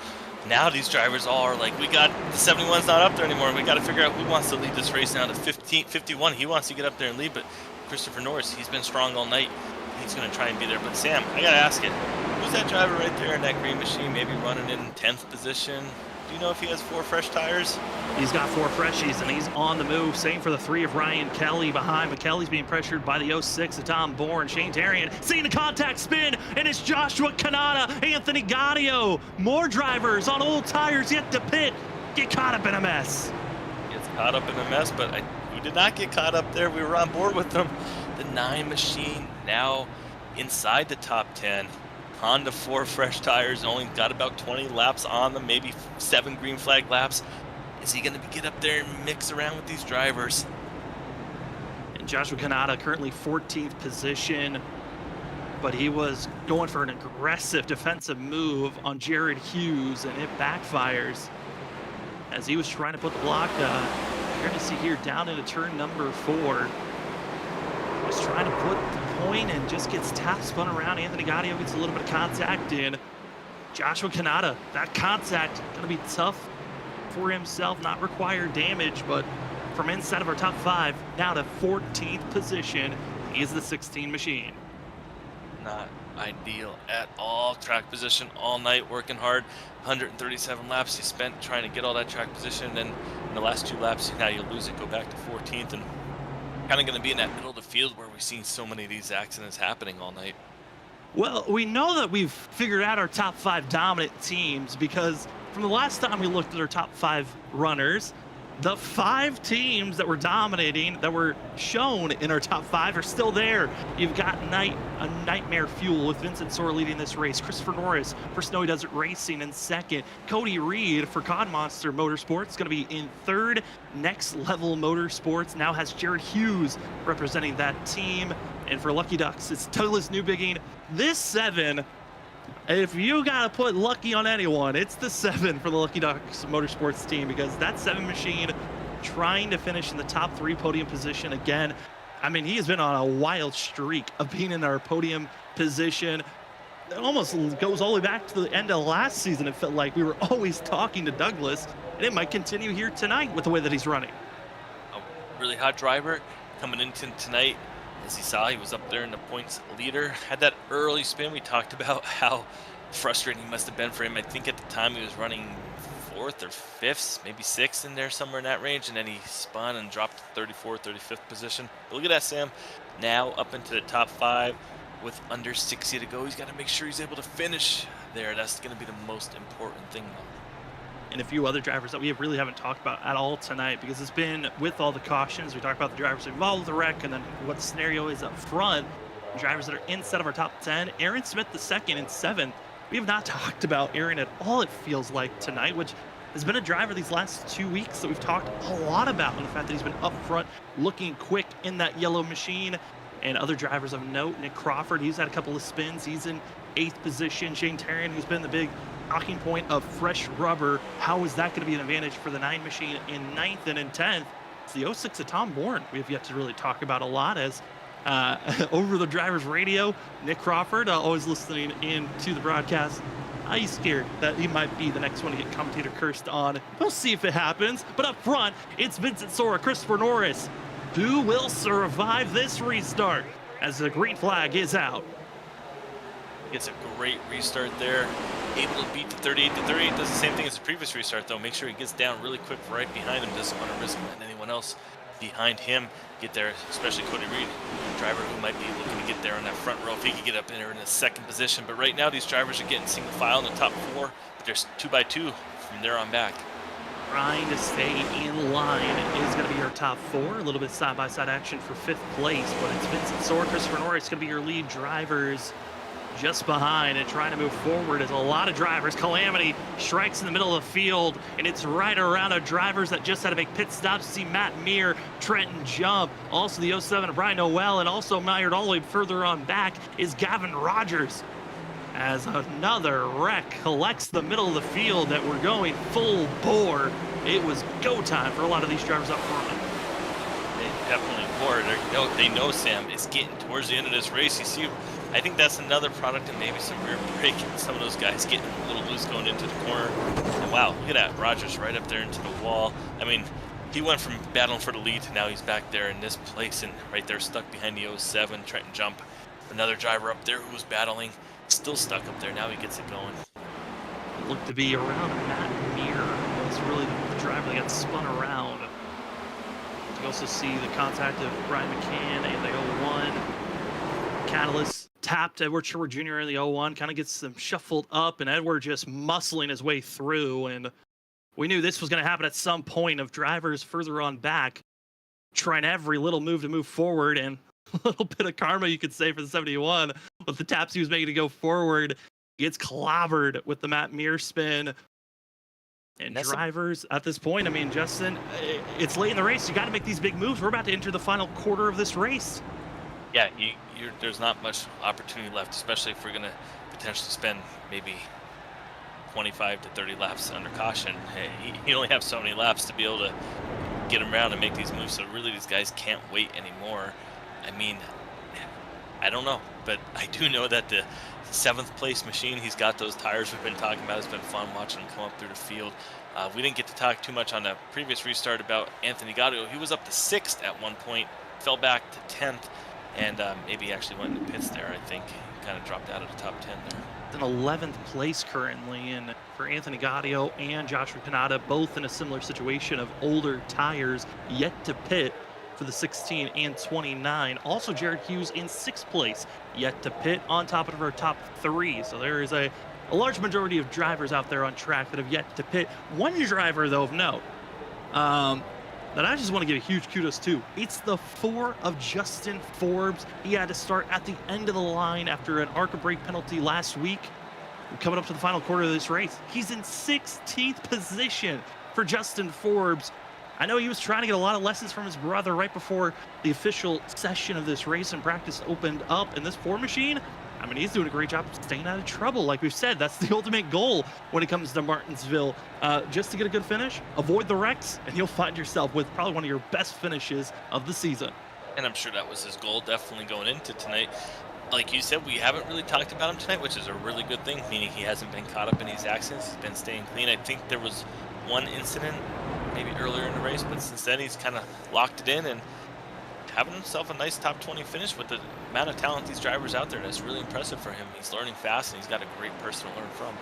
Now these drivers all are like, we got the 71's not up there anymore. We got to figure out who wants to lead this race now to 51. He wants to get up there and lead, but Christopher Norris, he's been strong all night. He's going to try and be there. But Sam, I got to ask you, who's that driver right there in that green machine, maybe running in 10th position? Do you know if he has 4 fresh tires? He's got 4 freshies, and he's on the move. Same for the 3 of Ryan Kelly behind, but Kelly's being pressured by the 06 of Tom Bourne. Shane Tarian seeing the contact spin, and it's Joshua Kanata, Anthony Gaudio. More drivers on old tires yet to pit. Get caught up in a mess. Gets caught up in a mess, but we did not get caught up there. We were on board with them. The 9 machine now inside the top 10. Honda 4 fresh tires, only got about 20 laps on them, maybe 7 green flag laps. Is he going to get up there and mix around with these drivers? And Joshua Kanata currently 14th position, but he was going for an aggressive defensive move on Jared Hughes, and it backfires as he was trying to put the block. You're going to see here down into turn number 4. Just trying to put the point and just gets tap spun around. Anthony Gaudio gets a little bit of contact in. Joshua Kanata, that contact going to be tough for himself, not require damage, but from inside of our top 5 now to 14th position is the 16 machine. Not ideal at all. Track position all night, working hard. 137 laps he spent trying to get all that track position, and then in the last 2 laps, now you lose it, go back to 14th, and kind of going to be in that middle of the field where we've seen so many of these accidents happening all night. Well, we know that we've figured out our top 5 dominant teams because from the last time we looked at our top 5 runners, the 5 teams that were dominating, that were shown in our top 5 are still there. You've got a Nightmare Fuel with Vincent Sora leading this race. Christopher Norris for Snowy Desert Racing in 2nd. Cody Reed for Cod Monster Motorsports going to be in 3rd. Next Level Motorsports now has Jared Hughes representing that team. And for Lucky Ducks, it's Douglas Newbigin. This 7, if you gotta put lucky on anyone, it's the 7 for the Lucky Ducks Motorsports team, because that 7 machine trying to finish in the top 3 podium position again. I mean, he has been on a wild streak of being in our podium position. It almost goes all the way back to the end of last season. It felt like we were always talking to Douglas, and it might continue here tonight with the way that he's running. A really hot driver coming into tonight. As you saw, he was up there in the points leader. Had that early spin. We talked about how frustrating he must have been for him. I think at the time he was running 4th or 5th, maybe 6th in there, somewhere in that range. And then he spun and dropped to 34th, 35th position. But look at that, Sam. Now up into the top 5 with under 60 to go. He's got to make sure he's able to finish there. That's going to be the most important thing, though. And a few other drivers that we really haven't talked about at all tonight, because it's been with all the cautions. We talked about the drivers involved with the wreck and then what the scenario is up front. Drivers that are inside of our top 10. Aaron Smith, the 2nd and 7th. We have not talked about Aaron at all, it feels like, tonight, which has been a driver these last 2 weeks that we've talked a lot about, and the fact that he's been up front, looking quick in that yellow machine. And other drivers of note, Nick Crawford, he's had a couple of spins. He's in 8th position. Shane Terrian, who's been the big talking point of fresh rubber. How is that going to be an advantage for the 9 machine in 9th and in 10th? It's the 06 of Tom Bourne we have yet to really talk about a lot, as over the driver's radio, Nick Crawford, always listening in to the broadcast. He's scared that he might be the next one to get commentator cursed on. We'll see if it happens. But up front, it's Vincent Sora, Christopher Norris. Who will survive this restart as the green flag is out? Gets a great restart there. Able to beat the 38. The 38 does the same thing as the previous restart, though. Make sure he gets down really quick right behind him. Doesn't want to risk letting anyone else behind him get there, especially Cody Reed, driver who might be looking to get there on that front row if he could get up in there in the 2nd position. But right now, these drivers are getting single file in the top 4, but there's 2x2 from there on back. Trying to stay in line is going to be your top 4. A little bit side-by-side action for 5th place, but it's Vincent Sora, Christopher Norris going to be your lead drivers just behind and trying to move forward as a lot of drivers. Calamity strikes in the middle of the field, and it's right around of drivers that just had to make pit stops. See Matt Meir, Trenton Jump, also the 07 of Brian Noel, and also mired all the way further on back is Gavin Rogers, as another wreck collects the middle of the field that we're going full bore. It was go time for a lot of these drivers up front. They definitely were. They know Sam is getting towards the end of this race. You see, I think that's another product of maybe some rear brake and some of those guys getting a little loose going into the corner. And wow, look at that. Rogers right up there into the wall. I mean, he went from battling for the lead to now he's back there in this place and right there stuck behind the 07. Trenton Jump, another driver up there who was battling, still stuck up there. Now he gets it going. It looked to be around Matt Meir. Was really the driver that got spun around. You also see the contact of Brian McCann and the 01. Catalyst tapped Edward Sherwood Jr. in the 01, kind of gets them shuffled up, and Edward just muscling his way through. And we knew this was going to happen at some point, of drivers further on back trying every little move to move forward, and a little bit of karma, you could say, for the 71 with the taps he was making to go forward. Gets clobbered with the Matt Meir spin. And drivers at this point, I mean, Justin, it's late in the race. You got to make these big moves. We're about to enter the final quarter of this race. Yeah, there's not much opportunity left, especially if we're going to potentially spend maybe 25 to 30 laps under caution. You only have so many laps to be able to get them around and make these moves, so really these guys can't wait anymore. I mean, I don't know, but I do know that the 7th place machine, he's got those tires we've been talking about. It's been fun watching him come up through the field. We didn't get to talk too much on the previous restart about Anthony Gatto. He was up to 6th at one point, fell back to 10th, and maybe actually went into pits there, I think. He kind of dropped out of the top 10 there. In 11th place currently, and for Anthony Gatto and Joshua Canada, both in a similar situation of older tires, yet to pit for the 16 and 29. Also Jared Hughes in 6th place, yet to pit, on top of our top 3. So there is a large majority of drivers out there on track that have yet to pit. One driver, though, of note, that I just want to give a huge kudos to. It's the 4 of Justin Forbes. He had to start at the end of the line after an ARCA brake penalty last week. Coming up to the final quarter of this race, he's in 16th position for Justin Forbes. I know he was trying to get a lot of lessons from his brother right before the official session of this race and practice opened up. And this Ford machine, I mean, he's doing a great job staying out of trouble. Like we've said, that's the ultimate goal when it comes to Martinsville. Just to get a good finish, avoid the wrecks, and you'll find yourself with probably one of your best finishes of the season. And I'm sure that was his goal, definitely going into tonight. Like you said, we haven't really talked about him tonight, which is a really good thing, meaning he hasn't been caught up in these accidents. He's been staying clean. I think there was one incident maybe earlier in the race, but since then he's kind of locked it in and having himself a nice top 20 finish with the amount of talent these drivers out there. That's really impressive for him. He's learning fast, and he's got a great person to learn from.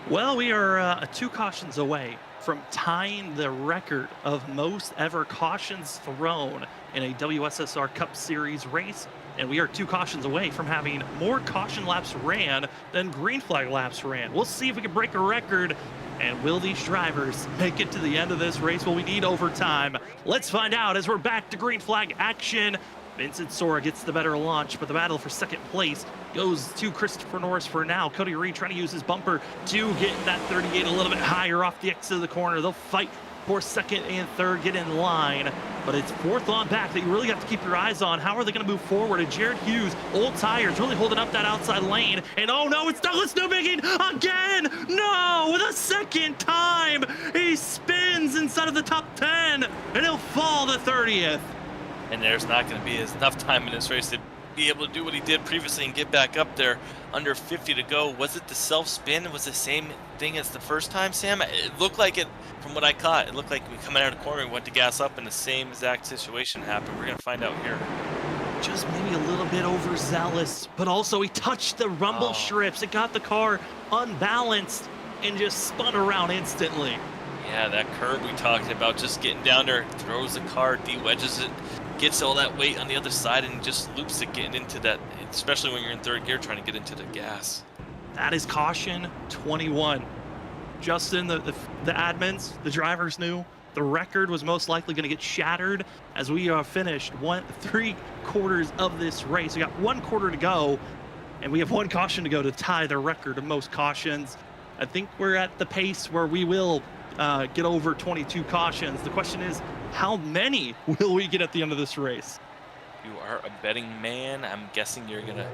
Well, we are 2 cautions away from tying the record of most ever cautions thrown in a WSSR Cup Series race. And we are 2 cautions away from having more caution laps ran than green flag laps ran. We'll see if we can break a record. And will these drivers make it to the end of this race? Will we need overtime? Let's find out as we're back to green flag action. Vincent Sora gets the better launch, but the battle for 2nd place goes to Christopher Norris for now. Cody Reed trying to use his bumper to get that 38 a little bit higher off the exit of the corner. They'll fight for 2nd and 3rd, get in line. But it's fourth on back that you really have to keep your eyes on. How are they going to move forward? And Jared Hughes, old tires, really holding up that outside lane. And oh no, it's Douglas Newbigin again. No, the second time. He spins inside of the top 10 and he'll fall to 30th. And there's not going to be enough time in this race to be able to do what he did previously and get back up there. Under 50 to go. Was it the self-spin? Was the same thing as the first time, Sam? It looked like it, from what I caught, it looked like we coming out of the corner and went to gas up and the same exact situation happened. We're going to find out here. Just maybe a little bit overzealous, but also he touched the rumble strips. It got the car unbalanced and just spun around instantly. Yeah, that curve we talked about, just getting down there, throws the car, de-wedges it, gets all that weight on the other side and just loops it getting into that, especially when you're in third gear trying to get into the gas. That is caution 21. Justin, the admins, the drivers knew the record was most likely going to get shattered as we are finished 3 quarters of this race. We got 1 quarter to go, and we have 1 caution to go to tie the record of most cautions. I think we're at the pace where we will get over 22 cautions. The question is, how many will we get at the end of this race? You are a betting man. I'm guessing you're going to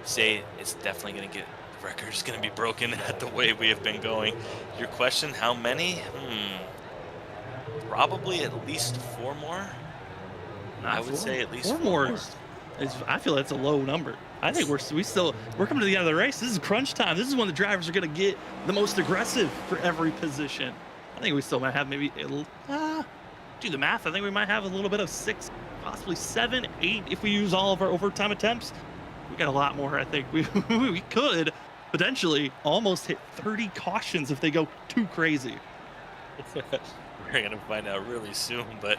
say it's definitely going to get, the record is going to be broken at the way we have been going. Your question, how many? Probably at least 4 more. I would say at least 4 more. I feel that's a low number. I think we're coming to the end of the race. This is crunch time. This is when the drivers are going to get the most aggressive for every position. I think we still might have maybe, do the math. I think we might have a little bit of 6, possibly 7, 8 if we use all of our overtime attempts. We got a lot more. I think we could potentially almost hit 30 cautions if they go too crazy. We're going to find out really soon, but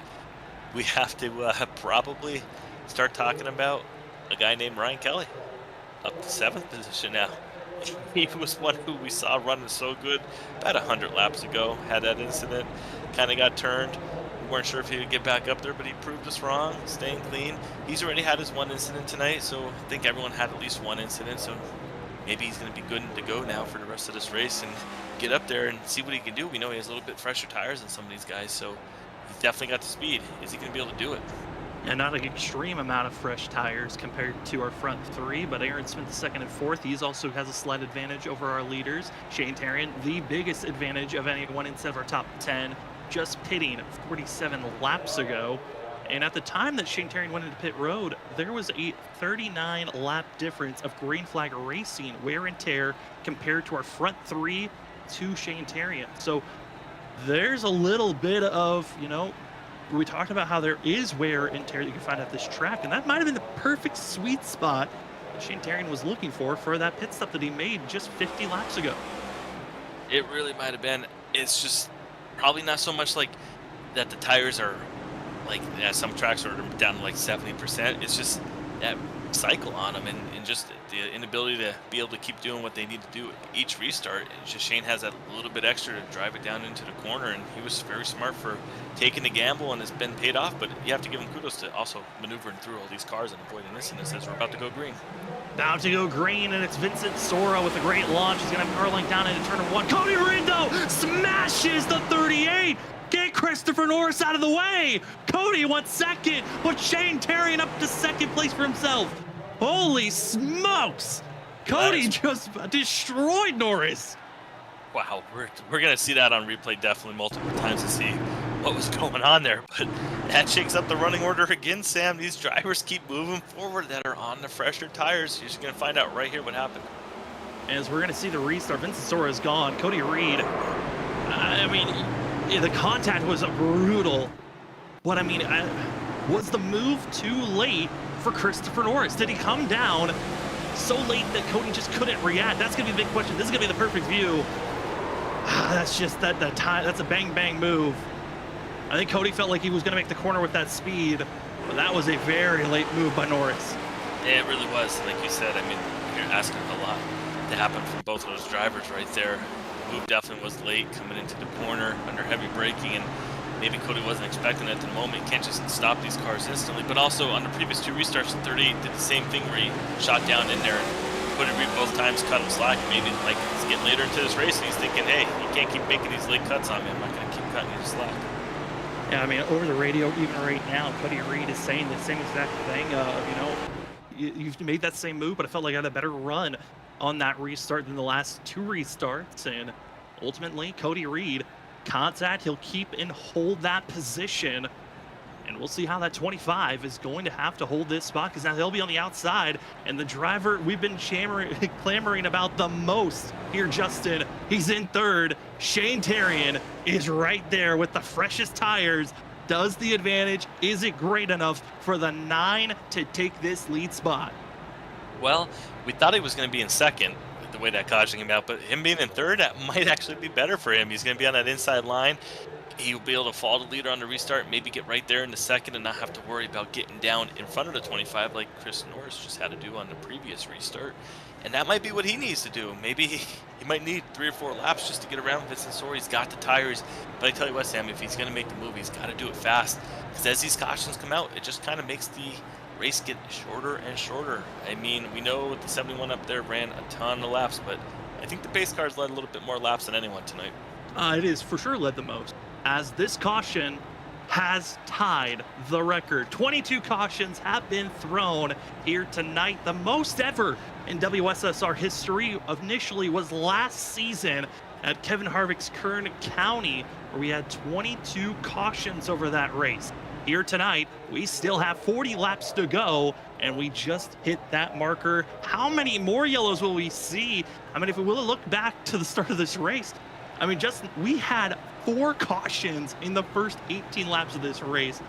we have to probably start talking about a guy named Ryan Kelly, up to 7th position now. He was one who we saw running so good about 100 laps ago, had that incident, kind of got turned. We weren't sure if he would get back up there, but he proved us wrong, staying clean. He's already had his 1 incident tonight, so I think everyone had at least 1 incident, so maybe he's going to be good to go now for the rest of this race and get up there and see what he can do. We know he has a little bit fresher tires than some of these guys, so he's definitely got the speed. Is he going to be able to do it? And not an extreme amount of fresh tires compared to our front 3, but Aaron Smith, the 2nd and 4th, he also has a slight advantage over our leaders. Shane Tarian, the biggest advantage of anyone instead of our top 10, just pitting 47 laps ago. And at the time that Shane Tarian went into pit road, there was a 39 lap difference of green flag racing wear and tear compared to our front 3 to Shane Tarian. So there's a little bit of, we talked about how there is wear and tear that you can find at this track, and that might have been the perfect sweet spot that Shane Tarian was looking for that pit stop that he made just 50 laps ago. It really might have been. It's just probably not so much like that the tires are like, some tracks are down to like 70%. It's just that cycle on them and just the inability to be able to keep doing what they need to do each restart. It's just Shane has that little bit extra to drive it down into the corner, and he was very smart for taking the gamble, and it's been paid off. But you have to give him kudos to also maneuvering through all these cars and avoiding incidents as we're about to go green. About to go green, and it's Vincent Sora with a great launch. He's going to have car length down into turn 1. Cody Rindo smashes the 38. Get Christopher Norris out of the way. Cody wants 2nd, but Shane Tarian up to 2nd place for himself. Holy smokes. Cody just destroyed Norris. Wow, we're going to see that on replay definitely multiple times to see what was going on there. But that shakes up the running order again, Sam. These drivers keep moving forward that are on the fresher tires. You're just going to find out right here what happened. As we're going to see the restart, Vincent Sora is gone. Cody Reed, the contact was brutal. But was the move too late for Christopher Norris? Did he come down so late that Cody just couldn't react? That's going to be the big question. This is going to be the perfect view. That's just that time. That's a bang bang move. I think Cody felt like he was going to make the corner with that speed, but that was a very late move by Norris. Yeah, it really was. Like you said, you're asking a lot to happen from both of those drivers right there. The move definitely was late coming into the corner under heavy braking, and maybe Cody wasn't expecting it at the moment. He can't just stop these cars instantly. But also on the previous 2 restarts, 38 did the same thing where he shot down in there and put it both times, cut him slack. Maybe like it's getting later into this race, and he's thinking, hey, you can't keep making these late cuts on me. I'm not going to keep cutting you slack. Yeah, I mean, over the radio, even right now, Cody Reed is saying the same exact thing. You've made that same move, but I felt like I had a better run on that restart than the last 2 restarts. And ultimately, Cody Reed, contact, he'll keep and hold that position. And we'll see how that 25 is going to have to hold this spot, because now he'll be on the outside. And the driver we've been clamoring about the most here, Justin, he's in third. Shane Terrian is right there with the freshest tires. Does the advantage? Is it great enough for the 9 to take this lead spot? Well, we thought he was going to be in second with the way that caution came out, but him being in third, that might actually be better for him. He's going to be on that inside line. He'll be able to follow the leader on the restart, maybe get right there in the second and not have to worry about getting down in front of the 25 like Chris Norris just had to do on the previous restart. And that might be what he needs to do. Maybe he might need 3 or 4 laps just to get around Vincent Sori. He's got the tires. But I tell you what, Sam, if he's going to make the move, he's got to do it fast. Because as these cautions come out, it just kind of makes the race get shorter and shorter. I mean, we know the 71 up there ran a ton of laps, but I think the pace cars led a little bit more laps than anyone tonight. It is for sure led the most, as this caution has tied the record. 22 cautions have been thrown here tonight, the most ever in WSSR history. Initially was last season at Kevin Harvick's Kern County, where we had 22 cautions over that race. Here tonight, we still have 40 laps to go, and we just hit that marker. How many more yellows will we see? I mean, if we will look back to the start of this race, I mean, Justin, we had 4 cautions in the first 18 laps of this race.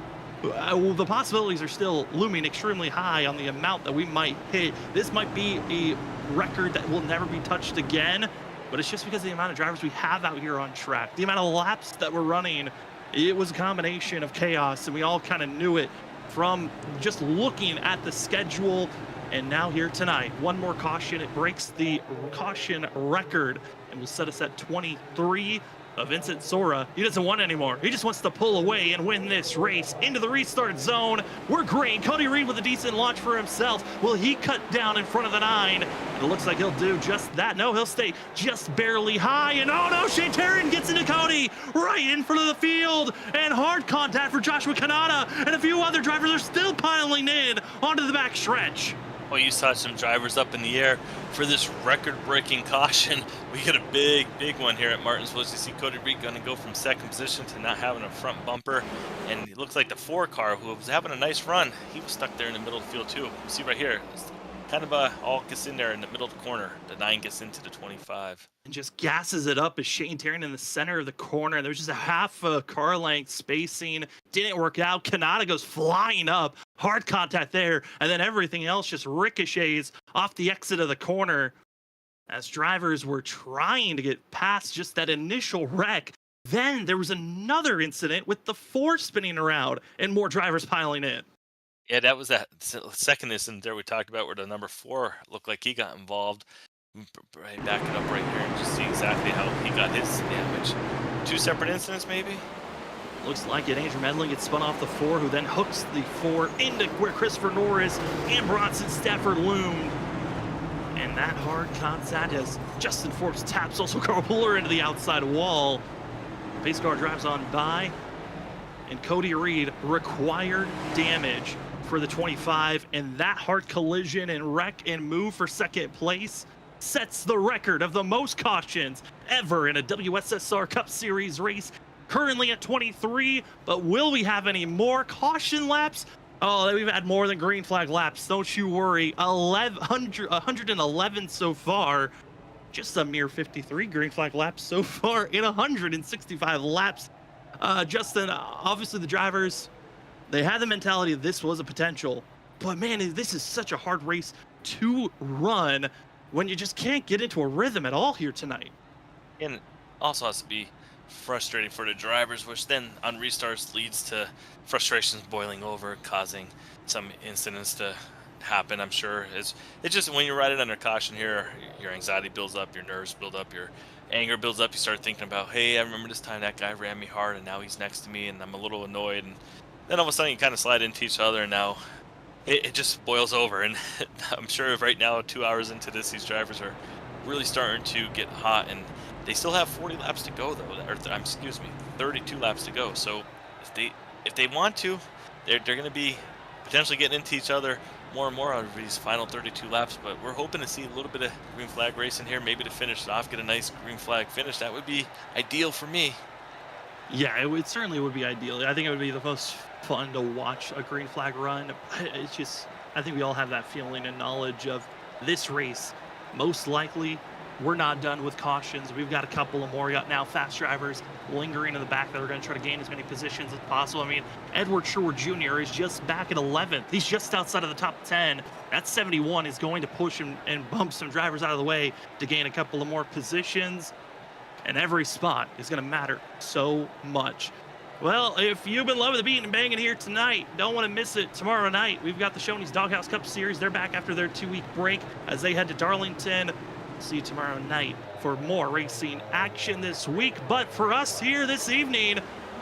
The possibilities are still looming extremely high on the amount that we might hit. This might be a record that will never be touched again, but it's just because of the amount of drivers we have out here on track, the amount of laps that we're running. It was a combination of chaos, and we all kind of knew it from just looking at the schedule. And now here tonight, 1 more caution. It breaks the caution record and will set us at 23. Vincent Sora, he doesn't want anymore. He just wants to pull away and win this race into the restart zone. We're green. Cody Reed with a decent launch for himself. Will he cut down in front of the 9? It looks like he'll do just that. No, he'll stay just barely high. And oh no, Shane Terrian gets into Cody right in front of the field. And hard contact for Joshua Kanata. And a few other drivers are still piling in onto the back stretch. Well, you saw some drivers up in the air for this record-breaking caution. We get a big one here at Martinsville. As you see Cody Reed going to go from second position to not having a front bumper. And it looks like the 4 car, who was having a nice run, he was stuck there in the middle of the field too. See right here, it's kind of all gets in there in the middle of the corner. The 9 gets into the 25. And just gasses it up as Shane Terrian in the center of the corner. There's just a half a car length spacing. Didn't work out. Kanata goes flying up. Hard contact there. And then everything else just ricochets off the exit of the corner as drivers were trying to get past just that initial wreck. Then there was another incident with the 4 spinning around and more drivers piling in. Yeah, that was that second incident there we talked about where the number 4 looked like he got involved. Right, back it up right here and just see exactly how he got his damage. 2 separate incidents, maybe? Looks like it. Andrew Medlin gets spun off the 4, who then hooks the 4 into where Christopher Norris and Bronson Stafford loomed. And that hard contact as Justin Forbes taps also Carl Puller into the outside wall. Pace car drives on by, and Cody Reed required damage for the 25, and that hard collision and wreck and move for second place sets the record of the most cautions ever in a WSSR Cup Series race, currently at 23. But will we have any more caution laps? Oh, we've had more than green flag laps, don't you worry. 111 so far. Just a mere 53 green flag laps so far in 165 laps. Justin, obviously the drivers, they had the mentality that this was a potential, but man, this is such a hard race to run when you just can't get into a rhythm at all here tonight. And it also has to be frustrating for the drivers, which then on restarts leads to frustrations boiling over, causing some incidents to happen. I'm sure it's just when you're riding under caution here, your anxiety builds up, your nerves build up, your anger builds up. You start thinking about, hey, I remember this time that guy ran me hard and now he's next to me and I'm a little annoyed, and then all of a sudden you kind of slide into each other, and now it just boils over. And I'm sure right now, 2 hours into this, these drivers are really starting to get hot, and they still have 40 laps to go though, or excuse me, 32 laps to go. So if they want to, they're going to be potentially getting into each other more and more out of these final 32 laps. But we're hoping to see a little bit of green flag racing here, maybe to finish it off, get a nice green flag finish. That would be ideal for me. Yeah, it certainly would be ideal. I think it would be the most fun to watch a green flag run. It's just, I think we all have that feeling and knowledge of this race. Most likely, we're not done with cautions. We've got a couple of more. We got now fast drivers lingering in the back that are going to try to gain as many positions as possible. I mean, Edward Sherwood Jr. is just back at 11th. He's just outside of the top 10. That 71 is going to push and bump some drivers out of the way to gain a couple of more positions. And every spot is going to matter so much. Well, if you've been loving the beating and banging here tonight, don't want to miss it tomorrow night. We've got the Shoney's Doghouse Cup Series. They're back after their 2-week break as they head to Darlington. See you tomorrow night for more racing action this week. But for us here this evening,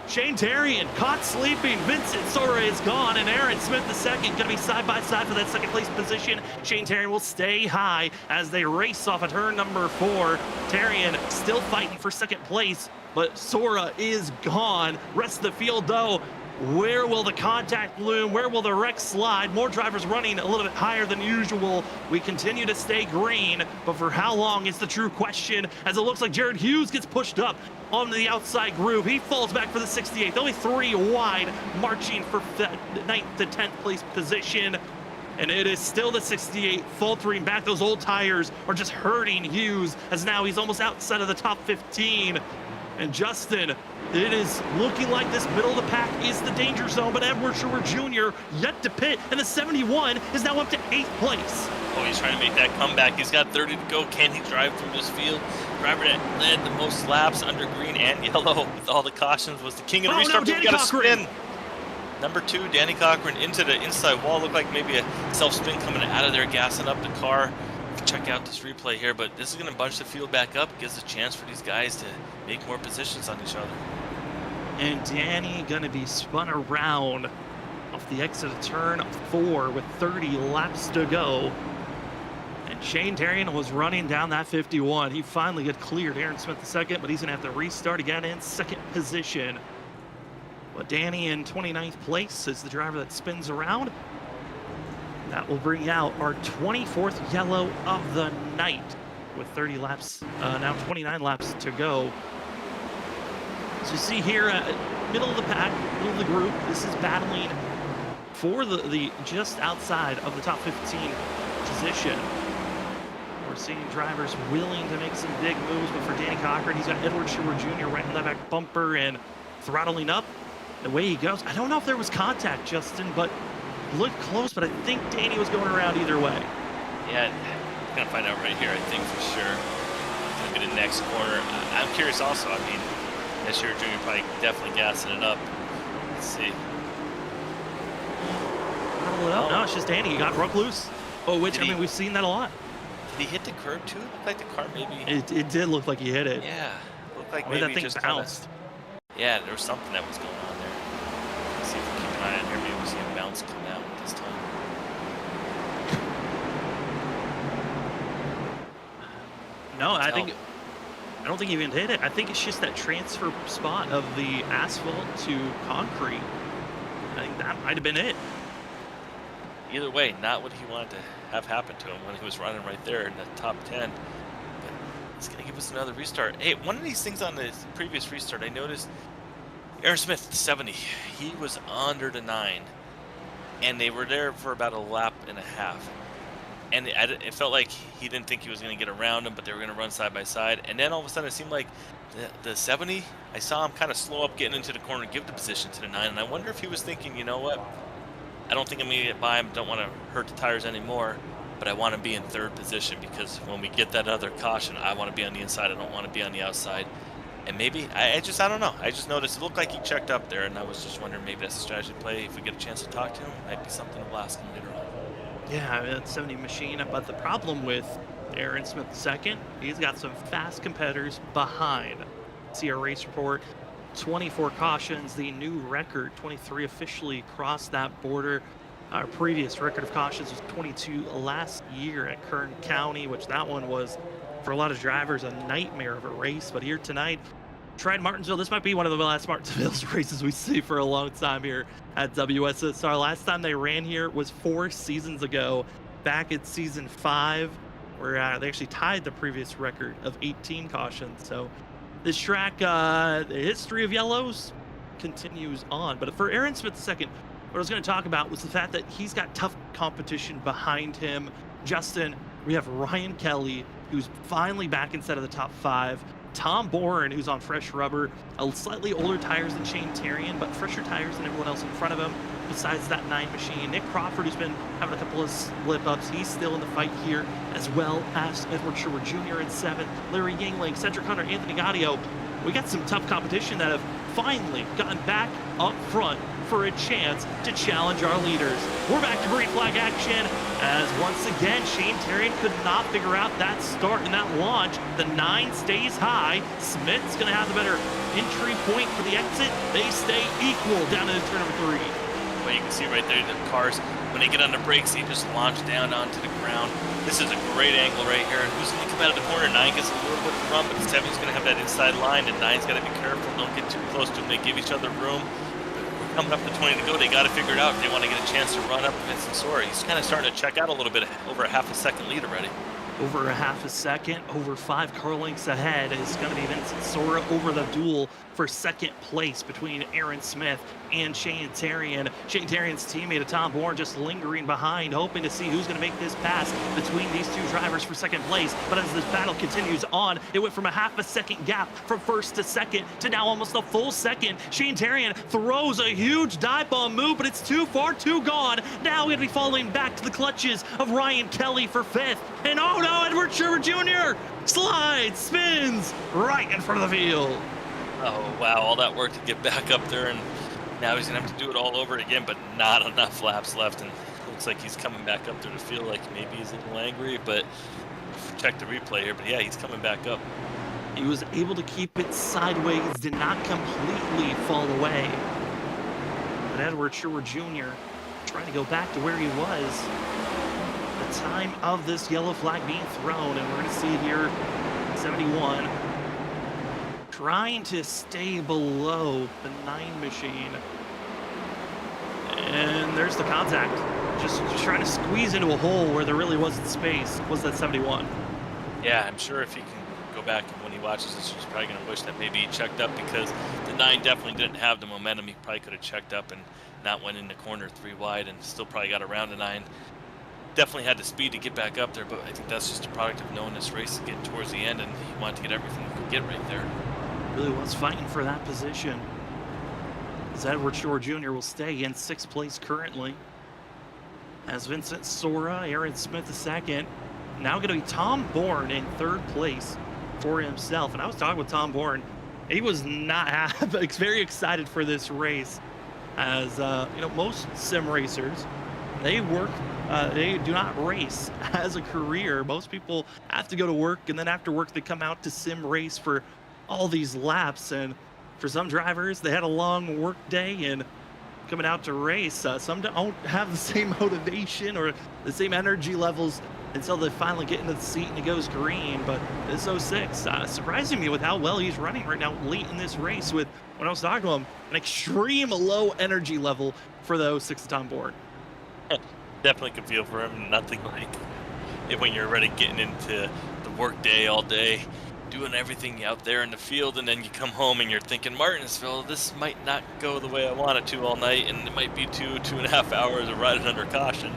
Shane Terrian caught sleeping. Vincent Sora is gone, and Aaron Smith II going to be side by side for that second place position. Shane Terrian will stay high as they race off at turn number 4. Terrian still fighting for second place, but Sora is gone. Rest of the field, though, where will the contact loom? Where will the wreck slide? More drivers running a little bit higher than usual. We continue to stay green, but for how long is the true question, as it looks like Jared Hughes gets pushed up on the outside groove. He falls back for the 68th, only 3 wide, marching for 9th to 10th place position. And it is still the 68 faltering back. Those old tires are just hurting Hughes, as now he's almost outside of the top 15. And Justin, it is looking like this middle of the pack is the danger zone, but Edward Sherwood Jr. yet to pit, and the 71 is now up to 8th place. Oh, he's trying to make that comeback. He's got 30 to go. Can he drive through this field? Driver that led the most laps under green and yellow with all the cautions was the king of the restart. No, He's got a spin. Number 2, Danny Cochran into the inside wall. Looked like maybe a self-spin coming out of there, gassing up the car. Check out this replay here, but this is going to bunch the field back up. Gives a chance for these guys to make more positions on each other. And Danny going to be spun around off the exit of turn 4 with 30 laps to go. And Shane Terrian was running down that 51. He finally got cleared Aaron Smith II, but he's going to have to restart again in second position. But Danny in 29th place is the driver that spins around. That will bring out our 24th yellow of the night with 30 laps, now 29 laps to go. So you see here, middle of the pack, middle of the group, this is battling for the just outside of the top 15 position. We're seeing drivers willing to make some big moves, but for Danny Cochran, he's got Edward Sherwood Jr. right in the back bumper and throttling up the way he goes. I don't know if there was contact, Justin, but looked close, but I think Danny was going around either way. Yeah, I'm gonna find out right here, I think, for sure. Gonna be the next corner. I'm curious also, I mean, Sherwood Jr. probably definitely gassing it up. Let's see. No, it's just Danny. He got broke loose. Oh, which, I mean, we've seen that a lot. Did he hit the curb too? It looked like the car maybe. It did look like he hit it. Yeah, looked like maybe maybe that thing just bounced. Yeah, there was something that was going on there. Let's see if we keep an eye on here. Maybe we'll see a bounce come out this time. No, I don't think he even hit it. I think it's just that transfer spot of the asphalt to concrete. I think that might have been it. Either way, not what he wanted to have happen to him when he was running right there in the top 10. But it's going to give us another restart. Hey, one of these things on the previous restart, I noticed Aaron Smith, 70, he was under the 9. And they were there for about a lap and a half. And it felt like he didn't think he was going to get around him, but they were going to run side by side. And then all of a sudden, it seemed like the 70, I saw him kind of slow up getting into the corner, give the position to the 9. And I wonder if he was thinking, you know what? I don't think I'm going to get by him. Don't want to hurt the tires anymore. But I want to be in third position because when we get that other caution, I want to be on the inside. I don't want to be on the outside. And maybe, I don't know. I just noticed it looked like he checked up there. And I was just wondering maybe that's a strategy play. If we get a chance to talk to him, it might be something we'll ask him later on. Yeah, it's 70 machine, but the problem with Aaron Smith II, he's got some fast competitors behind. See our race report, 24 cautions, the new record, 23 officially crossed that border. Our previous record of cautions was 22 last year at Kern County, which that one was, for a lot of drivers, a nightmare of a race. But here tonight, tried Martinsville. This might be one of the last Martinsville races we see for a long time here at WSSR. Last time they ran here was 4 seasons ago, back at season 5, where they actually tied the previous record of 18 cautions. So this track, the history of yellows continues on. But for Aaron Smith II, what I was going to talk about was the fact that he's got tough competition behind him. Justin, we have Ryan Kelly, who's finally back inside of the top 5. Tom Bourne, who's on fresh rubber, slightly older tires than Shane Terrian, but fresher tires than everyone else in front of him, besides that 9 machine. Nick Crawford, who's been having a couple of slip-ups, he's still in the fight here, as well as Edward Sherwood Jr. in 7th, Larry Yingling, Cedric Hunter, Anthony Gaudio. We got some tough competition that have finally gotten back up front for a chance to challenge our leaders. We're back to green flag action as once again Shane Terrian could not figure out that start and that launch. The 9 stays high. Smith's gonna have the better entry point for the exit. They stay equal down into turn number 3. Well, you can see right there the cars, when they get on the brakes, they just launch down onto the ground. This is a great angle right here. And who's going to come out of the corner? 9 gets a little bit of run, but 7's going to have that inside line, and 9's got to be careful. Don't get too close to them. They give each other room. We're coming up to 20 to go. They got to figure it out if they want to get a chance to run up Vincent Sora. He's kind of starting to check out a little bit, over a half a second lead already. Over a half a second, over 5 car lengths ahead is going to be Vincent Sora over the duel for 2nd place between Aaron Smith and Shane Terrian. Shane Terrian's teammate Tom Bourne just lingering behind, hoping to see who's going to make this pass between these 2 drivers for 2nd place. But as this battle continues on, it went from a half a second gap from 1st to 2nd to now almost a full second. Shane Terrian throws a huge dive bomb move, but it's too far, too gone. Now we're going to be falling back to the clutches of Ryan Kelly for 5th. And oh no, Edward Sherwood Jr. slides, spins right in front of the field. Oh, wow, all that work to get back up there, and now he's going to have to do it all over again, but not enough laps left, and it looks like he's coming back up there to feel like maybe he's a little angry, but check the replay here, but yeah, he's coming back up. He was able to keep it sideways, did not completely fall away. But Edward Sherwood Jr. trying to go back to where he was. The time of this yellow flag being thrown, and we're going to see here 71 trying to stay below the 9 machine. And there's the contact. Just trying to squeeze into a hole where there really wasn't space. Was that 71? Yeah, I'm sure if he can go back and when he watches this, he's probably going to wish that maybe he checked up, because the 9 definitely didn't have the momentum. He probably could have checked up and not went in the corner 3 wide and still probably got around the 9. Definitely had the speed to get back up there, but I think that's just a product of knowing this race is getting towards the end, and he wanted to get everything he could get right there. Really was fighting for that position. As Edward Sherwood Jr. will stay in 6th place currently. As Vincent Sora, Aaron Smith II. Now going to be Tom Bourne in 3rd place for himself. And I was talking with Tom Bourne. He was not very excited for this race. As you know, most sim racers, they work. They do not race as a career. Most people have to go to work, and then after work they come out to sim race for all these laps. And for some drivers, they had a long work day and coming out to race. Some don't have the same motivation or the same energy levels until they finally get into the seat and it goes green. But this 06 surprising me with how well he's running right now late in this race, with, when I was talking to him, an extreme low energy level for the 06 Tom Bourne. Definitely can feel for him. Nothing like it when you're already getting into the work day all day, doing everything out there in the field, and then you come home and you're thinking, Martinsville, this might not go the way I want it to all night, and it might be 2.5 hours of riding under caution.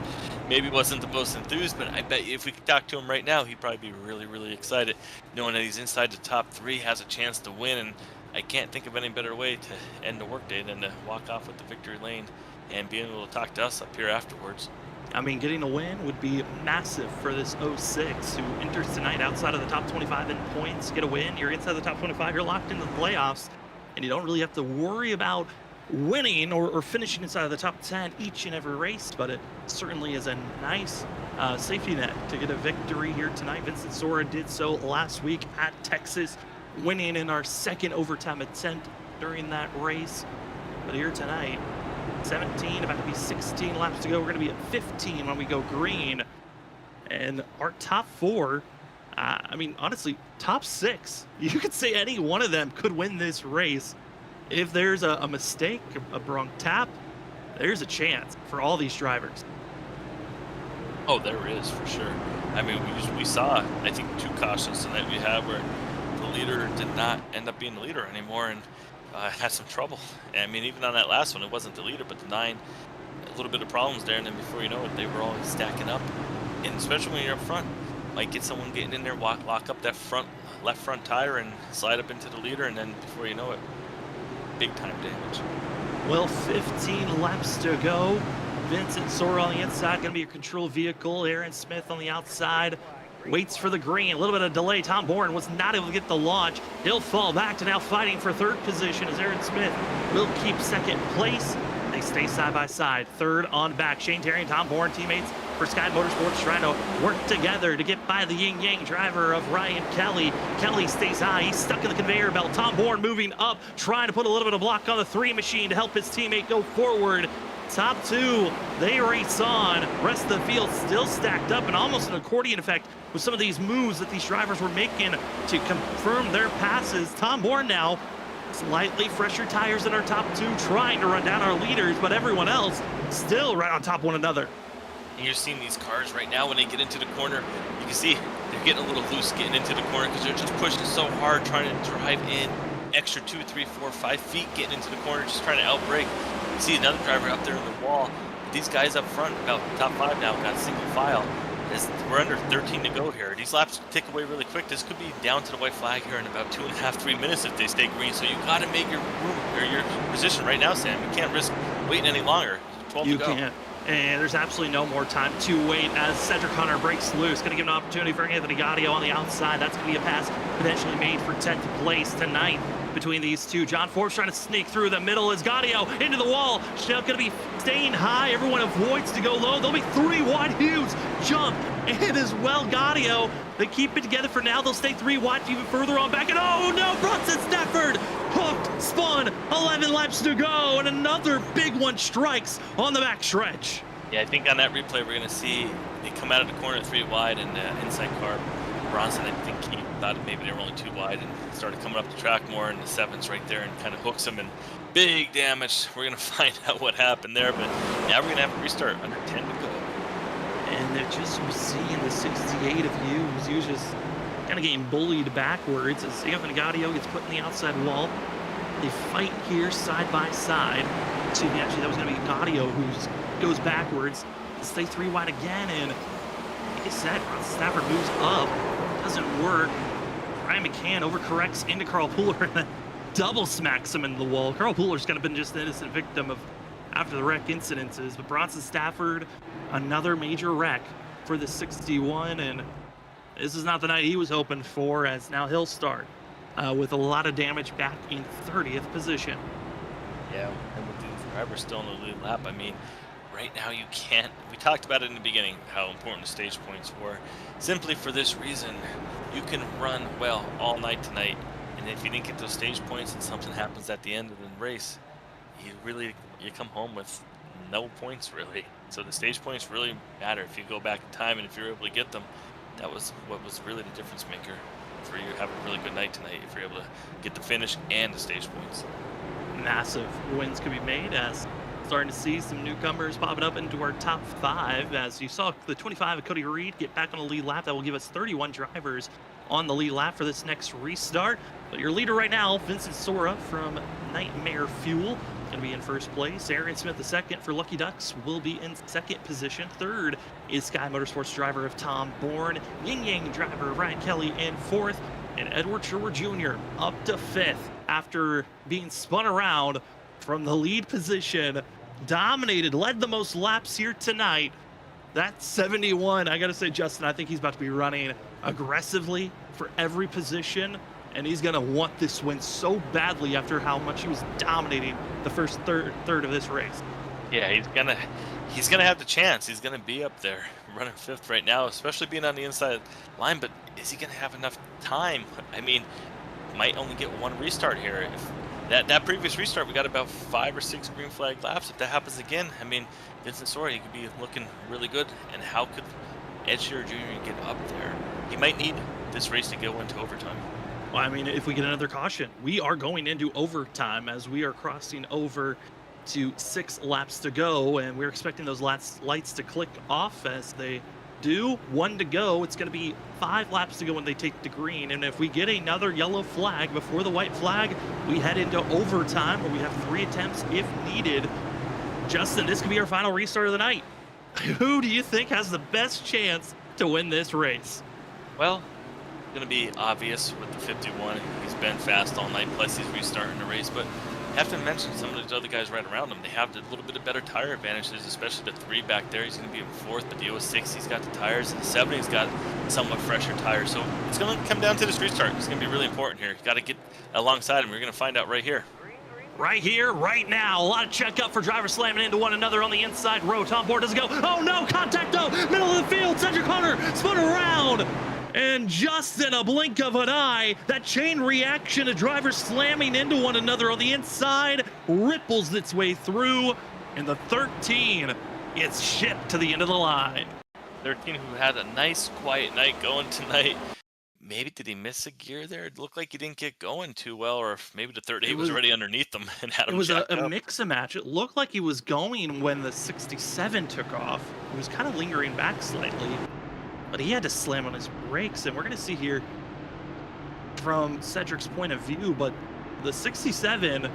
Maybe wasn't the most enthused, but I bet you if we could talk to him right now, he'd probably be really, really excited, knowing that he's inside the top 3, has a chance to win, and I can't think of any better way to end the workday than to walk off with the victory lane and being able to talk to us up here afterwards. I mean, getting a win would be massive for this 06, who enters tonight outside of the top 25 in points. Get a win, you're inside the top 25, you're locked into the playoffs, and you don't really have to worry about winning or finishing inside of the top 10 each and every race, but it certainly is a nice safety net to get a victory here tonight. Vincent Sora did so last week at Texas, winning in our 2nd overtime attempt during that race. But here tonight, 17, about to be 16 laps to go. We're going to be at 15 when we go green. And our top 4, I mean, honestly, top 6. You could say any one of them could win this race. If there's a mistake, a wrong tap, there's a chance for all these drivers. Oh, there is for sure. I mean, we saw, I think, 2 cautions tonight we had where the leader did not end up being the leader anymore and had some trouble. And, I mean, even on that last one, it wasn't the leader, but the 9, a little bit of problems there. And then before you know it, they were all stacking up. And especially when you're up front, might get someone getting in there, lock up that left front tire and slide up into the leader. And then before you know it, big time damage. Well, 15 laps to go. Vincent Sora on the inside, going to be your control vehicle. Aaron Smith on the outside, waits for the green. A little bit of delay. Tom Bourne was not able to get the launch. He'll fall back to now fighting for 3rd position as Aaron Smith will keep 2nd place. They stay side by side. 3rd on back. Shane Terry and Tom Bourne, teammates for Sky Motorsports, trying to work together to get by the Yin Yang driver of Ryan Kelly. Kelly stays high. He's stuck in the conveyor belt. Tom Bourne moving up, trying to put a little bit of block on the 3 machine to help his teammate go forward. Top 2, they race on. Rest of the field still stacked up, and almost an accordion effect with some of these moves that these drivers were making to confirm their passes. Tom Bourne now, slightly fresher tires than our top 2, trying to run down our leaders, but everyone else still right on top of one another. And you're seeing these cars right now when they get into the corner, you can see they're getting a little loose getting into the corner because they're just pushing so hard, trying to drive in extra 2, 3, 4, 5 feet getting into the corner, just trying to outbrake. You see another driver up there in the wall. These guys up front, about top 5 now, got single file. We're under 13 to go here. These laps tick away really quick. This could be down to the white flag here in about 2.5, 3 minutes if they stay green. So you got to make your room or your position right now, Sam. You can't risk waiting any longer. 12 to go. You can't. And there's absolutely no more time to wait as Cedric Hunter breaks loose. Going to give an opportunity for Anthony Gaudio on the outside. That's going to be a pass potentially made for 10th place tonight between these two. John Forbes trying to sneak through the middle as Gaudio into the wall. Shell going to be staying high. Everyone avoids to go low. There'll be 3 wide. Huge jump. And as well, Gaudio. They keep it together for now. They'll stay 3 wide even further on back. And oh no, Bronson Stafford hooked, spun, 11 laps to go. And another big one strikes on the back stretch. Yeah, I think on that replay, we're going to see they come out of the corner 3 wide and inside car. Bronson, I think he thought maybe they were only 2 wide and started coming up the track more, and the 7's right there and kind of hooks him, and big damage. We're going to find out what happened there, but now we're going to have a restart under 10 to go. And they're just seeing the 68 of Hughes. Hughes just kind of getting bullied backwards as Anthony Gaudio gets put in the outside wall. They fight here side by side. Excuse me, actually, that was going to be Gaudio who goes backwards. They stay 3 wide again, and like I said, Stafford moves up. Doesn't work. Ryan McCann overcorrects into Carl Pooler and then double smacks him into the wall. Carl Pooler's kind of been just an innocent victim of after the wreck incidences, but Bronson Stafford, another major wreck for the 61, and this is not the night he was hoping for, as now he'll start with a lot of damage back in 30th position. Yeah, and with the driver still in the lead lap, I mean, right now you can't, we talked about it in the beginning, how important the stage points were. Simply for this reason, you can run well all night tonight, and if you didn't get those stage points and something happens at the end of the race, you come home with no points really. So the stage points really matter if you go back in time, and if you're able to get them, that was what was really the difference maker for you having a really good night tonight, if you're able to get the finish and the stage points. Massive wins could be made as starting to see some newcomers popping up into our top 5, as you saw the 25 of Cody Reed get back on the lead lap. That will give us 31 drivers on the lead lap for this next restart. But your leader right now, Vincent Sora from Nightmare Fuel, going to be in first place. Aaron Smith, the second for Lucky Ducks, will be in second position. Third is Sky Motorsports driver of Tom Bourne. Yin Yang driver of Ryan Kelly in fourth. And Edward Sherwood Jr. up to fifth after being spun around from the lead position. Dominated, led the most laps here tonight. That's 71. I got to say, Justin, I think he's about to be running aggressively for every position, and he's going to want this win so badly after how much he was dominating the first third of this race. Yeah, he's gonna have the chance. He's gonna be up there running 5th right now, especially being on the inside line, but is he gonna have enough time? I mean, might only get 1 restart here. If that previous restart, we got about 5 or 6 green flag laps. If that happens again, I mean, Vincent Sora, he could be looking really good. And how could Ed Shearer Jr. get up there? He might need this race to go into overtime. Well, I mean, if we get another caution, we are going into overtime as we are crossing over to 6 laps to go, and we're expecting those last lights to click off as they do. 1 to go. It's going to be 5 laps to go when they take the green, and if we get another yellow flag before the white flag, we head into overtime where we have 3 attempts if needed. Justin, this could be our final restart of the night. Who do you think has the best chance to win this race? Well, it's going to be obvious with the 51. He's been fast all night, plus he's restarting the race, but I have to mention some of those other guys right around him. They have a little bit of better tire advantages, especially the 3 back there. He's going to be in 4th, but the 06, he's got the tires. The 70, he's got somewhat fresher tires. So it's going to come down to this restart. It's going to be really important here. You got to get alongside him. We're going to find out right here. Right here, right now. A lot of checkup for drivers slamming into one another on the inside row. Tom Board doesn't go. Oh no, contact though. Middle of the field, Cedric Hunter spun around. And just in a blink of an eye, that chain reaction of drivers slamming into one another on the inside ripples its way through, and the 13 gets shipped to the end of the line. 13, who had a nice quiet night going tonight. Maybe did he miss a gear there? It looked like he didn't get going too well, or if maybe the 38 was already underneath him and had him. It was jacked a up. mix-a-match. It looked like he was going when the 67 took off. He was kind of lingering back slightly, but he had to slam on his brakes, and we're going to see here from Cedric's point of view, but the 67,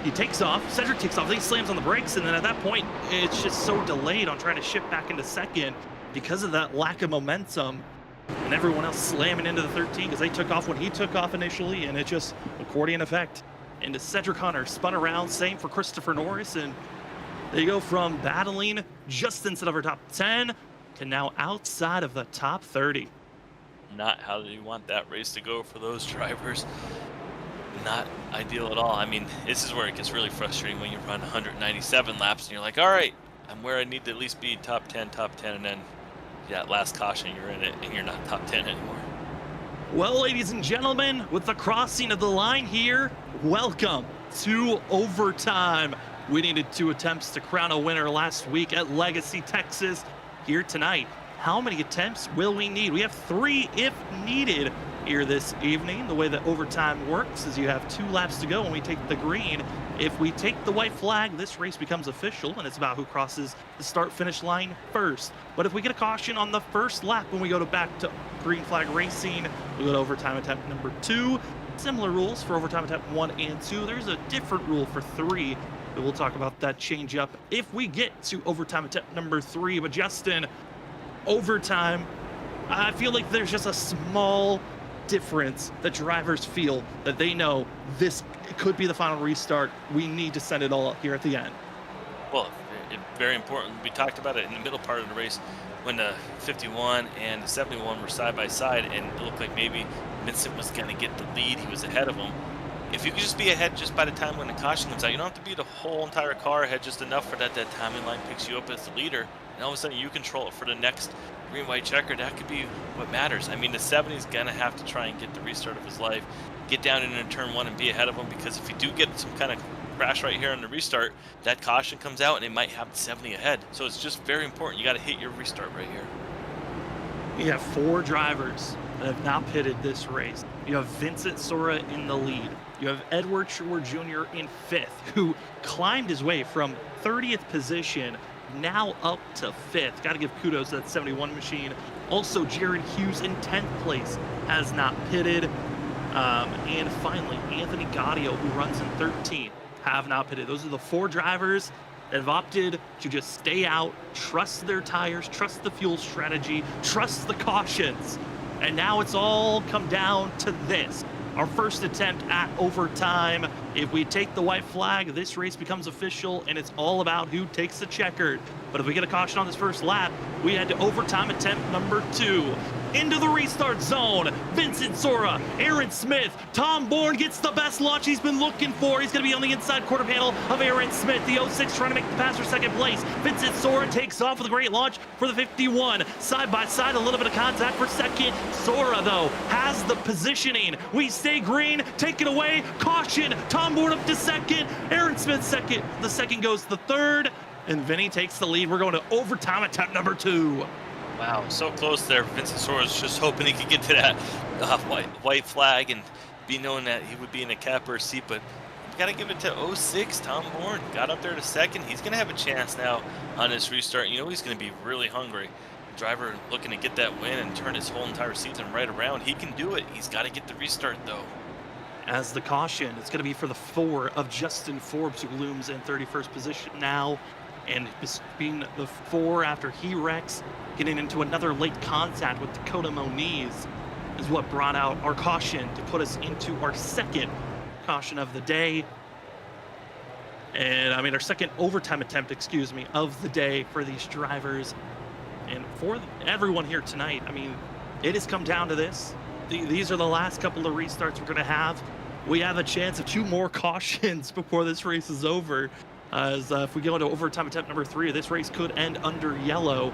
he takes off, Cedric takes off, then he slams on the brakes, and then at that point, it's just so delayed on trying to shift back into second because of that lack of momentum, and everyone else slamming into the 13 because they took off when he took off initially, and it just accordion effect into Cedric Hunter, spun around, same for Christopher Norris, and they go from battling just inside of our top 10 to now outside of the top 30. Not how you want that race to go for those drivers. Not ideal at all. I mean, this is where it gets really frustrating when you run 197 laps and you're like, all right, I'm where I need to at least be top 10, and then that last caution, you're in it and you're not top 10 anymore. Well, ladies and gentlemen, with the crossing of the line here, welcome to overtime. We needed 2 attempts to crown a winner last week at Legacy, Texas. Here tonight, how many attempts will we need? We have 3 if needed here this evening. The way that overtime works is you have 2 laps to go when we take the green. If we take the white flag, this race becomes official, and it's about who crosses the start-finish line first. But if we get a caution on the first lap when we go back to green flag racing, we go to overtime attempt number 2. Similar rules for overtime attempt 1 and 2. There's a different rule for 3. We'll talk about that change up if we get to overtime attempt number 3. But Justin, overtime, I feel like there's just a small difference that drivers feel that they know this could be the final restart. We need to send it all here at the end. Well, very important. We talked about it in the middle part of the race when the 51 and the 71 were side by side, and it looked like maybe Vincent was going to get the lead. He was ahead of him. If you could just be ahead just by the time when the caution comes out, you don't have to be the whole entire car ahead, just enough for that timing line picks you up as the leader, and all of a sudden you control it for the next green-white checker. That could be what matters. I mean, the 70's gonna have to try and get the restart of his life, get down into turn 1 and be ahead of him, because if you do get some kind of crash right here on the restart, that caution comes out and it might have the 70 ahead. So it's just very important. You got to hit your restart right here. You have 4 drivers that have now pitted this race. You have Vincent Sora in the lead. You have Edward Shore Jr. in 5th, who climbed his way from 30th position now up to 5th. Got to give kudos to that 71 machine. Also, Jared Hughes in 10th place has not pitted. And finally, Anthony Gaudio, who runs in 13th, have not pitted. Those are the 4 drivers that have opted to just stay out, trust their tires, trust the fuel strategy, trust the cautions. And now it's all come down to this. Our first attempt at overtime. If we take the white flag, this race becomes official, and it's all about who takes the checkered. But if we get a caution on this first lap, we head to overtime attempt number 2. Into the restart zone, Vincent Sora, Aaron Smith, Tom Bourne gets the best launch he's been looking for. He's going to be on the inside quarter panel of Aaron Smith, the 06 trying to make the pass for second place. Vincent Sora takes off with a great launch for the 51. Side by side, a little bit of contact for second. Sora, though, has the positioning. We stay green, take it away, caution, Tom Bourne up to second, Aaron Smith second. The second goes to the 3rd, and Vinny takes the lead. We're going to overtime attempt number 2. Wow, so close there. Vincent Sora was just hoping he could get to that white flag and be known that he would be in a capper seat, but we got to give it to 06. Tom Bourne got up there to second. He's going to have a chance now on this restart. You know he's going to be really hungry. Driver looking to get that win and turn his whole entire season right around. He can do it. He's got to get the restart, though. As the caution, it's going to be for the 4 of Justin Forbes, who looms in 31st position now. And this being the 4 after he wrecks, getting into another late contact with Dakota Moniz is what brought out our caution to put us into our second caution of the day. And I mean, our second overtime attempt, excuse me, of the day for these drivers. And for everyone here tonight, I mean, it has come down to this. These are the last couple of restarts we're going to have. We have a chance of 2 more cautions before this race is over. As if we go into overtime attempt number 3, this race could end under yellow.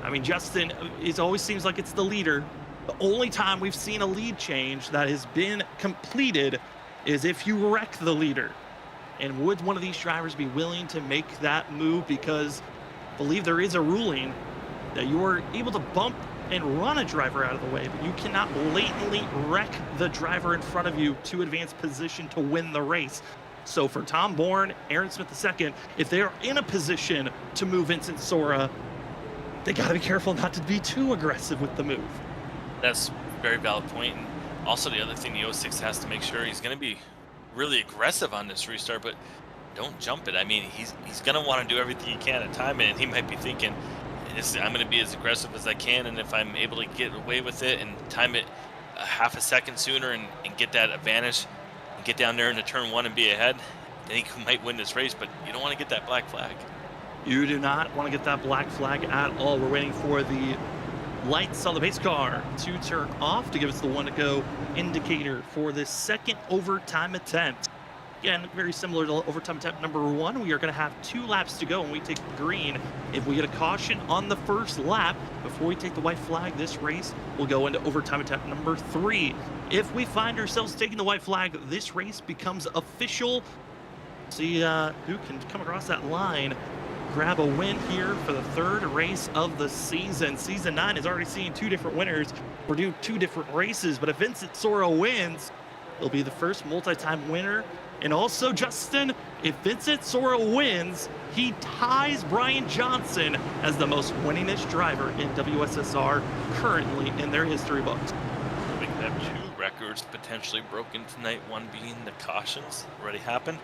I mean, Justin, it always seems like it's the leader. The only time we've seen a lead change that has been completed is if you wreck the leader. And would one of these drivers be willing to make that move? Because I believe there is a ruling that you are able to bump and run a driver out of the way, but you cannot blatantly wreck the driver in front of you to advance position to win the race. So for Tom Bourne, Aaron Smith II, if they are in a position to move Vincent Sora, they got to be careful not to be too aggressive with the move. That's a very valid point. And also the other thing, the 06 has to make sure he's going to be really aggressive on this restart, but don't jump it. I mean, he's going to want to do everything he can to time it, and he might be thinking, I'm going to be as aggressive as I can, and if I'm able to get away with it and time it a half a second sooner and get that advantage and get down there into turn 1 and be ahead, then he might win this race, but you don't want to get that black flag. You do not want to get that black flag at all. We're waiting for the lights on the pace car to turn off to give us the 1 to go indicator for this second overtime attempt. Again, very similar to overtime attempt number 1. We are going to have 2 laps to go when we take green. If we get a caution on the first lap before we take the white flag, this race will go into overtime attempt number 3. If we find ourselves taking the white flag, this race becomes official. See who can come across that line, grab a win here for the 3rd race of the season. Season 9 is already seeing 2 different winners. We're doing 2 different races, but if Vincent Sora wins, he'll be the first multi-time winner. And also, Justin, if Vincent Sora wins, he ties Brian Johnson as the most winningest driver in WSSR currently in their history books. We could have 2 records potentially broken tonight, one being the cautions already happened.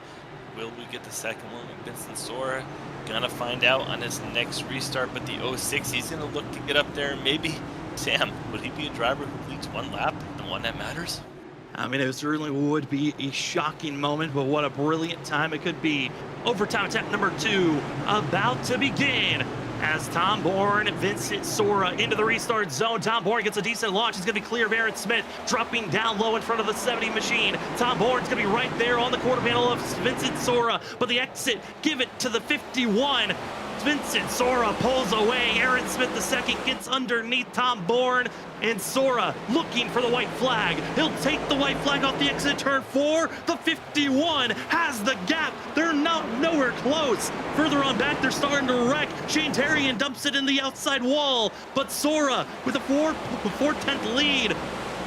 Will we get the second one with Vincent Sora? Gonna find out on his next restart, but the 06, he's gonna look to get up there, and maybe, Sam, would he be a driver who leads 1 lap, the one that matters? I mean, it certainly would be a shocking moment, but what a brilliant time it could be. Overtime attempt number 2 about to begin as Tom Bourne and Vincent Sora into the restart zone. Tom Bourne gets a decent launch. He's going to be clear of Aaron Smith, dropping down low in front of the 70 machine. Tom Bourne's going to be right there on the quarter panel of Vincent Sora, but the exit, give it to the 51. Vincent Sora pulls away. Aaron Smith II gets underneath Tom Bourne, and Sora looking for the white flag. He'll take the white flag off the exit turn 4. The 51 has the gap. They're nowhere close. Further on back, they're starting to wreck. Shane Terrian dumps it in the outside wall, but Sora with a 4/10 lead.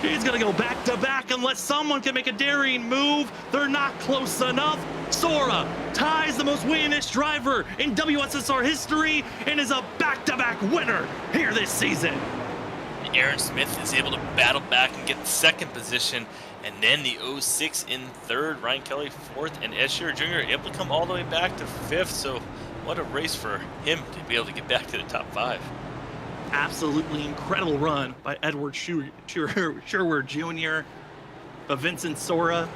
He's going to go back-to-back unless someone can make a daring move. They're not close enough. Sora ties the most winningest driver in WSSR history and is a back-to-back winner here this season. Aaron Smith is able to battle back and get the 2nd position, and then the 06 in 3rd, Ryan Kelly 4th, and Ed Shearer Jr. able to come all the way back to 5th. So what a race for him to be able to get back to the top 5. Absolutely incredible run by Edward Sherwood Jr. But Vincent Sora,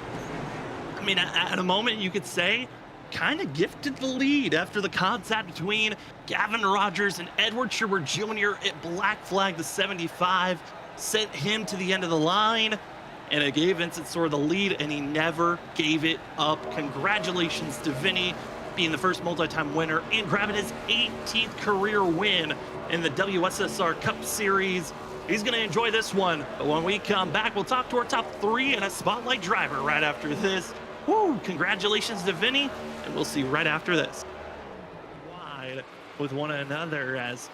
I mean, at a moment you could say, kind of gifted the lead after the contact between Gavin Rogers and Edward Sherwood Jr. It black flagged the 75, sent him to the end of the line, and it gave Vincent Sora the lead, and he never gave it up. Congratulations to Vinny, being the first multi-time winner and grabbing his 18th career win in the WSSR Cup Series. He's going to enjoy this one, but when we come back, we'll talk to our top 3 and a spotlight driver right after this. Woo! Congratulations to Vinny, and we'll see right after this. Wide with one another as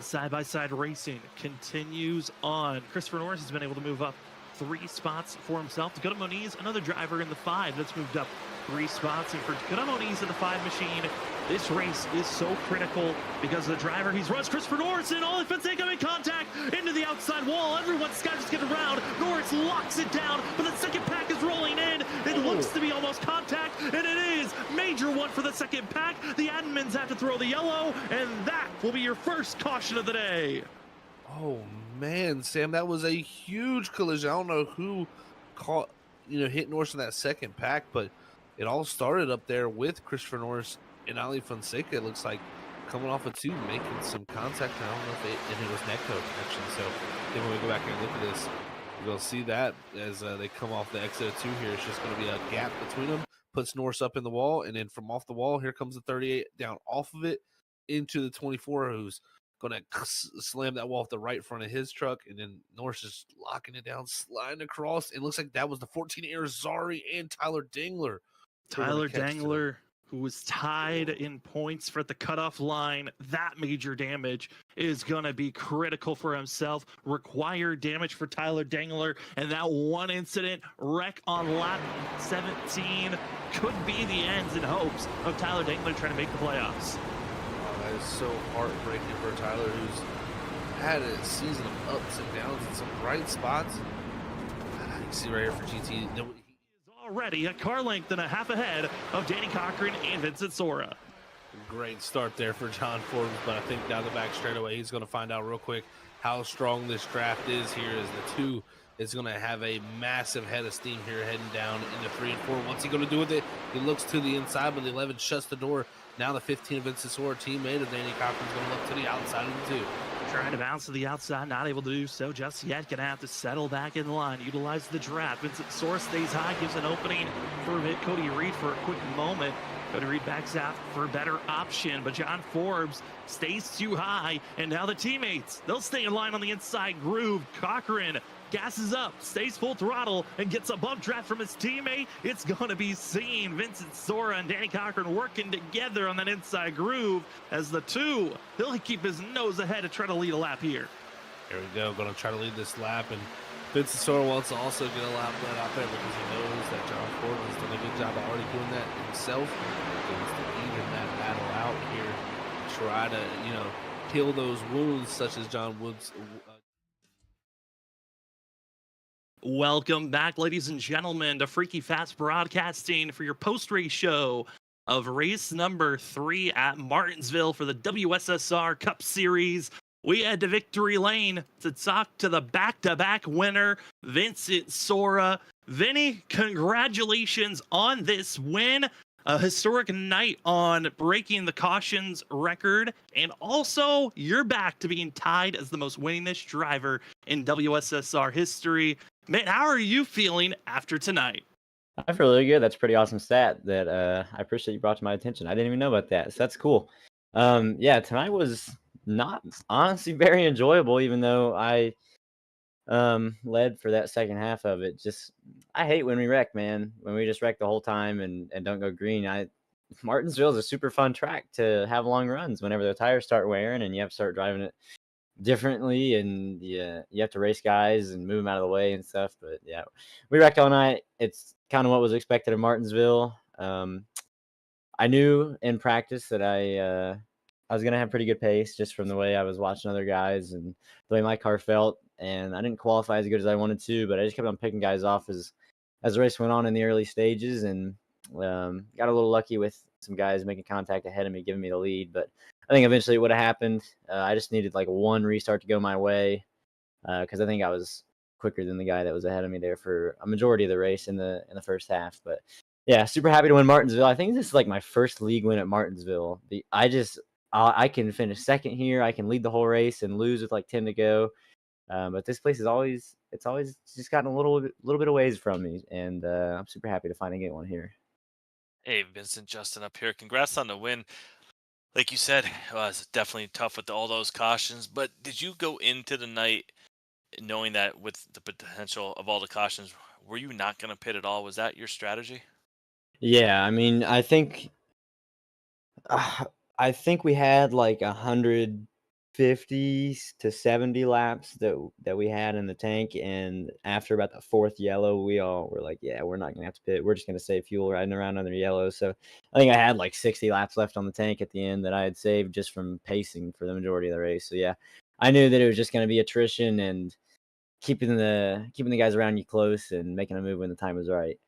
Side-by-side racing continues on. Christopher Norris has been able to move up 3 spots for himself. Dakota Moniz, another driver in the 5 that's moved up 3 spots. And for Dakota Moniz in the 5 machine, this race is so critical because the driver he's runs, Christopher Norris, in all defense incoming contact into the outside wall. Everyone's got to get around. Norris locks it down, but the second pack is rolling in. It looks to be almost contact, and it is. Major one for the second pack. The admins have to throw the yellow, and that will be your first caution of the day. Oh man, Sam, that was a huge collision. I don't know who caught, hit Norris in that second pack, but it all started up there with Christopher Norris and Ali Fonseca. It looks like coming off of 2, making some contact. I don't know if it was netcode actually. So then when we go back and look at this, you'll see that as they come off the exit of 2 here, it's just going to be a gap between them. Puts Norris up in the wall, and then from off the wall, here comes the 38 down off of it into the 24, who's going to slam that wall off the right front of his truck, and then Norris is locking it down, sliding across. It looks like that was the 14 Arizari and Tyler Dangler. Tyler Dangler, who was tied in points for the cutoff line. That major damage is going to be critical for himself. Required damage for Tyler Dangler, and that one incident wreck on lap 17 could be the ends and hopes of Tyler Dangler trying to make the playoffs. Oh, that is so heartbreaking for Tyler, who's had a season of ups and downs and some bright spots. You can see right here for GT. Already a car length and a half ahead of Danny Cochran and Vincent Sora. Great start there for John Forbes, but I think down the back straightaway, he's going to find out real quick how strong this draft is here, as the 2 is going to have a massive head of steam here heading down into 3 and 4. What's he going to do with it? He looks to the inside, but the 11 shuts the door. Now the 15 of Vincent Sora, teammate of Danny Cochran, is going to look to the outside of the 2. Trying to bounce to the outside, not able to do so just yet. Gonna have to settle back in line, utilize the draft. Vincent Sora stays high, gives an opening for Cody Reed for a quick moment. Cody Reed backs out for a better option, but John Forbes stays too high, and now the teammates, they'll stay in line on the inside groove. Cochran gasses up, stays full throttle, and gets a bump draft from his teammate. It's going to be seen. Vincent Sora and Danny Cochran working together on that inside groove as the 2, he'll keep his nose ahead to try to lead a lap here. Here we go, going to try to lead this lap, and Vincent Sora wants to also get a lap led out there because he knows that John Forbes has done a good job of already doing that himself. He wants to even that battle out here, try to, heal those wounds such as John Woods. Welcome back, ladies and gentlemen, to Freaky Fast Broadcasting for your post-race show of race number 3 at Martinsville for the WSSR Cup Series. We head to Victory Lane to talk to the back-to-back winner, Vincent Sora. Vinny, congratulations on this win. A historic night on breaking the cautions record, and also you're back to being tied as the most winningest driver in WSSR history. Man, how are you feeling after tonight? I feel really good. That's a pretty awesome stat that I appreciate you brought to my attention. I didn't even know about that, so that's cool. Yeah, tonight was not honestly very enjoyable, even though I led for that second half of it. Just I hate when we wreck, man. When we just wreck the whole time and don't go green. Martinsville is a super fun track to have long runs whenever the tires start wearing and you have to start driving it differently, and you have to race guys and move them out of the way and stuff. But yeah, we wrecked all night. It's kind of what was expected of Martinsville. I knew in practice that I was gonna have pretty good pace just from the way I was watching other guys and the way my car felt. And I didn't qualify as good as I wanted to, but I just kept on picking guys off as the race went on in the early stages, and got a little lucky with some guys making contact ahead of me, giving me the lead. But I think eventually it would have happened. I just needed like one restart to go my way, because I think I was quicker than the guy that was ahead of me there for a majority of the race in the first half. But yeah, super happy to win Martinsville. I think this is like my first league win at Martinsville. I can finish second here. I can lead the whole race and lose with like 10 to go. But this place is always just gotten a little bit of ways from me, and I'm super happy to finally get one here. Hey, Vincent, Justin up here. Congrats on the win. Like you said, it was definitely tough with all those cautions. But did you go into the night knowing that with the potential of all the cautions, were you not going to pit at all? Was that your strategy? Yeah, I mean, I think we had like 100 50 to 70 laps that we had in the tank, and after about the fourth yellow, we all were like, "Yeah, we're not gonna have to pit. We're just gonna save fuel riding around under yellow." So I think I had like 60 laps left on the tank at the end that I had saved just from pacing for the majority of the race. So yeah, I knew that it was just gonna be attrition and keeping the guys around you close and making a move when the time was right.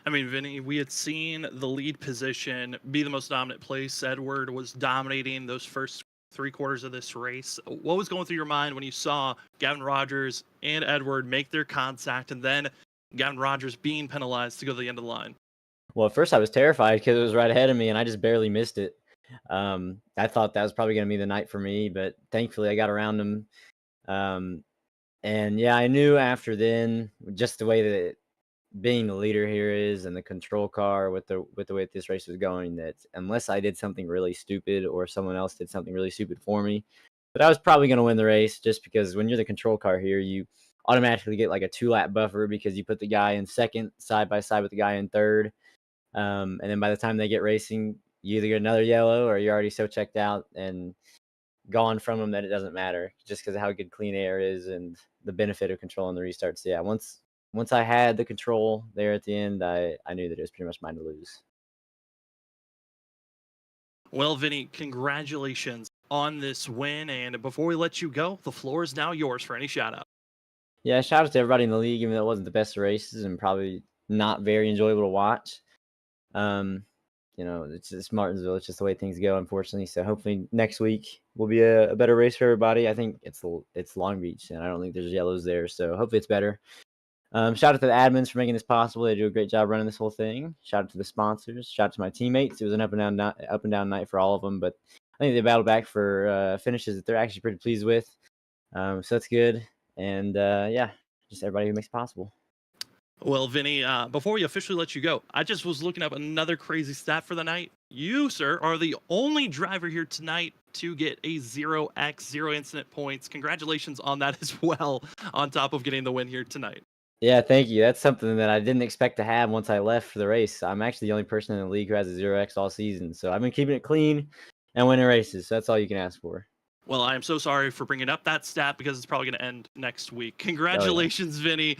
I mean, Vinny, we had seen the lead position be the most dominant place. Edward was dominating those first 3/4 of this race. What was going through your mind when you saw Gavin Rogers and Edward make their contact and then Gavin Rogers being penalized to go to the end of the line? Well, at first I was terrified because it was right ahead of me and I just barely missed it. I thought that was probably going to be the night for me, but thankfully I got around him. Um, and yeah, I knew after then, just the way that being the leader here is and the control car with the way that this race was going, that unless I did something really stupid or someone else did something really stupid for me, that I was probably going to win the race, just because when you're the control car here, you automatically get like a 2 lap buffer because you put the guy in second side by side with the guy in third. And then by the time they get racing, you either get another yellow or you're already so checked out and gone from them that it doesn't matter, just because of how good clean air is and the benefit of controlling the restarts. So yeah, once I had the control there at the end, I knew that it was pretty much mine to lose. Well, Vinny, congratulations on this win. And before we let you go, the floor is now yours for any shout out. Yeah, shout out to everybody in the league, even though it wasn't the best races and probably not very enjoyable to watch. Um, it's Martinsville. It's just the way things go, unfortunately. So hopefully next week will be a better race for everybody. I think it's Long Beach, and I don't think there's yellows there, so hopefully it's better. Shout out to the admins for making this possible. They do a great job running this whole thing. Shout out to the sponsors. Shout out to my teammates. It was an up and down night for all of them, but I think they battled back for finishes that they're actually pretty pleased with. So that's good. And yeah, just everybody who makes it possible. Well, Vinny, before we officially let you go, I just was looking up another crazy stat for the night. You, sir, are the only driver here tonight to get a 0x, 0 incident points. Congratulations on that as well, on top of getting the win here tonight. Yeah, thank you. That's something that I didn't expect to have once I left for the race. I'm actually the only person in the league who has a 0x all season. So I've been keeping it clean and winning races. So that's all you can ask for. Well, I am so sorry for bringing up that stat because it's probably going to end next week. Congratulations, Vinny.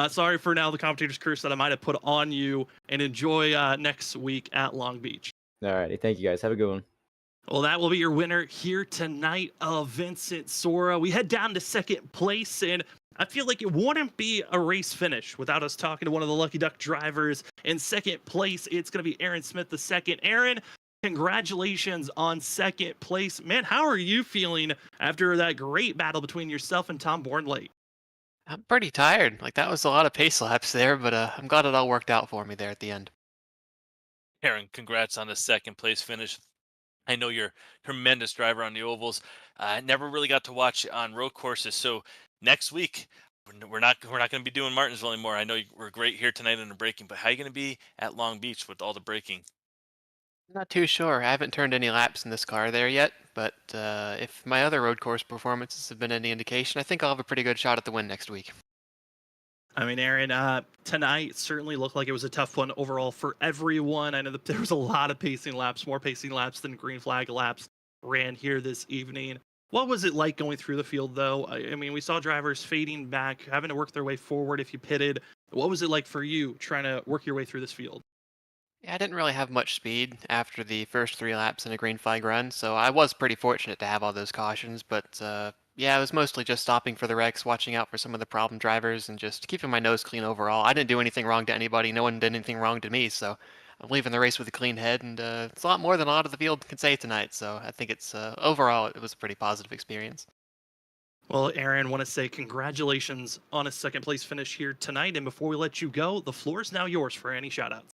Sorry for now the commentator's curse that I might have put on you, and enjoy next week at Long Beach. All righty. Thank you, guys. Have a good one. Well, that will be your winner here tonight of Vincent Sora. We head down to second place, and I feel like it wouldn't be a race finish without us talking to one of the Lucky Duck drivers. In second place, it's going to be Aaron Smith II. Aaron, congratulations on second place. Man, how are you feeling after that great battle between yourself and Tom Bornlate? I'm pretty tired. Like, that was a lot of pace laps there, but I'm glad it all worked out for me there at the end. Aaron, congrats on the second place finish. I know you're a tremendous driver on the ovals. I never really got to watch on road courses, so next week we're not going to be doing Martinsville anymore. I know we're great here tonight in the braking, but how are you going to be at Long Beach with all the braking? Not too sure. I haven't turned any laps in this car there yet, but if my other road course performances have been any indication, I think I'll have a pretty good shot at the win next week. I mean, Aaron, tonight certainly looked like it was a tough one overall for everyone. I know that there was a lot of pacing laps, more pacing laps than green flag laps ran here this evening. What was it like going through the field, though? I mean, we saw drivers fading back, having to work their way forward if you pitted. What was it like for you trying to work your way through this field? Yeah, I didn't really have much speed after the first 3 laps in a green flag run, so I was pretty fortunate to have all those cautions, but yeah, it was mostly just stopping for the wrecks, watching out for some of the problem drivers, and just keeping my nose clean overall. I didn't do anything wrong to anybody. No one did anything wrong to me, so I'm leaving the race with a clean head, and it's a lot more than a lot of the field can say tonight, so I think it's overall it was a pretty positive experience. Well, Aaron, want to say congratulations on a second place finish here tonight. And before we let you go, the floor is now yours for any shout outs.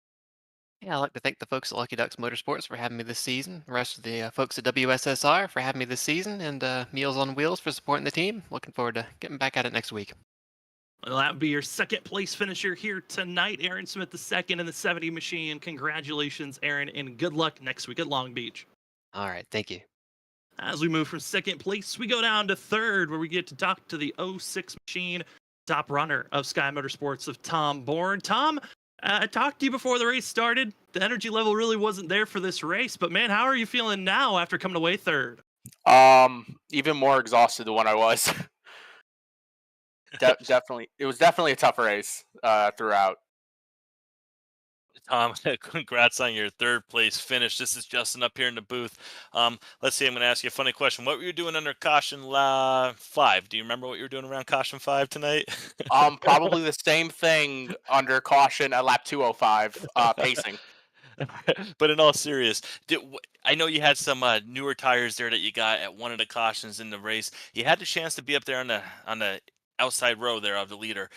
Yeah, I'd like to thank the folks at Lucky Ducks Motorsports for having me this season, the rest of the folks at WSSR for having me this season, and Meals on Wheels for supporting the team. Looking forward to getting back at it next week. Well, that would be your second place finisher here tonight, Aaron Smith II in the 70 machine. Congratulations, Aaron, and good luck next week at Long Beach. All right, thank you. As we move from second place, we go down to third, where we get to talk to the 06 machine, top runner of Sky Motorsports of Tom Bourne. Tom, I talked to you before the race started. The energy level really wasn't there for this race, but man, how are you feeling now after coming away third? Even more exhausted than what I was. Definitely, it was definitely a tough race throughout. Tom, congrats on your third place finish. This is Justin up here in the booth. Let's see, I'm going to ask you a funny question. What were you doing under caution 5? Do you remember what you were doing around caution 5 tonight? Probably the same thing under caution at lap 205, pacing. But in all serious, I know you had some newer tires there that you got at one of the cautions in the race. You had the chance to be up there on the outside row there of the leader.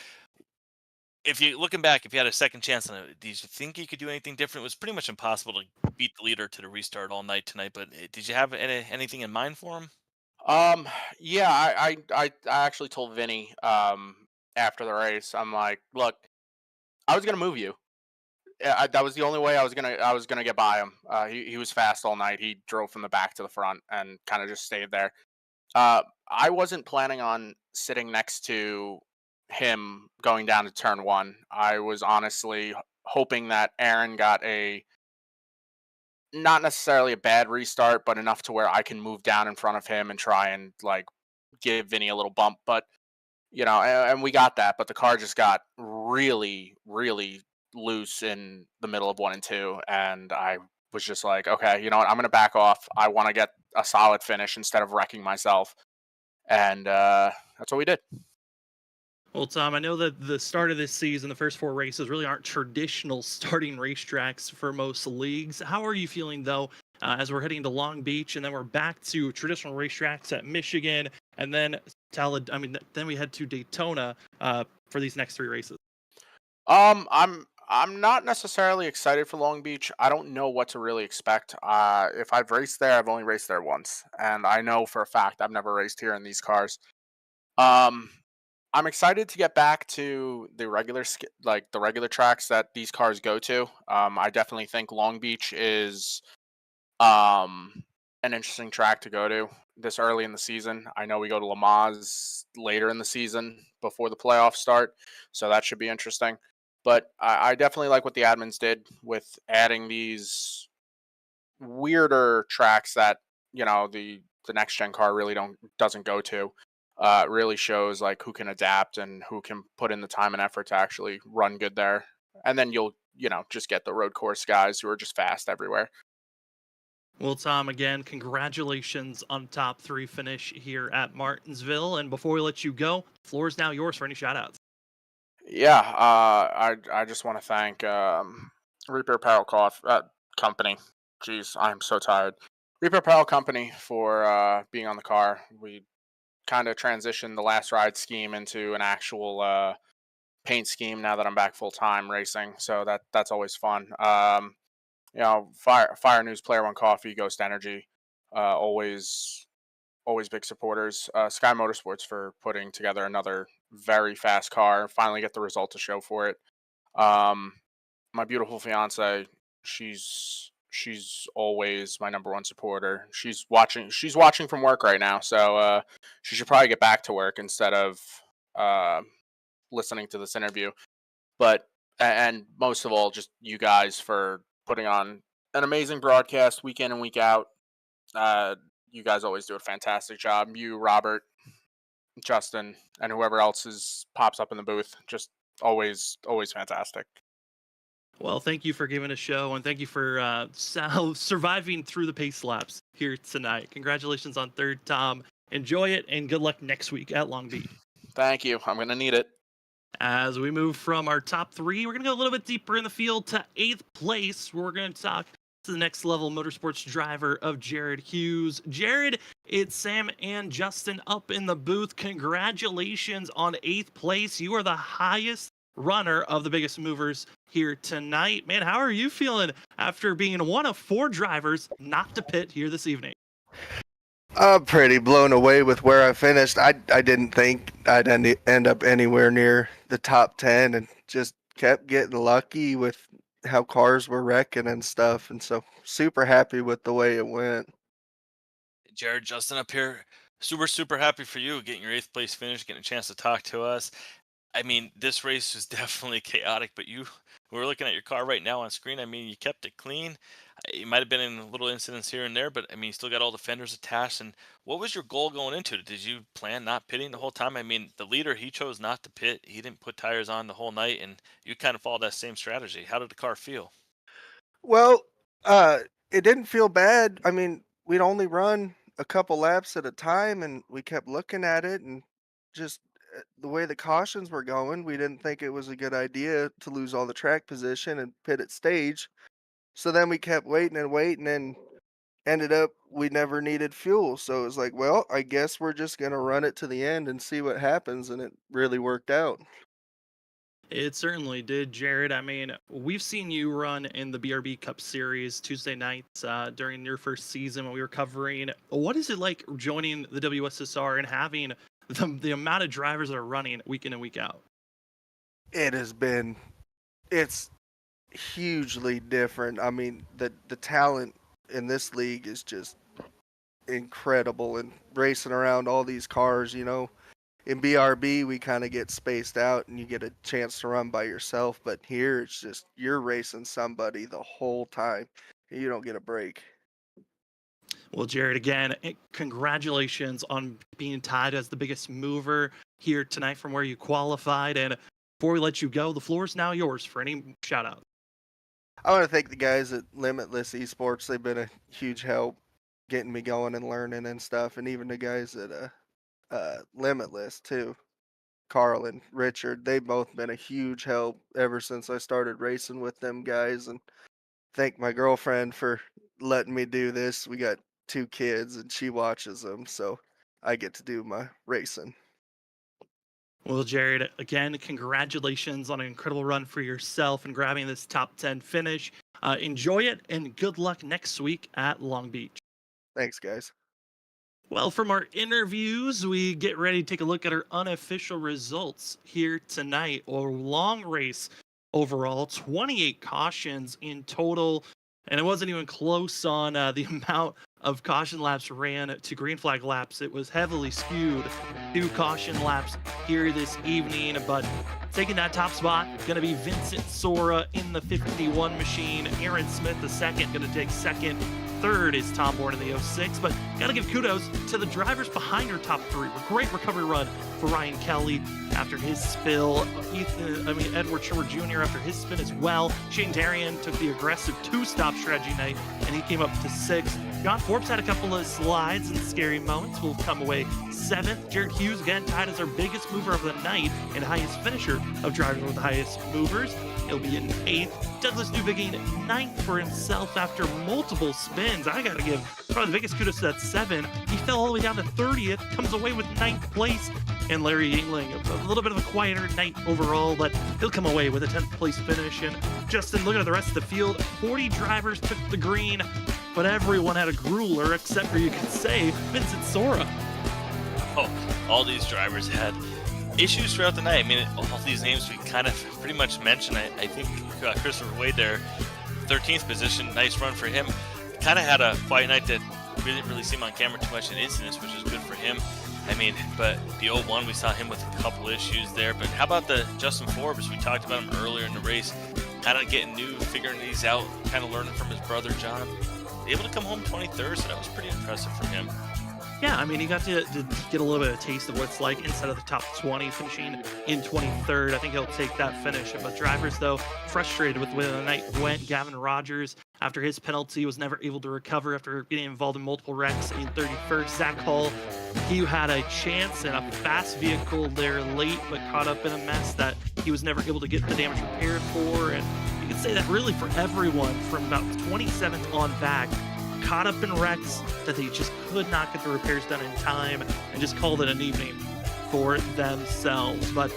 If you looking back, if you had a second chance on it, did you think you could do anything different? It was pretty much impossible to beat the leader to the restart all night tonight. But did you have anything in mind for him? Yeah, I actually told Vinny after the race, I'm like, look, I was gonna move you. That was the only way I was gonna get by him. He was fast all night. He drove from the back to the front and kind of just stayed there. I wasn't planning on sitting next to him going down to turn one. I was honestly hoping that Aaron got a not necessarily a bad restart, but enough to where I can move down in front of him and try and like give Vinny a little bump. But and we got that, but the car just got really, really loose in the middle of 1 and 2, and I was just like, okay, you know what, I'm gonna back off. I want to get a solid finish instead of wrecking myself, and that's what we did. Well, Tom, I know that the start of this season, the first 4 races really aren't traditional starting racetracks for most leagues. How are you feeling, though, as we're heading to Long Beach and then we're back to traditional racetracks at Michigan and then then we head to Daytona for these next 3 races? I'm not necessarily excited for Long Beach. I don't know what to really expect. If I've raced there, I've only raced there once, and I know for a fact I've never raced here in these cars. Um, I'm excited to get back to the like the regular tracks that these cars go to. I definitely think Long Beach is um an interesting track to go to this early in the season. I know we go to Le Mans later in the season before the playoffs start, so that should be interesting. But I definitely like what the admins did with adding these weirder tracks that the next gen car really doesn't go to. It really shows like who can adapt and who can put in the time and effort to actually run good there. And then you'll just get the road course guys who are just fast everywhere. Well, Tom, again, congratulations on top 3 finish here at Martinsville. And before we let you go, the floor is now yours for any shout outs. Yeah, I just want to thank Reaper Apparel Company. Jeez, I am so tired. Reaper Apparel Company for being on the car. We kind of transitioned the last ride scheme into an actual paint scheme now that I'm back full time racing. So that's always fun. Fire News, Player One Coffee, Ghost Energy, always big supporters. Sky Motorsports for putting together another very fast car. Finally get the result to show for it. Um, my beautiful fiance, she's always my number one supporter. She's watching from work right now, so she should probably get back to work instead of uh, listening to this interview. But and most of all, just you guys for putting on an amazing broadcast week in and week out. You guys always do a fantastic job. You, Robert, Justin, and whoever else pops up in the booth, just always fantastic. Well, thank you for giving a show, and thank you for surviving through the pace laps here tonight. Congratulations on third, Tom. Enjoy it, and good luck next week at Long Beach. Thank you. I'm going to need it. As we move from our top 3, we're going to go a little bit deeper in the field to 8th place, where we're going to talk to the next level motorsports driver of Jared Hughes. Jared, it's Sam and Justin up in the booth. Congratulations on 8th place. You are the highest runner of the biggest movers here tonight. Man, how are you feeling after being one of 4 drivers not to pit here this evening? I'm pretty blown away with where I finished. I didn't think I'd end up anywhere near the top 10 and just kept getting lucky with how cars were wrecking and stuff. And so super happy with the way it went. Jared, Justin up here, super happy for you getting your 8th place finish, getting a chance to talk to us. I mean, this race was definitely chaotic, but we're looking at your car right now on screen. I mean, you kept it clean. You might have been in little incidents here and there, but I mean, you still got all the fenders attached. And what was your goal going into it? Did you plan not pitting the whole time? I mean, the leader, he chose not to pit. He didn't put tires on the whole night, and you kind of followed that same strategy. How did the car feel? Well, it didn't feel bad. I mean, we'd only run a couple laps at a time, and we kept looking at it, and just the way the cautions were going, we didn't think it was a good idea to lose all the track position and pit at stage. So then we kept waiting and waiting, and ended up we never needed fuel. So it was like, well, I guess we're just gonna run it to the end and see what happens, and it really worked out. It certainly did, Jared. I mean, we've seen you run in the BRB Cup Series Tuesday nights during your first season when we were covering. What is it like joining the WSSR and having the amount of drivers that are running week in and week out? It's hugely different. I mean, the talent in this league is just incredible, and racing around all these cars, in BRB we kind of get spaced out and you get a chance to run by yourself, but here it's just you're racing somebody the whole time. You don't get a break. Well, Jared, again, congratulations on being tied as the biggest mover here tonight from where you qualified. And before we let you go, the floor is now yours for any shout out. I want to thank the guys at Limitless Esports. They've been a huge help getting me going and learning and stuff, and even the guys at Limitless too, Carl and Richard. They've both been a huge help ever since I started racing with them guys. And thank my girlfriend for letting me do this. We got 2 kids and she watches them, so I get to do my racing. Well, Jared, again, congratulations on an incredible run for yourself and grabbing this top 10 finish. Enjoy it and good luck next week at Long Beach. Thanks, guys. Well, from our interviews, we get ready to take a look at our unofficial results here tonight. A long race overall, 28 cautions in total, and it wasn't even close on the amount of caution laps ran to green flag laps. It was heavily skewed to caution laps here this evening, but taking that top spot, going to be Vincent Sora in the 51 machine. Aaron Smith, the second, going to take second. Third is Tom Bourne in the 06, but got to give kudos to the drivers behind your top 3. Great recovery run for Ryan Kelly after his spill. Edward Schimmer Jr. after his spin as well. Shane Darian took the aggressive 2-stop strategy night, and he came up to 6th. John Forbes had a couple of slides and scary moments. Will come away 7th. Jared Hughes again tied as our biggest mover of the night and highest finisher of drivers with the highest movers. He'll be in 8th. Douglas Newbiging 9th for himself after multiple spins. I gotta give probably the biggest kudos to that 7. He fell all the way down to 30th, comes away with 9th place. And Larry Yingling, a little bit of a quieter night overall, but he'll come away with a 10th place finish. And Justin, looking at the rest of the field, 40 drivers took the green, but everyone had a grueler except for, you could say, Vincent Sora. Oh, all these drivers had issues throughout the night. I mean, all these names we kind of pretty much mentioned. I think Christopher Wade there, 13th position, nice run for him. Kind of had a quiet night that we didn't really see him on camera too much in incidents, which is good for him. I mean, but the 01, we saw him with a couple issues there. But how about the Justin Forbes? We talked about him earlier in the race, kind of getting new, figuring these out, kind of learning from his brother John. Able to come home 23rd, so that was pretty impressive for him. Yeah, I mean, he got to get a little bit of a taste of what it's like inside of the top 20, finishing in 23rd. I think he'll take that finish. But drivers, though, frustrated with the way the night went. Gavin Rogers, after his penalty, was never able to recover after getting involved in multiple wrecks in 31st. Zach Hall, he had a chance in a fast vehicle there late, but caught up in a mess that he was never able to get the damage repaired for. And you can say that really for everyone from about 27th on back, caught up in wrecks that they just could not get the repairs done in time and just called it an evening for themselves. But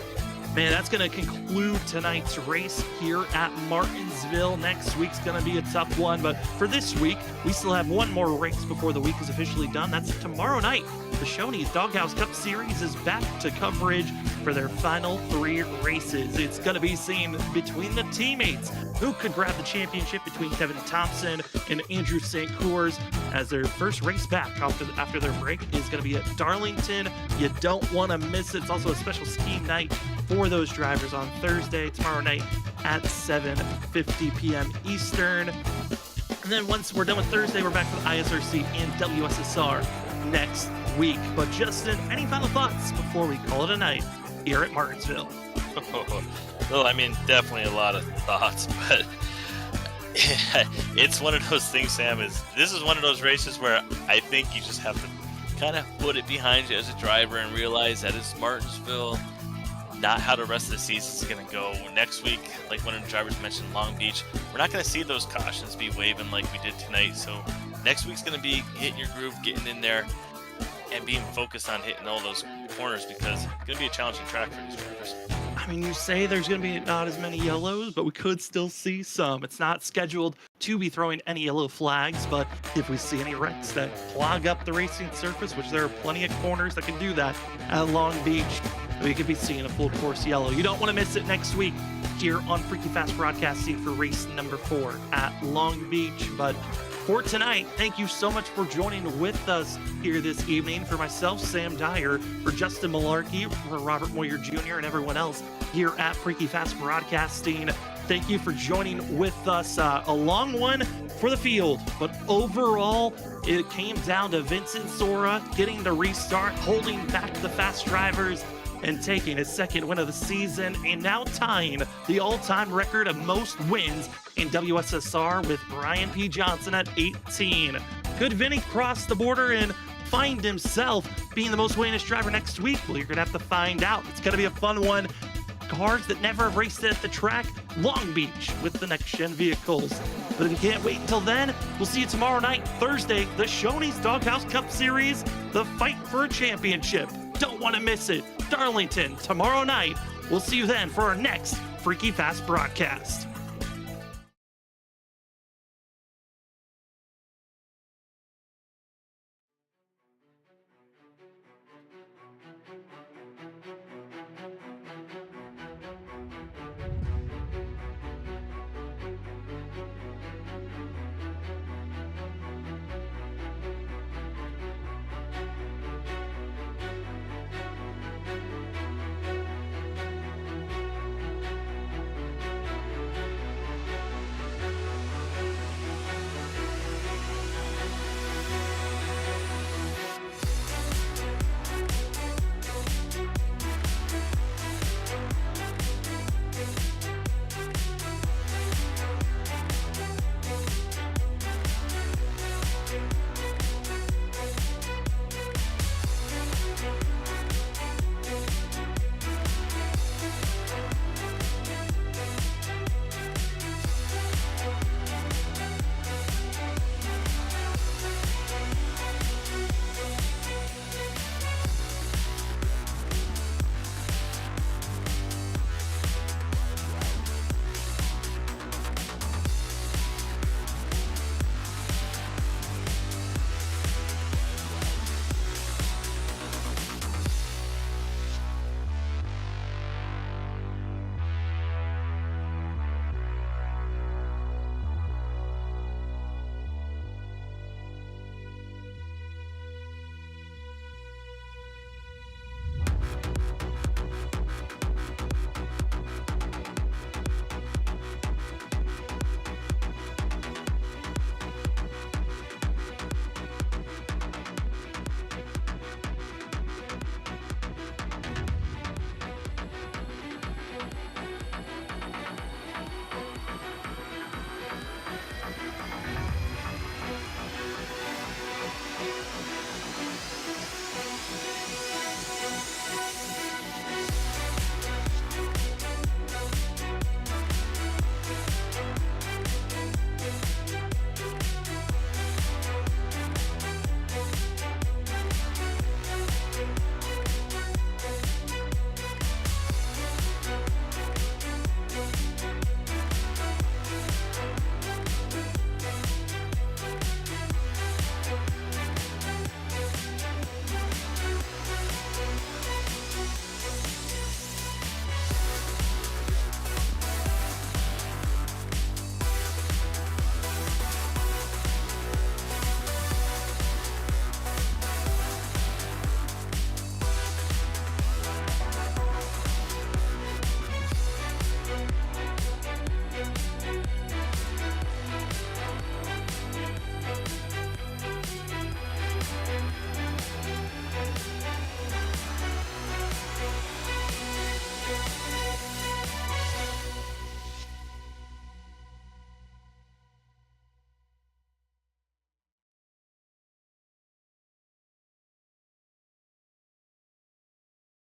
man, that's going to conclude tonight's race here at Martinsville. Next week's going to be a tough one, but for this week, we still have one more race before the week is officially done. That's tomorrow night. The Shoney's Doghouse Cup Series is back to coverage for their final 3 races. It's going to be seen between the teammates who could grab the championship between Kevin Thompson and Andrew St. Cours, as their first race back after their break is going to be at Darlington. You don't want to miss it. It's also a special ski night for those drivers on Thursday, tomorrow night at 7:50 p.m. Eastern. And then once we're done with Thursday, we're back for the ISRC and WSSR next week. But Justin, any final thoughts before we call it a night here at Martinsville? Well, I mean, definitely a lot of thoughts, but it's one of those things, Sam, this is one of those races where I think you just have to kind of put it behind you as a driver and realize that it's Martinsville, not how the rest of the season is going to go. Next week, like one of the drivers mentioned, Long Beach, we're not going to see those cautions be waving like we did tonight. So next week's going to be hitting your groove, getting in there, and being focused on hitting all those corners, because it's going to be a challenging track for these drivers. I mean, you say there's going to be not as many yellows, but we could still see some. It's not scheduled to be throwing any yellow flags, but if we see any wrecks that clog up the racing surface, which there are plenty of corners that can do that at Long Beach, we could be seeing a full course yellow. You don't want to miss it next week here on Freaky Fast Broadcasting for race number 4 at Long Beach. But for tonight, thank you so much for joining with us here this evening. For myself, Sam Dyer, for Justin Malarkey, for Robert Moyer Jr., and everyone else here at Freaky Fast Broadcasting, thank you for joining with us. A long one for the field, but overall, it came down to Vincent Sora getting the restart, holding back the fast drivers, and taking his second win of the season, and now tying the all-time record of most wins in WSSR with Brian P. Johnson at 18. Could Vinny cross the border and find himself being the most winningest driver next week? Well, you're going to have to find out. It's going to be a fun one. Cars that never have raced at the track, Long Beach with the next-gen vehicles. But if you can't wait until then, we'll see you tomorrow night, Thursday, the Shoney's Doghouse Cup Series, the fight for a championship. Don't want to miss it. Darlington, tomorrow night. We'll see you then for our next Freaky Fast broadcast.